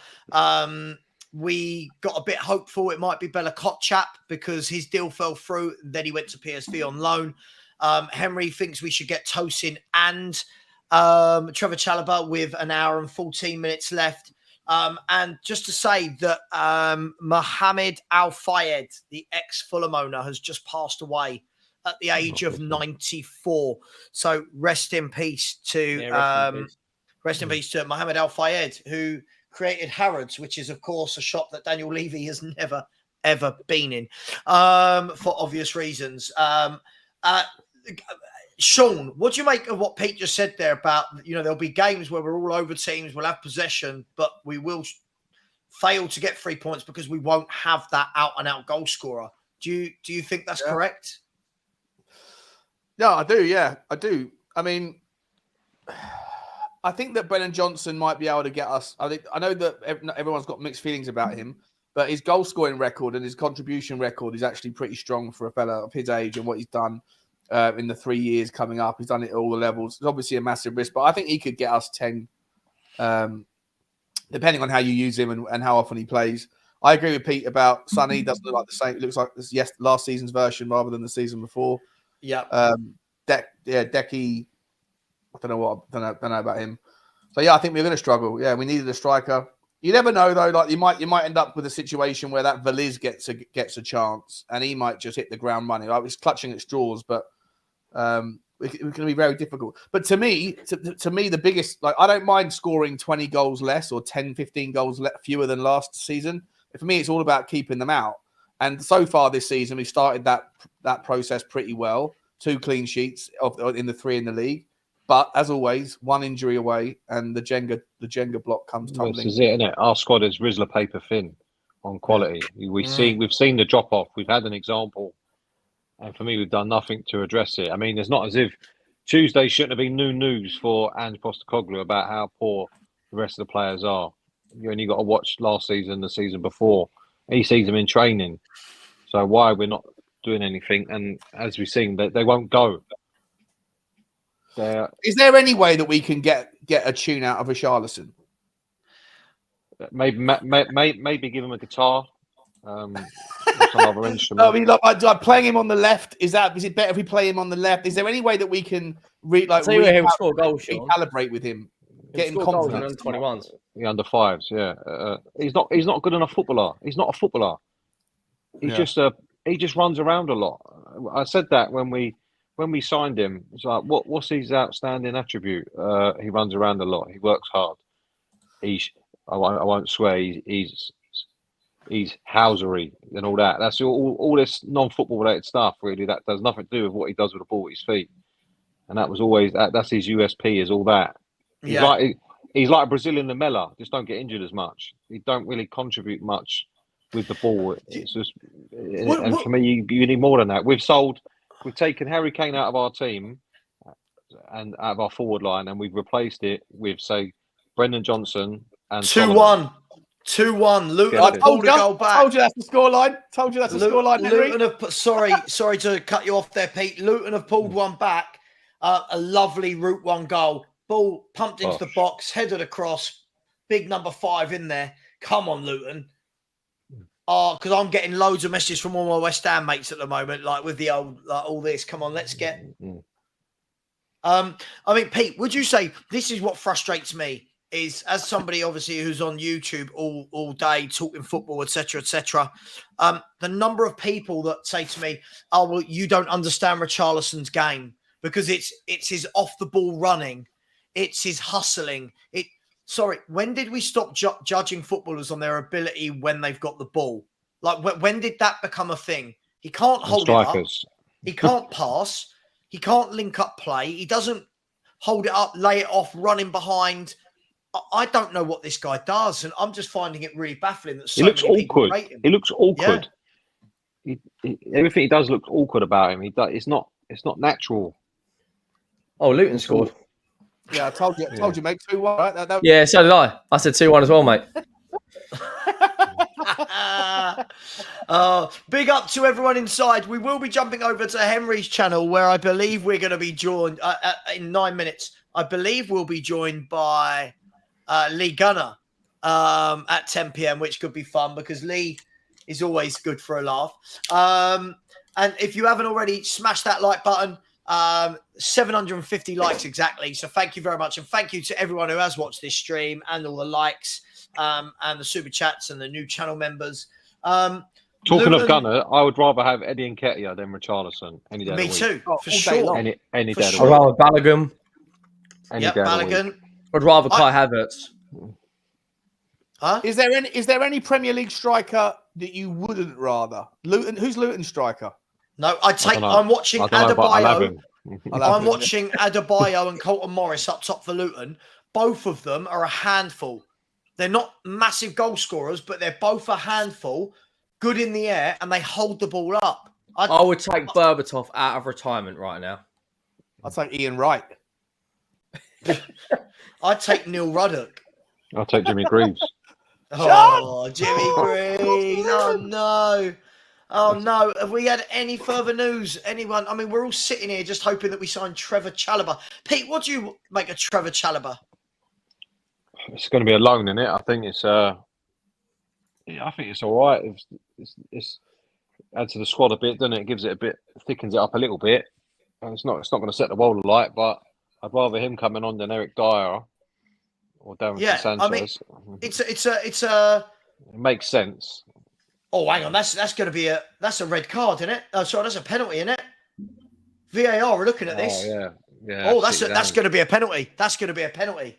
We got a bit hopeful it might be Bella Kotchap because his deal fell through. Then he went to PSV on loan. Henry thinks we should get Tosin and Trevor Chalobah with an hour and 14 minutes left. And just to say that Mohamed Al Fayed, the ex-Fulham owner, has just passed away at the age of 94. So rest in peace to rest in peace to Mohamed Al Fayed, who created Harrods, which is, of course, a shop that Daniel Levy has never, ever been in for obvious reasons. Sean, what do you make of what Pete just said there about, there'll be games where we're all over teams, we'll have possession, but we will fail to get 3 points because we won't have that out-and-out goal scorer. Do you think that's correct? No, I do. Yeah, I do. I mean, I think that Brennan Johnson might be able to get us. I know that everyone's got mixed feelings about him, but his goal scoring record and his contribution record is actually pretty strong for a fella of his age and what he's done in the 3 years coming up. He's done it at all the levels. It's obviously a massive risk, but I think he could get us 10, depending on how you use him and how often he plays. I agree with Pete about Sonny. Doesn't look like the same. It looks like last season's version rather than the season before. Yeah. Decky. I don't know about him. So yeah, I think we're going to struggle. Yeah, we needed a striker. You never know though. Like you might end up with a situation where that Veliz gets a chance, and he might just hit the ground running. Like he's clutching at straws, but it's going to be very difficult. But to me, the biggest, like, I don't mind scoring 20 goals less or 10, 15 goals fewer than last season. For me, it's all about keeping them out. And so far this season, we started that process pretty well. 2 clean sheets in the 3 in the league. But as always, 1 injury away, and the Jenga block comes tumbling. This is it, isn't it? Our squad is Rizla paper thin on quality. We've seen the drop off. We've had an example, and for me, we've done nothing to address it. I mean, it's not as if Tuesday shouldn't have been new news for Ange Postecoglou about how poor the rest of the players are. You only got to watch last season, the season before. He sees them in training, so why we're not doing anything? And as we've seen, they won't go. Is there any way that we can get a tune out of Richarlison? Maybe give him a guitar, some other instrument. I mean, like playing him on the left. Is it better if we play him on the left? Is there any way that we can recalibrate with him, get him confidence? Under 21s, the under 5s. Yeah, he's not good enough footballer. He's not a footballer. He just runs around a lot. I said that when we signed him. It's like, what's his outstanding attribute? He runs around a lot. He works hard. I won't swear. He's housery and all that. That's all this non-football related stuff. Really, that does nothing to do with what he does with the ball at his feet. And that was always that's his USP. Is all that. He's like a Brazilian Lamela. Just don't get injured as much. He don't really contribute much with the ball. It's just, and for me, you need more than that. We've taken Harry Kane out of our team and out of our forward line, and we've replaced it with, say, Brendan Johnson and 2-1. 2-1. Luton have pulled a goal back. Told you that's the scoreline. Henry. Luton have sorry to cut you off there, Pete. Luton have pulled one back. A lovely Route 1 goal. Ball pumped into the box, headed across. Big number 5 in there. Come on, Luton. Because I'm getting loads of messages from all my West Ham mates at the moment, like with the old, like all this. Come on, let's get. I mean, Pete, would you say this is what frustrates me? Is as somebody obviously who's on YouTube all day talking football, etc., the number of people that say to me, "Oh, well, you don't understand Richarlison's game because it's his off the ball running, it's his hustling." Sorry, when did we stop judging footballers on their ability when they've got the ball? Like, when did that become a thing? He can't hold it up. He can't pass. He can't link up play. He doesn't hold it up, lay it off, running behind. I don't know what this guy does, and I'm just finding it really baffling that so many people rate him. He looks awkward. Yeah. Everything he does looks awkward about him. It's not natural. Oh, Luton scored. Yeah, I told you, mate. 2-1, right? Yeah, so did I. I said 2-1 as well, mate. Big up to everyone inside. We will be jumping over to Henry's channel, where I believe we're going to be joined in 9 minutes. I believe we'll be joined by Lee Gunner at 10 p.m, which could be fun because Lee is always good for a laugh. And if you haven't already, smash that like button. 750 likes exactly. So thank you very much. And thank you to everyone who has watched this stream and all the likes and the super chats and the new channel members. Talking of Gunner, I would rather have Eddie Nketiah than Richarlison any day. Me of the too, week. for sure. Any day. For of the sure. I'd week. rather Balogun. Any Yep, day of the week. Balogun. I'd rather Kai Havertz. Huh? Is there any Premier League striker that you wouldn't rather? Luton. Who's Luton's striker? No, I'm watching I don't know, but I'll have Adebayo. him. I'm watching Adebayo and Colton Morris up top for Luton. Both of them are a handful. They're not massive goal scorers, but they're both a handful, good in the air, and they hold the ball up. I would take Berbatov out of retirement right now. I'd take Ian Wright. I'd take Neil Ruddock. I'll take Jimmy Greaves. Oh, Jimmy Greaves. Oh, no. Oh, no. Have we had any further news? Anyone? I mean, we're all sitting here just hoping that we sign Trevor Chalobah. Pete, what do you make of Trevor Chalobah? It's going to be a loan, isn't it? I think it's I think it's all right. It's adds to the squad a bit, doesn't it? It gives it a bit, thickens it up a little bit. And it's not going to set the world alight, but I'd rather him coming on than Eric Dyer or Darren Sanchez. I mean, it's a. It makes sense. Oh, hang on, that's going to be a red card, isn't it? Oh, sorry, that's a penalty, isn't it? VAR, we're looking at this. Oh yeah. Oh, that's going to be a penalty. That's going to be a penalty.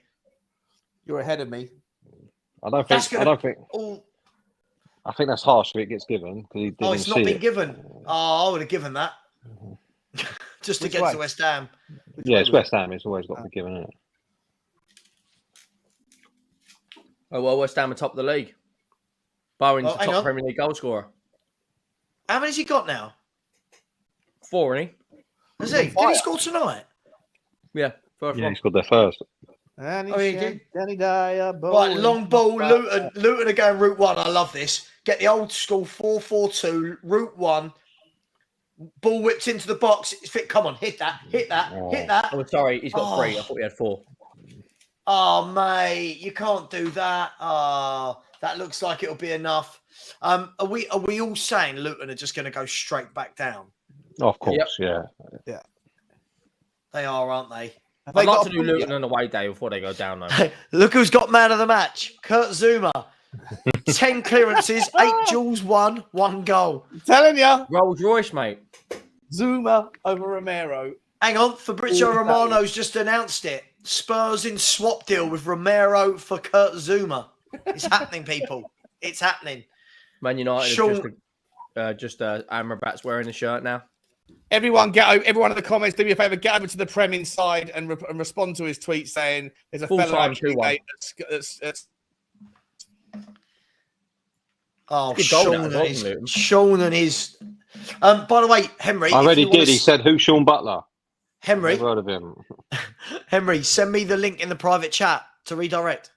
You're ahead of me. I think that's harsh if it gets given because he didn't. Oh, it's not been given. Oh, I would have given that. Just Which against way? the West Ham. Yeah, it's West Ham. It's always got to be given, isn't it? Oh, well, West Ham are top of the league. Bowen's Oh, the hang top on. Premier League goal scorer. How many's he got now? 4, isn't Has he? Did he score tonight? he? Yeah, first Yeah, one. he scored there first. And Oh, he did. Danny Dyer. Right, long ball, Luton. Luton are going route one. I love this. Get the old school 4-4-2, route one. Ball whipped into the box. It's fit. Come on, hit that. Hit that. Hit that. Oh, sorry, he's got 3. I Oh. thought he had 4. Oh, mate, you can't do that. Oh, that looks like it'll be enough. Are we all saying Luton are just going to go straight back down? Of course, yeah. They are, aren't they? I'd like to do Luton on a away day before they go down, though. Look who's got man of the match. Kurt Zuma. 10 clearances, 8 duels, 1 goal. I'm telling you, Rolls Royce, mate. Zuma over Romero. Hang on, Fabrizio Romano's just announced it. Spurs in swap deal with Romero for Kurt Zuma. It's happening, people. It's happening. Man United Sean- just Amrabat's wearing the shirt now. Everyone in the comments, do me a favour, get over to the Prem inside and respond to his tweet saying there's a Full fellow time, actually 2-1. that's Oh, Good goal Sean now, and wasn't his. it? Sean and his. By the way, Henry. I if already you wanna did. He said, "Who's Sean Butler?" Henry, Never heard of him. Henry, send me the link in the private chat to redirect.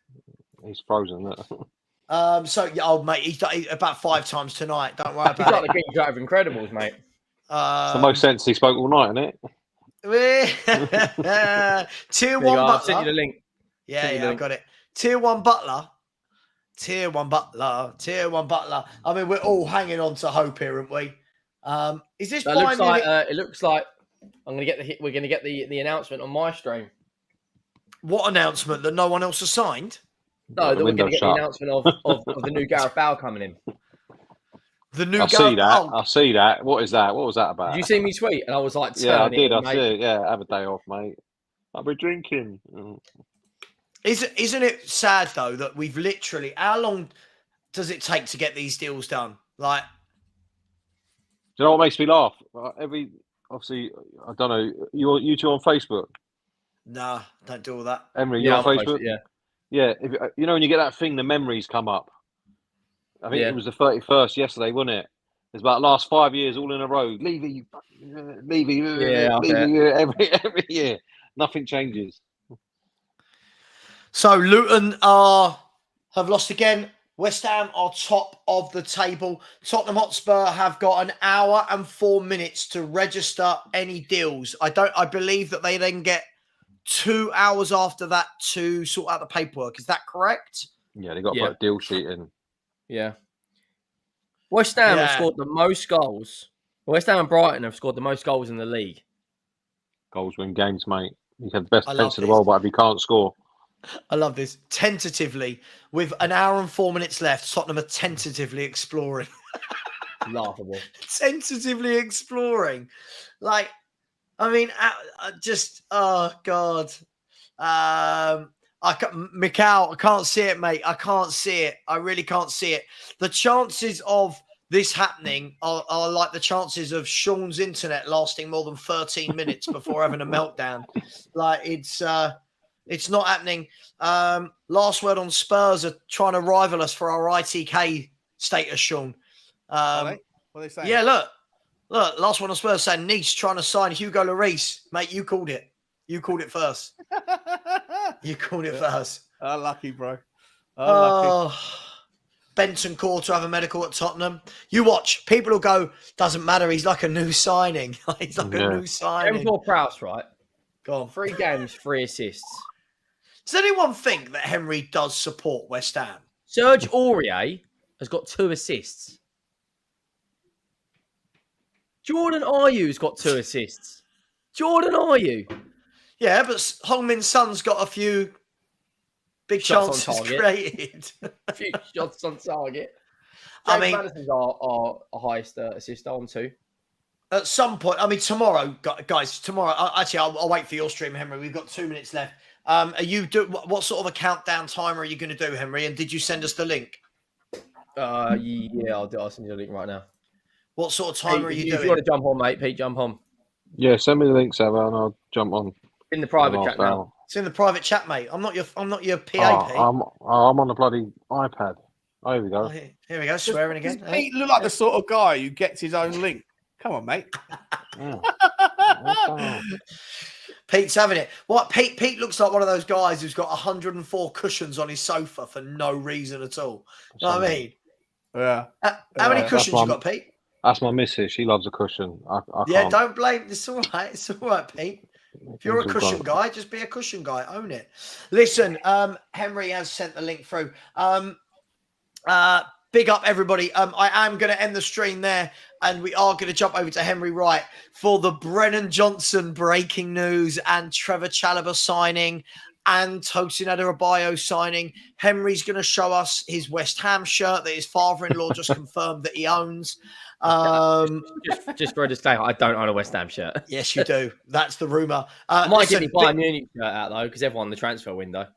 He's frozen. Look. So yeah, oh mate, he's done it about 5 times tonight. Don't worry He's about like the Kings out of Incredibles, mate. it. It's the most sense he spoke all night, isn't it? Tier There you 1 go. I've sent you Butler. the link. Yeah, I got it. Tier 1 Butler. Tier 1 Butler. Tier 1 Butler. I mean, we're all hanging on to hope here, aren't we? Is this That looks Bayern Munich? like it looks like we're gonna get the announcement on my stream. What announcement that no one else has signed? No, The that we're window gonna get shut. the announcement of the new Gareth Bale coming in. The new I see Gareth- that. oh, I see that. What is that? What was that about? Did you see me tweet? And I was like, Yeah, I turn it, did. I mate. see it. Yeah, have a day off, mate. I'll be drinking. Isn't it sad though that we've literally? How long does it take to get these deals done? Like, Do you know what makes me laugh? Obviously, I don't know. You two on Facebook? nah, don't do all that. Emery, Yeah, you on I'm Facebook? posted, yeah. Yeah. If, you know when you get that thing, the memories come up. I think Yeah. it was the 31st yesterday, wasn't it? It's about the last 5 years all in a row. Levy, Yeah, I bet. every year. Nothing changes. So Luton have lost again. West Ham are top of the table. Tottenham Hotspur have got an hour and 4 minutes to register any deals. I believe that they then get 2 hours after that to sort out the paperwork. Is that correct? Yeah, they got to put a deal sheet in. Yeah. West Ham have scored the most goals. West Ham and Brighton have scored the most goals in the league. Goals win games, mate. You have the best I defense love in the world, but if you can't score, I love this. Tentatively, with an hour and 4 minutes left, Tottenham are tentatively exploring. Laughable. Tentatively exploring. Like, I mean, just, oh, God. Mikal, I can't see it, mate. I can't see it. I really can't see it. The chances of this happening are like the chances of Sean's internet lasting more than 13 minutes before having a meltdown. Like, it's not happening. Last word on Spurs are trying to rival us for our ITK status, Sean. What are they saying? Yeah, look. Last one on Spurs saying Nice trying to sign Hugo Lloris. Mate, you called it. You called it first. You called it first. Unlucky, bro. Unlucky. Benton Core to have a medical at Tottenham. You watch. People will go, doesn't matter. He's like a new signing. He's like a new signing. Emil Prowse, right? Go on. 3 games, 3 assists. Does anyone think that Henry does support West Ham? Serge Aurier has got 2 assists. Jordan Ayew's got 2 assists. Jordan Ayew. Yeah, but Hong-Min Son's got a few big Shots chances created. A few shots on target. I James mean, Maddison's our highest assist on 2. At some point, I mean, tomorrow, guys, tomorrow, actually, I'll wait for your stream, Henry. We've got 2 minutes left. What sort of a countdown timer are you going to do, Henry? And did you send us the link? Yeah, I'll send you the link right now. What sort of timer are you doing? If you want to jump on, mate, Pete, jump on. yeah, send me the link, Savva, and I'll jump on. In the private chat now. It's in the private chat, mate. I'm not your PA. I'm on the bloody iPad. Oh, here we go. Here we go. Swearing again. Pete look like the sort of guy who gets his own link. Come on, mate. Pete's having it. What? Pete looks like one of those guys who's got 104 cushions on his sofa for no reason at all. You know what I mean? Yeah. How many cushions you got, Pete? That's my missus. She loves a cushion. I Yeah, can't. don't blame. It's all right. It's all right, Pete. If you're a cushion guy, just be a cushion guy. Own it. Listen, Henry has sent the link through. Big up, everybody. I am going to end the stream there, and we are going to jump over to Henry Wright for the Brennan Johnson breaking news and Trevor Chalobah signing and Tosin Adebayo signing. Henry's going to show us his West Ham shirt that his father-in-law just confirmed that he owns. Just for a disclaimer, I don't own a West Ham shirt. Yes, you do. That's the rumour. I might get me Bayern Munich shirt out, though, because everyone in the transfer window.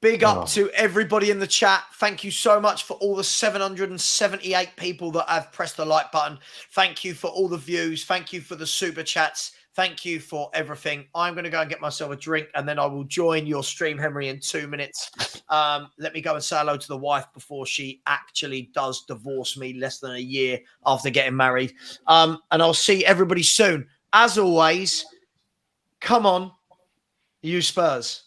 Big up to everybody in the chat. Thank you so much for all the 778 people that have pressed the like button. Thank you for all the views. Thank you for the super chats. Thank you for everything. I'm going to go and get myself a drink, and then I will join your stream, Henry, in 2 minutes. Let me go and say hello to the wife before she actually does divorce me less than a year after getting married. And I'll see everybody soon. As always, come on, you Spurs.